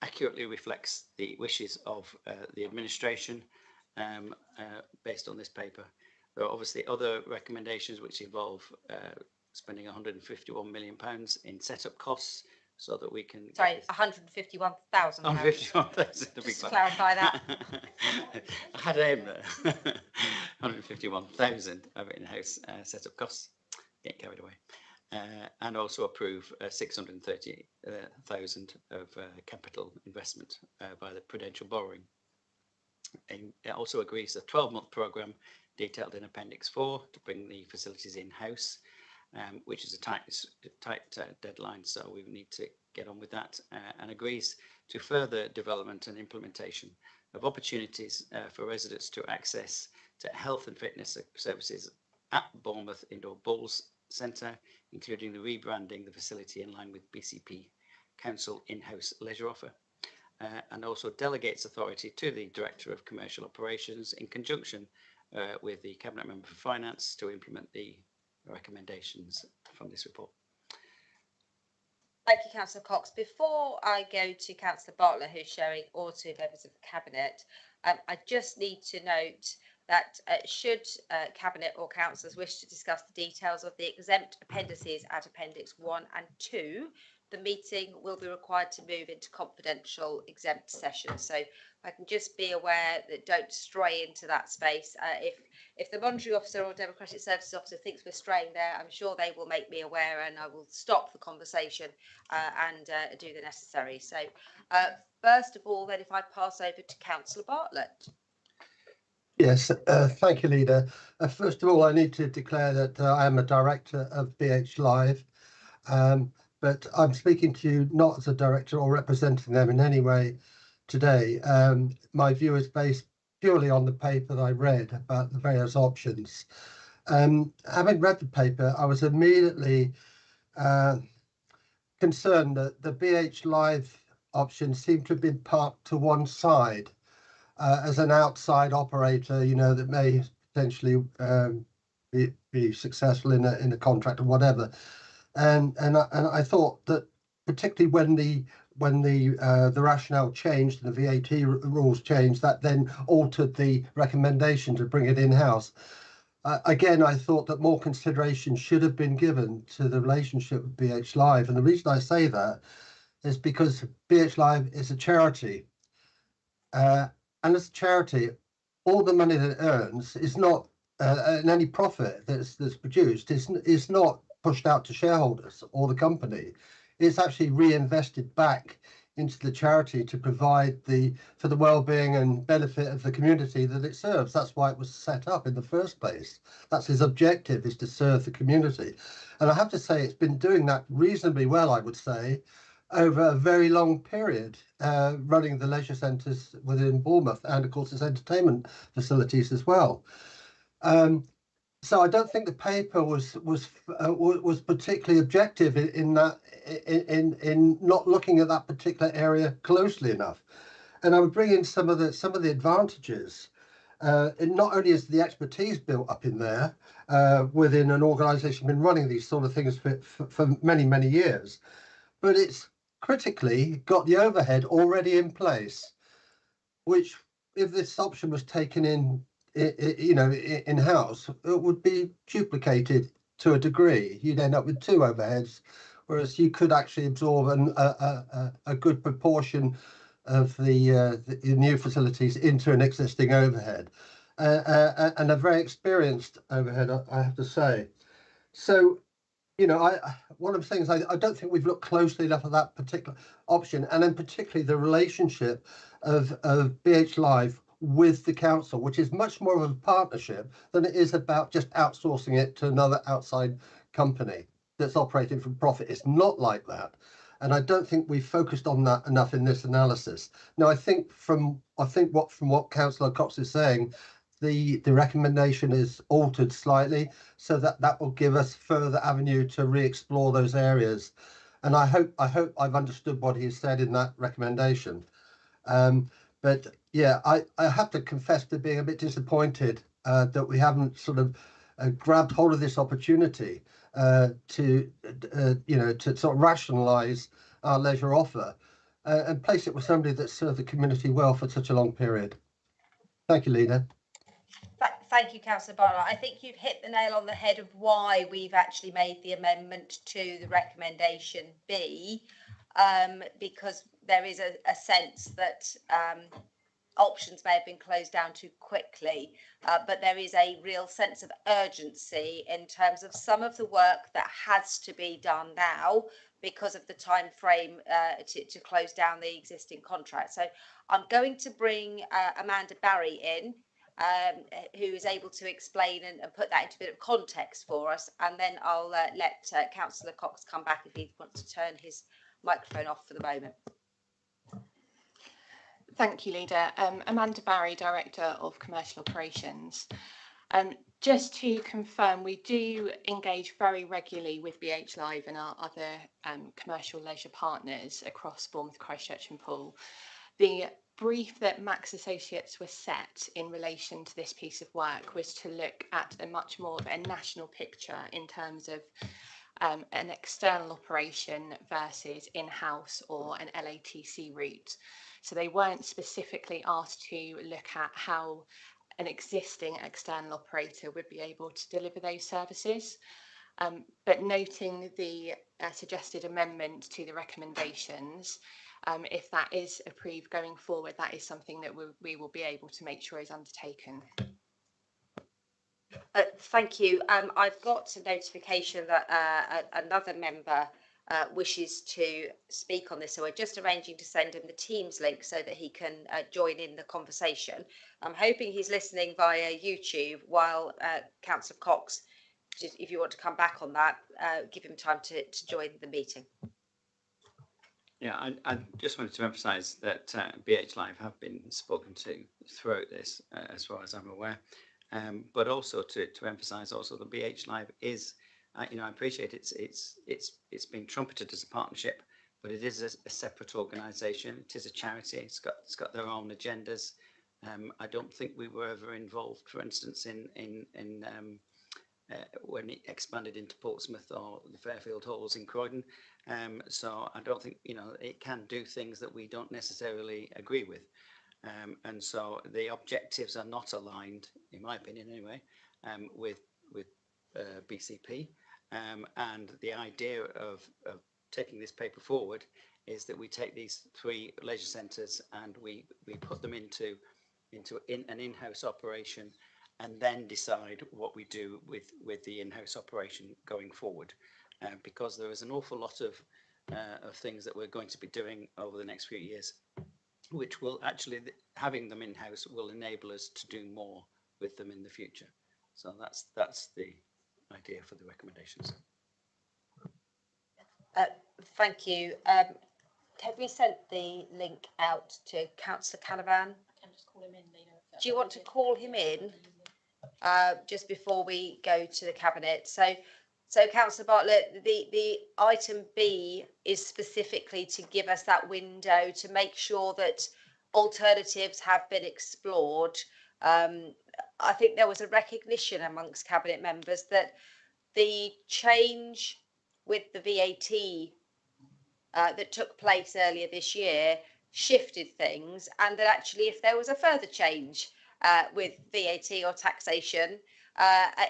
accurately reflects the wishes of the administration based on this paper. There are obviously other recommendations which involve spending £151 million in setup costs so that we can... Sorry, £151,000. £151,000 to be Just clarify that. I had a aim there. 151,000 of in-house setup costs. Get carried away. And also approve 630,000 of capital investment by the prudential borrowing. And it also agrees a 12-month programme detailed in Appendix 4 to bring the facilities in-house, which is a tight deadline, so we need to get on with that, and agrees to further development and implementation of opportunities for residents to access to health and fitness services at Bournemouth Indoor Bowls Centre, including the rebranding the facility in line with BCP Council in-house leisure offer, and also delegates authority to the Director of Commercial Operations in conjunction with the Cabinet Member for Finance to implement the recommendations from this report. Thank you, Councillor Cox. Before I go to Councillor Bartlett, who's showing all 2 members of the Cabinet, I just need to note that should Cabinet or councillors wish to discuss the details of the exempt appendices at Appendix 1 and 2, the meeting will be required to move into confidential exempt session. So I can just be aware that don't stray into that space. If the monitoring officer or democratic services officer thinks we're straying there, I'm sure they will make me aware, and I will stop the conversation and do the necessary. So first of all, then, if I pass over to Councillor Bartlett. Yes, thank you, Leader. First of all, I need to declare that I am a director of BH Live, but I'm speaking to you not as a director or representing them in any way today. My view is based purely on the paper that I read about the various options. Having read the paper, I was immediately concerned that the BH Live option seemed to have been parked to one side. As an outside operator, you know, that may potentially be successful in a contract or whatever, and I thought that particularly when the rationale changed and the VAT rules changed, that then altered the recommendation to bring it in house. Again, I thought that more consideration should have been given to the relationship with BH Live, and the reason I say that is because BH Live is a charity. And as a charity, all the money that it earns is not, and any profit that's produced is not pushed out to shareholders or the company. It's actually reinvested back into the charity to provide for the well-being and benefit of the community that it serves. That's why it was set up in the first place. That's his objective, is to serve the community. And I have to say, it's been doing that reasonably well, I would say, over a very long period, running the leisure centres within Bournemouth, and of course its entertainment facilities as well. So I don't think the paper was particularly objective in that, in not looking at that particular area closely enough. And I would bring in some of the advantages. And not only is the expertise built up in there within an organisation been running these sort of things for many years, but it's critically got the overhead already in place, which, if this option was taken in-house, it would be duplicated to a degree. You'd end up with two overheads, whereas you could actually absorb a good proportion of the new facilities into an existing overhead, and a very experienced overhead, I have to say. So, you know, what I'm saying is I don't think we've looked closely enough at that particular option, and then particularly the relationship of BH Live with the council, which is much more of a partnership than it is about just outsourcing it to another outside company that's operating for profit. It's not like that. And I don't think we've focused on that enough in this analysis. Now, I think from what Councillor Cox is saying, the recommendation is altered slightly, so that will give us further avenue to re-explore those areas. And I hope I've understood what he said in that recommendation. But yeah, I have to confess to being a bit disappointed that we haven't sort of grabbed hold of this opportunity to sort of rationalise our leisure offer and place it with somebody that served the community well for such a long period. Thank you, Leader. Thank you, Councillor Bartlett. I think you've hit the nail on the head of why we've actually made the amendment to the recommendation B, because there is a sense that options may have been closed down too quickly, but there is a real sense of urgency in terms of some of the work that has to be done now because of the time frame to close down the existing contract. So I'm going to bring Amanda Barry in, who is able to explain and put that into a bit of context for us, and then I'll let Councillor Cox come back if he wants to turn his microphone off for the moment. Thank you, Leader. Amanda Barry, Director of Commercial Operations. Just to confirm, we do engage very regularly with BH Live and our other commercial leisure partners across Bournemouth, Christchurch and Poole. The brief that Max Associates was set in relation to this piece of work was to look at a much more of a national picture in terms of an external operation versus in-house or an LATC route. So they weren't specifically asked to look at how an existing external operator would be able to deliver those services. But noting the suggested amendment to the recommendations, if that is approved going forward, that is something that we will be able to make sure is undertaken. Thank you. I've got a notification that another member wishes to speak on this, so we're just arranging to send him the Teams link so that he can join in the conversation. I'm hoping he's listening via YouTube while Councillor Cox, if you want to come back on that, give him time to join the meeting. Yeah, I just wanted to emphasise that BH Live have been spoken to throughout this, as far as I'm aware, but also to emphasise also that BH Live is, you know, I appreciate it's been trumpeted as a partnership, but it is a separate organisation. It is a charity. It's got their own agendas. I don't think we were ever involved, for instance, in when it expanded into Portsmouth or the Fairfield Halls in Croydon. So I don't think, you know, it can do things that we don't necessarily agree with. And so the objectives are not aligned, in my opinion anyway, with BCP. And the idea of taking this paper forward is that we take these 3 leisure centres and we put them into an in-house operation, and then decide what we do with the in-house operation going forward, because there is an awful lot of things that we're going to be doing over the next few years, which will actually, having them in-house will enable us to do more with them in the future. So that's the idea for the recommendations. Thank you. Have we sent the link out to Councillor Canavan? I can just call him in later. Do you want to call him in just before we go to the Cabinet? So Councillor Bartlett, the item B is specifically to give us that window to make sure that alternatives have been explored. I think there was a recognition amongst Cabinet members that the change with the VAT that took place earlier this year shifted things, and that actually if there was a further change with VAT or taxation,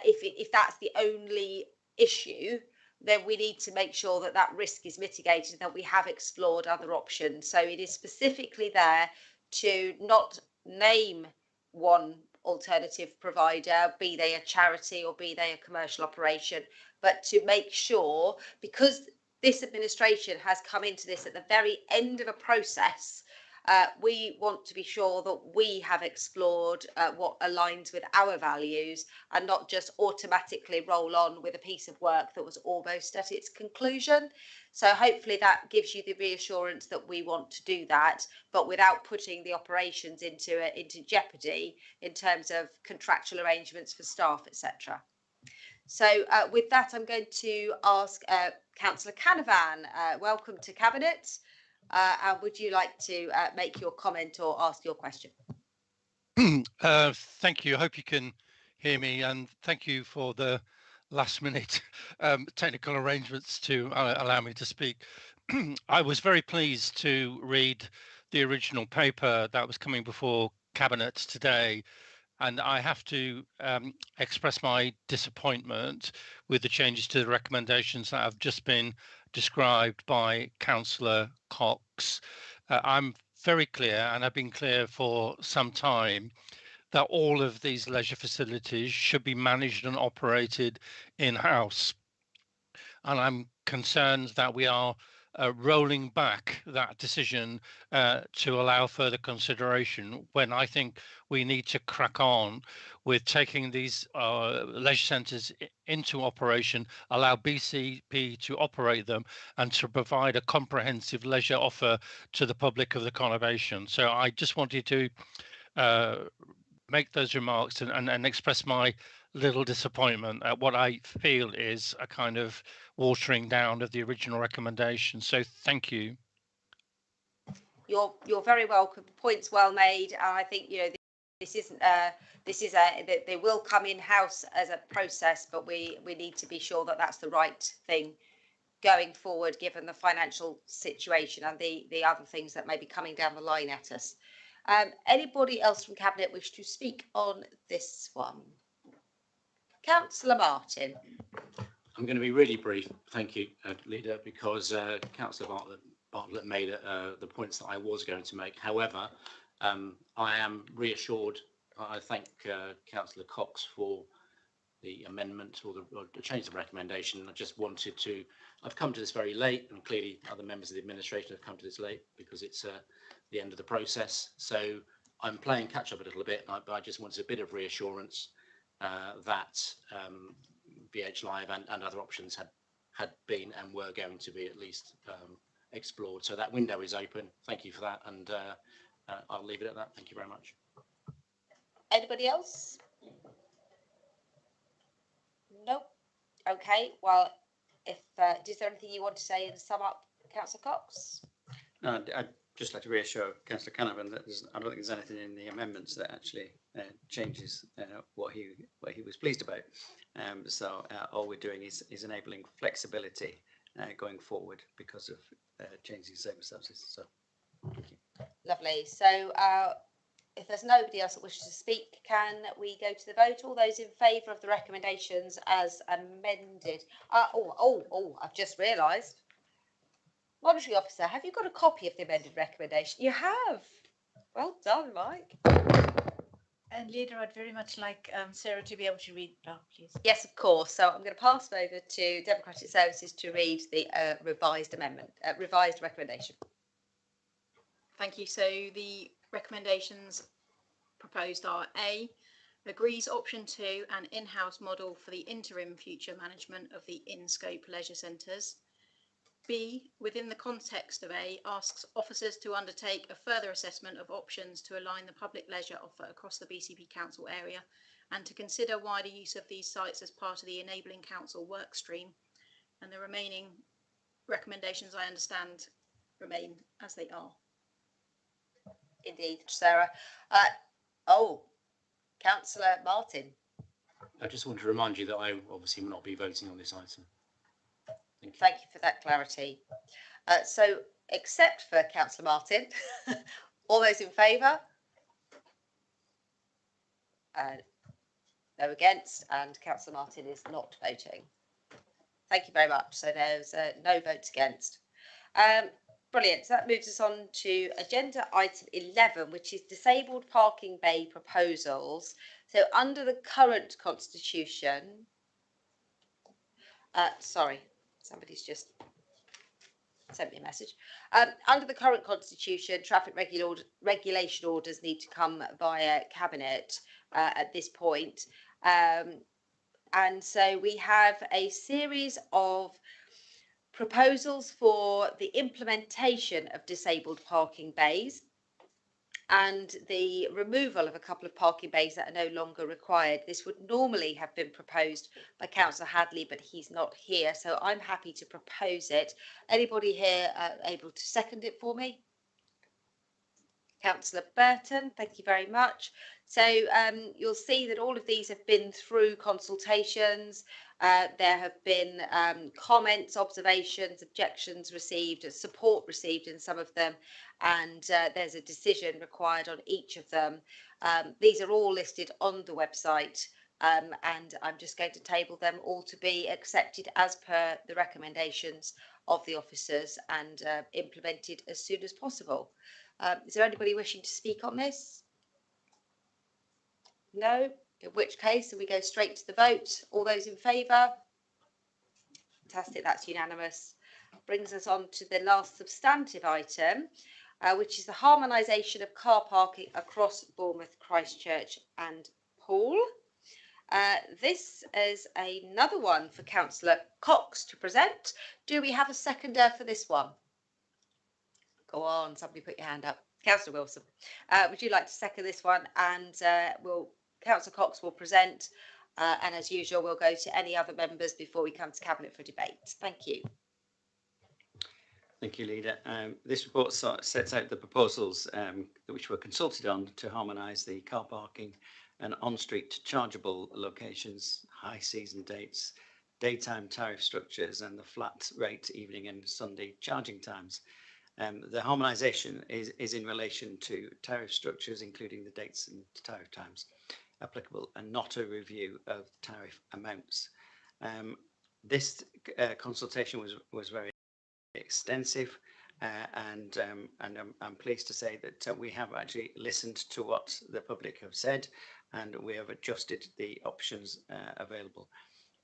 if that's the only issue, then we need to make sure that that risk is mitigated, that we have explored other options. So it is specifically there to not name one alternative provider, be they a charity or be they a commercial operation, but to make sure, because this administration has come into this at the very end of a process, we want to be sure that we have explored what aligns with our values and not just automatically roll on with a piece of work that was almost at its conclusion. So hopefully that gives you the reassurance that we want to do that, but without putting the operations into jeopardy in terms of contractual arrangements for staff, etc. So with that, I'm going to ask Councillor Canavan, welcome to Cabinet. And would you like to make your comment or ask your question? Thank you. I hope you can hear me, and thank you for the last minute technical arrangements to allow me to speak. I was very pleased to read the original paper that was coming before Cabinet today, and I have to express my disappointment with the changes to the recommendations that have just been described by Councillor Cox. I'm very clear, and I've been clear for some time, that all of these leisure facilities should be managed and operated in-house. And I'm concerned that we are rolling back that decision to allow further consideration, when I think we need to crack on with taking these leisure centres into operation, allow BCP to operate them and to provide a comprehensive leisure offer to the public of the conurbation. So I just wanted to make those remarks and express my little disappointment at what I feel is a kind of watering down of the original recommendation. So thank you. You're very welcome. Points well made. I think, you know, this isn't they will come in house as a process, but we need to be sure that that's the right thing going forward, given the financial situation and the other things that may be coming down the line at us. Anybody else from Cabinet wish to speak on this one? Councillor Martin. I'm going to be really brief, thank you, Leader, because Councillor Bartlett made the points that I was going to make. However, I am reassured. I thank Councillor Cox for the amendment or the change of recommendation. I just wanted to, I've come to this very late, and clearly other members of the administration have come to this late because it's the end of the process. So I'm playing catch up a little bit, but I just wanted a bit of reassurance that BH Live and other options had been and were going to be at least explored. So that window is open. Thank you for that, and I'll leave it at that. Thank you very much. Anybody else? Nope. Okay. Well, if is there anything you want to say and sum up, Councillor Cox? I'd just like to reassure Councillor Canavan that I don't think there's anything in the amendments that actually changes what he was pleased about. So all we're doing is enabling flexibility going forward because of changing circumstances. So, thank you. Lovely. So, if there's nobody else that wishes to speak, can we go to the vote? All those in favour of the recommendations as amended? I've just realised. Monitoring Officer, have you got a copy of the amended recommendation? You have. Well done, Mike. And Leader, I'd very much like Sarah to be able to read it out, please. Yes, of course. So I'm going to pass it over to Democratic Services to read the revised recommendation. Thank you. So the recommendations proposed are: A, agrees option 2, an in-house model for the interim future management of the in-scope leisure centres. B, within the context of A, asks officers to undertake a further assessment of options to align the public leisure offer across the BCP Council area and to consider wider use of these sites as part of the Enabling Council work stream. And the remaining recommendations, I understand, remain as they are. Indeed, Sarah. Councillor Martin. I just want to remind you that I obviously will not be voting on this item. Thank you for that clarity. So, except for Councillor Martin, all those in favour? No against, and Councillor Martin is not voting. Thank you very much. So there's no votes against. Brilliant. So that moves us on to agenda item 11, which is disabled parking bay proposals. So under the current constitution, sorry, somebody's just sent me a message. Under the current constitution, traffic regulation orders need to come via cabinet at this point. And so we have a series of proposals for the implementation of disabled parking bays and the removal of a couple of parking bays that are no longer required. This would normally have been proposed by Councillor Hadley, but he's not here, so I'm happy to propose it. Anybody here able to second it for me? Councillor Burton, thank you very much. So you'll see that all of these have been through consultations. There have been comments, observations, objections received, support received in some of them, and there's a decision required on each of them. These are all listed on the website, and I'm just going to table them all to be accepted as per the recommendations of the officers and implemented as soon as possible. Is there anybody wishing to speak on this? No? In which case, we go straight to the vote. All those in favour? Fantastic, that's unanimous. Brings us on to the last substantive item, which is the harmonisation of car parking across Bournemouth, Christchurch and Poole. This is another one for Councillor Cox to present. Do we have a seconder for this one? Go on, somebody put your hand up. Councillor Wilson, would you like to second this one? And Councillor Cox will present, and as usual, we'll go to any other members before we come to Cabinet for debate. Thank you. Thank you, Leader. This report sets out the proposals which were consulted on to harmonise the car parking and on-street chargeable locations, high season dates, daytime tariff structures and the flat rate evening and Sunday charging times. The harmonisation is in relation to tariff structures, including the dates and tariff times applicable, and not a review of tariff amounts. This consultation was very extensive, and I'm pleased to say that we have actually listened to what the public have said, and we have adjusted the options available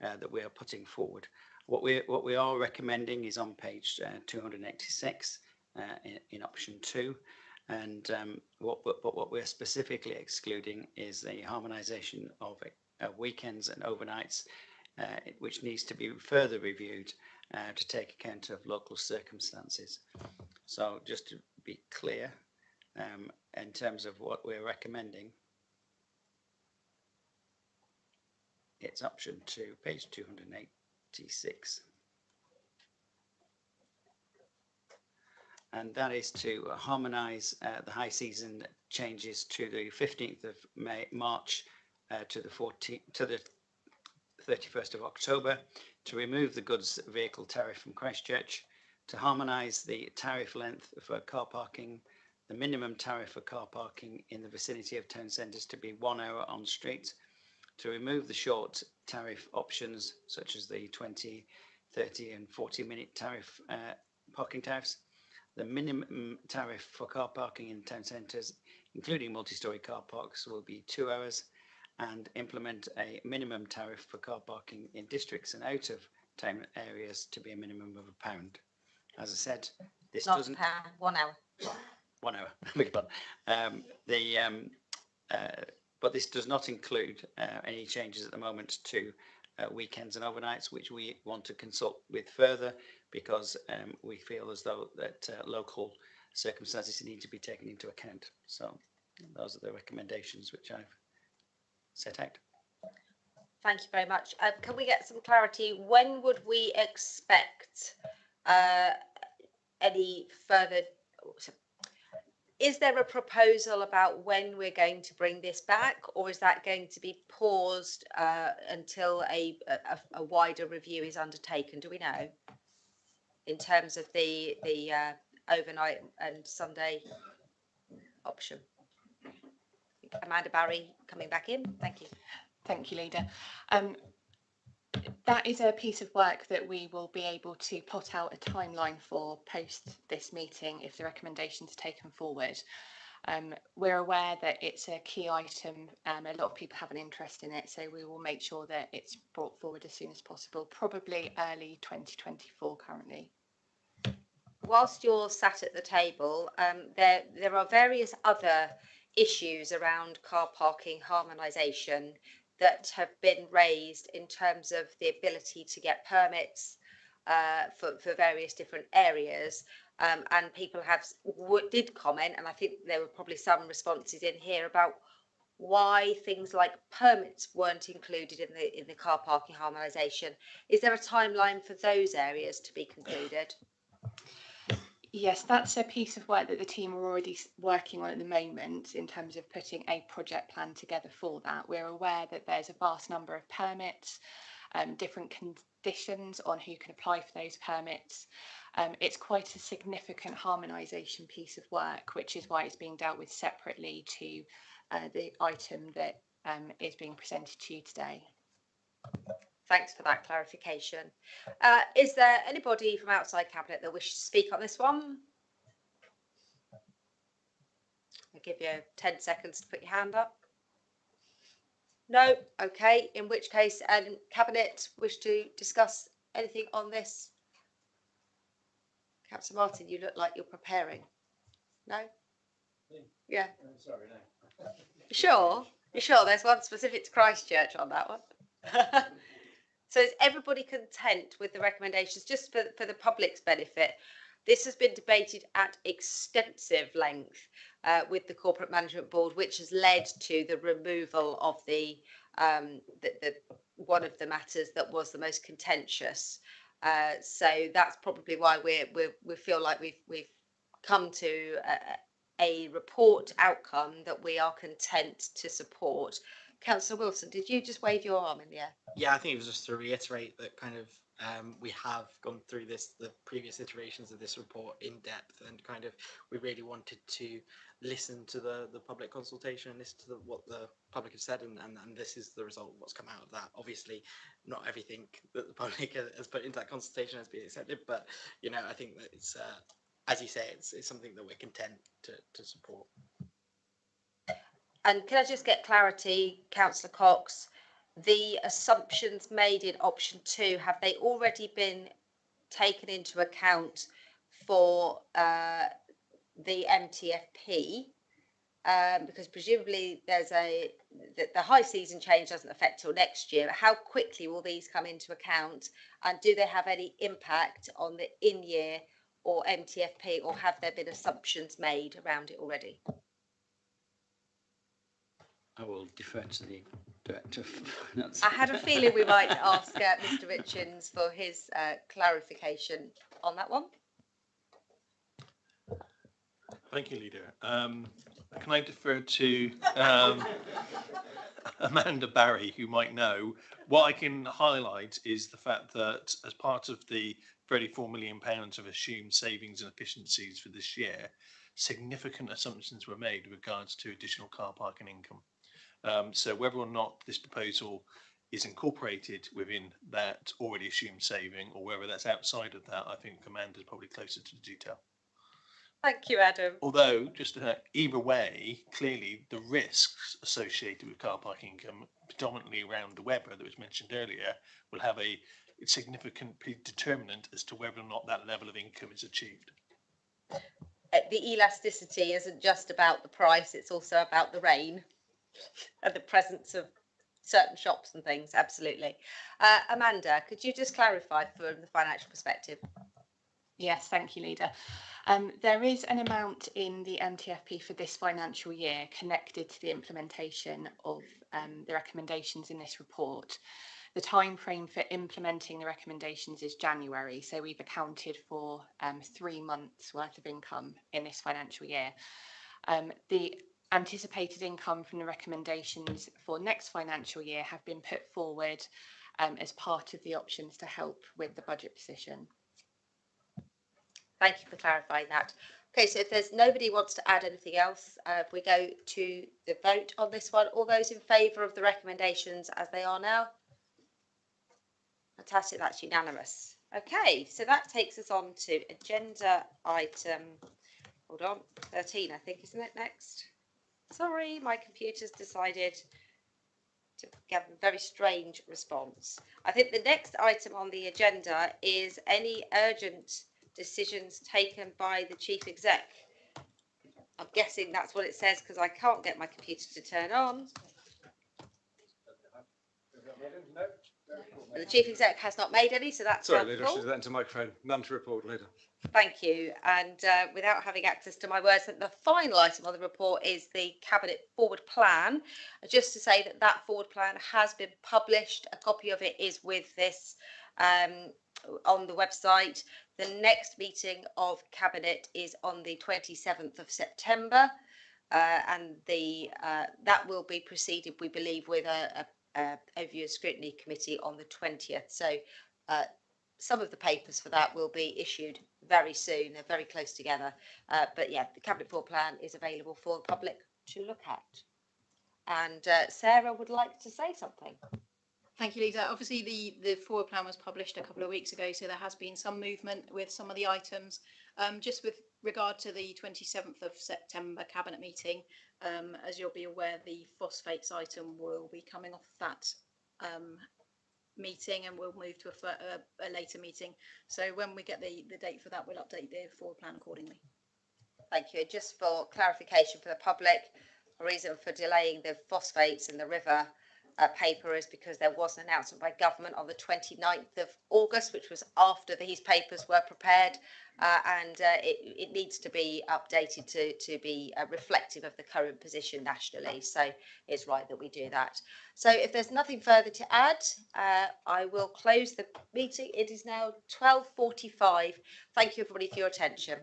that we are putting forward. What we are recommending is on page 286 in option 2, and what we're specifically excluding is the harmonisation of weekends and overnights, which needs to be further reviewed to take account of local circumstances. So just to be clear, in terms of what we're recommending, it's option 2, page 286. And that is to harmonise the high season changes to the 15th of March to the 31st of October, to remove the goods vehicle tariff from Christchurch, to harmonise the tariff length for car parking, the minimum tariff for car parking in the vicinity of town centres to be 1 hour on street, to remove the short tariff options such as the 20, 30 and 40-minute tariff parking tariffs. The minimum tariff for car parking in town centres, including multi-storey car parks, will be 2 hours, and implement a minimum tariff for car parking in districts and out of town areas to be a minimum of £1. As I said, this Not doesn't... £1, 1 hour. 1 hour, beg your pardon. But this does not include any changes at the moment to weekends and overnights, which we want to consult with further, because we feel as though that local circumstances need to be taken into account. So those are the recommendations which I've set out. Thank you very much. Can we get some clarity? When would we expect any further? Is there a proposal about when we're going to bring this back, or is that going to be paused until a wider review is undertaken? Do we know, in terms of the overnight and Sunday option? Amanda Barry coming back in. Thank you. Thank you, Leader. That is a piece of work that we will be able to plot out a timeline for post this meeting if the recommendations are taken forward. We're aware that it's a key item. A lot of people have an interest in it, so we will make sure that it's brought forward as soon as possible, probably early 2024 currently. Whilst you're sat at the table, there are various other issues around car parking harmonisation that have been raised in terms of the ability to get permits for various different areas, and people did comment, and I think there were probably some responses in here about why things like permits weren't included in the car parking harmonisation. Is there a timeline for those areas to be concluded? Yes, that's a piece of work that the team are already working on at the moment in terms of putting a project plan together for that. We're aware that there's a vast number of permits, different conditions on who can apply for those permits. It's quite a significant harmonisation piece of work, which is why it's being dealt with separately to the item that is being presented to you today. Thanks for that clarification. Is there anybody from outside Cabinet that wishes to speak on this one? I'll give you 10 seconds to put your hand up. No? Okay, in which case, Cabinet wish to discuss anything on this? Councillor Martin, you look like you're preparing. No? Yeah. Sorry, no. Sure? You're sure there's one specific to Christchurch on that one? So is everybody content with the recommendations? Just for the public's benefit, this has been debated at extensive length with the Corporate Management Board, which has led to the removal of the one of the matters that was the most contentious. So that's probably why we feel like we've come to a report outcome that we are content to support. Councillor Wilson, did you just wave your arm in the air? Yeah, I think it was just to reiterate that kind of We have gone through the previous iterations of this report in depth, and kind of we really wanted to listen to the public consultation and listen to what the public have said, and this is the result of what's come out of that. Obviously, not everything that the public has put into that consultation has been accepted, but you know, I think that it's as you say, it's something that we're content to support. And can I just get clarity, Councillor Cox? The assumptions made in option 2, have they already been taken into account for the MTFP? Because presumably there's the high season change doesn't affect till next year. How quickly will these come into account, and do they have any impact on the in-year or MTFP, or have there been assumptions made around it already? I will defer to the Director of Finance. I had a feeling we might ask Mr. Richins for his clarification on that one. Thank you, Leader. Can I defer to Amanda Barry, who might know? What I can highlight is the fact that as part of the £34 million of assumed savings and efficiencies for this year, significant assumptions were made with regards to additional car parking income. So whether or not this proposal is incorporated within that already assumed saving, or whether that's outside of that, I think Amanda's probably closer to the detail. Thank you, Adam. Although, just either way, clearly the risks associated with car parking income, predominantly around the weather that was mentioned earlier, will have a significant determinant as to whether or not that level of income is achieved. The elasticity isn't just about the price, it's also about the rain and the presence of certain shops and things. Absolutely. Amanda, could you just clarify from the financial perspective? Yes, thank you, Leader. There is an amount in the MTFP for this financial year connected to the implementation of the recommendations in this report. The time frame for implementing the recommendations is January, so we've accounted for 3 months worth of income in this financial year. The anticipated income from the recommendations for next financial year have been put forward as part of the options to help with the budget position. Thank you for clarifying that. Okay, so if there's nobody wants to add anything else, if we go to the vote on this one, all those in favour of the recommendations as they are now? Fantastic, that's unanimous. Okay, so that takes us on to agenda item, hold on, 13 I think, isn't it next? Sorry, my computer's decided to give a very strange response. I think the next item on the agenda is any urgent decisions taken by the Chief Exec. I'm guessing that's what it says because I can't get my computer to turn on. The Chief Exec has not made any, so that's Sorry, Leader, I helpful. should have that into microphone. None to report, Leader. Thank you. And without having access to my words, the final item on the report is the Cabinet Forward Plan. Just to say that that Forward Plan has been published. A copy of it is with this on the website. The next meeting of Cabinet is on the 27th of September, and that will be preceded, we believe, with a overview of Scrutiny Committee on the 20th. So some of the papers for that will be issued very soon. They're very close together. But yeah, the Cabinet Forward Plan is available for the public to look at. And Sarah would like to say something. Thank you, Lisa. Obviously, the forward plan was published a couple of weeks ago, so there has been some movement with some of the items. Just with regard to the 27th of September Cabinet meeting, as you'll be aware, the phosphates item will be coming off that meeting and we'll move to a later meeting. So when we get the date for that, we'll update the forward plan accordingly. Thank you. Just for clarification for the public, the reason for delaying the phosphates and the river paper is because there was an announcement by government on the 29th of August, which was after these papers were prepared, and it needs to be updated to be reflective of the current position nationally. So it's right that we do that. So if there's nothing further to add, I will close the meeting. It is now 12:45. Thank you everybody for your attention.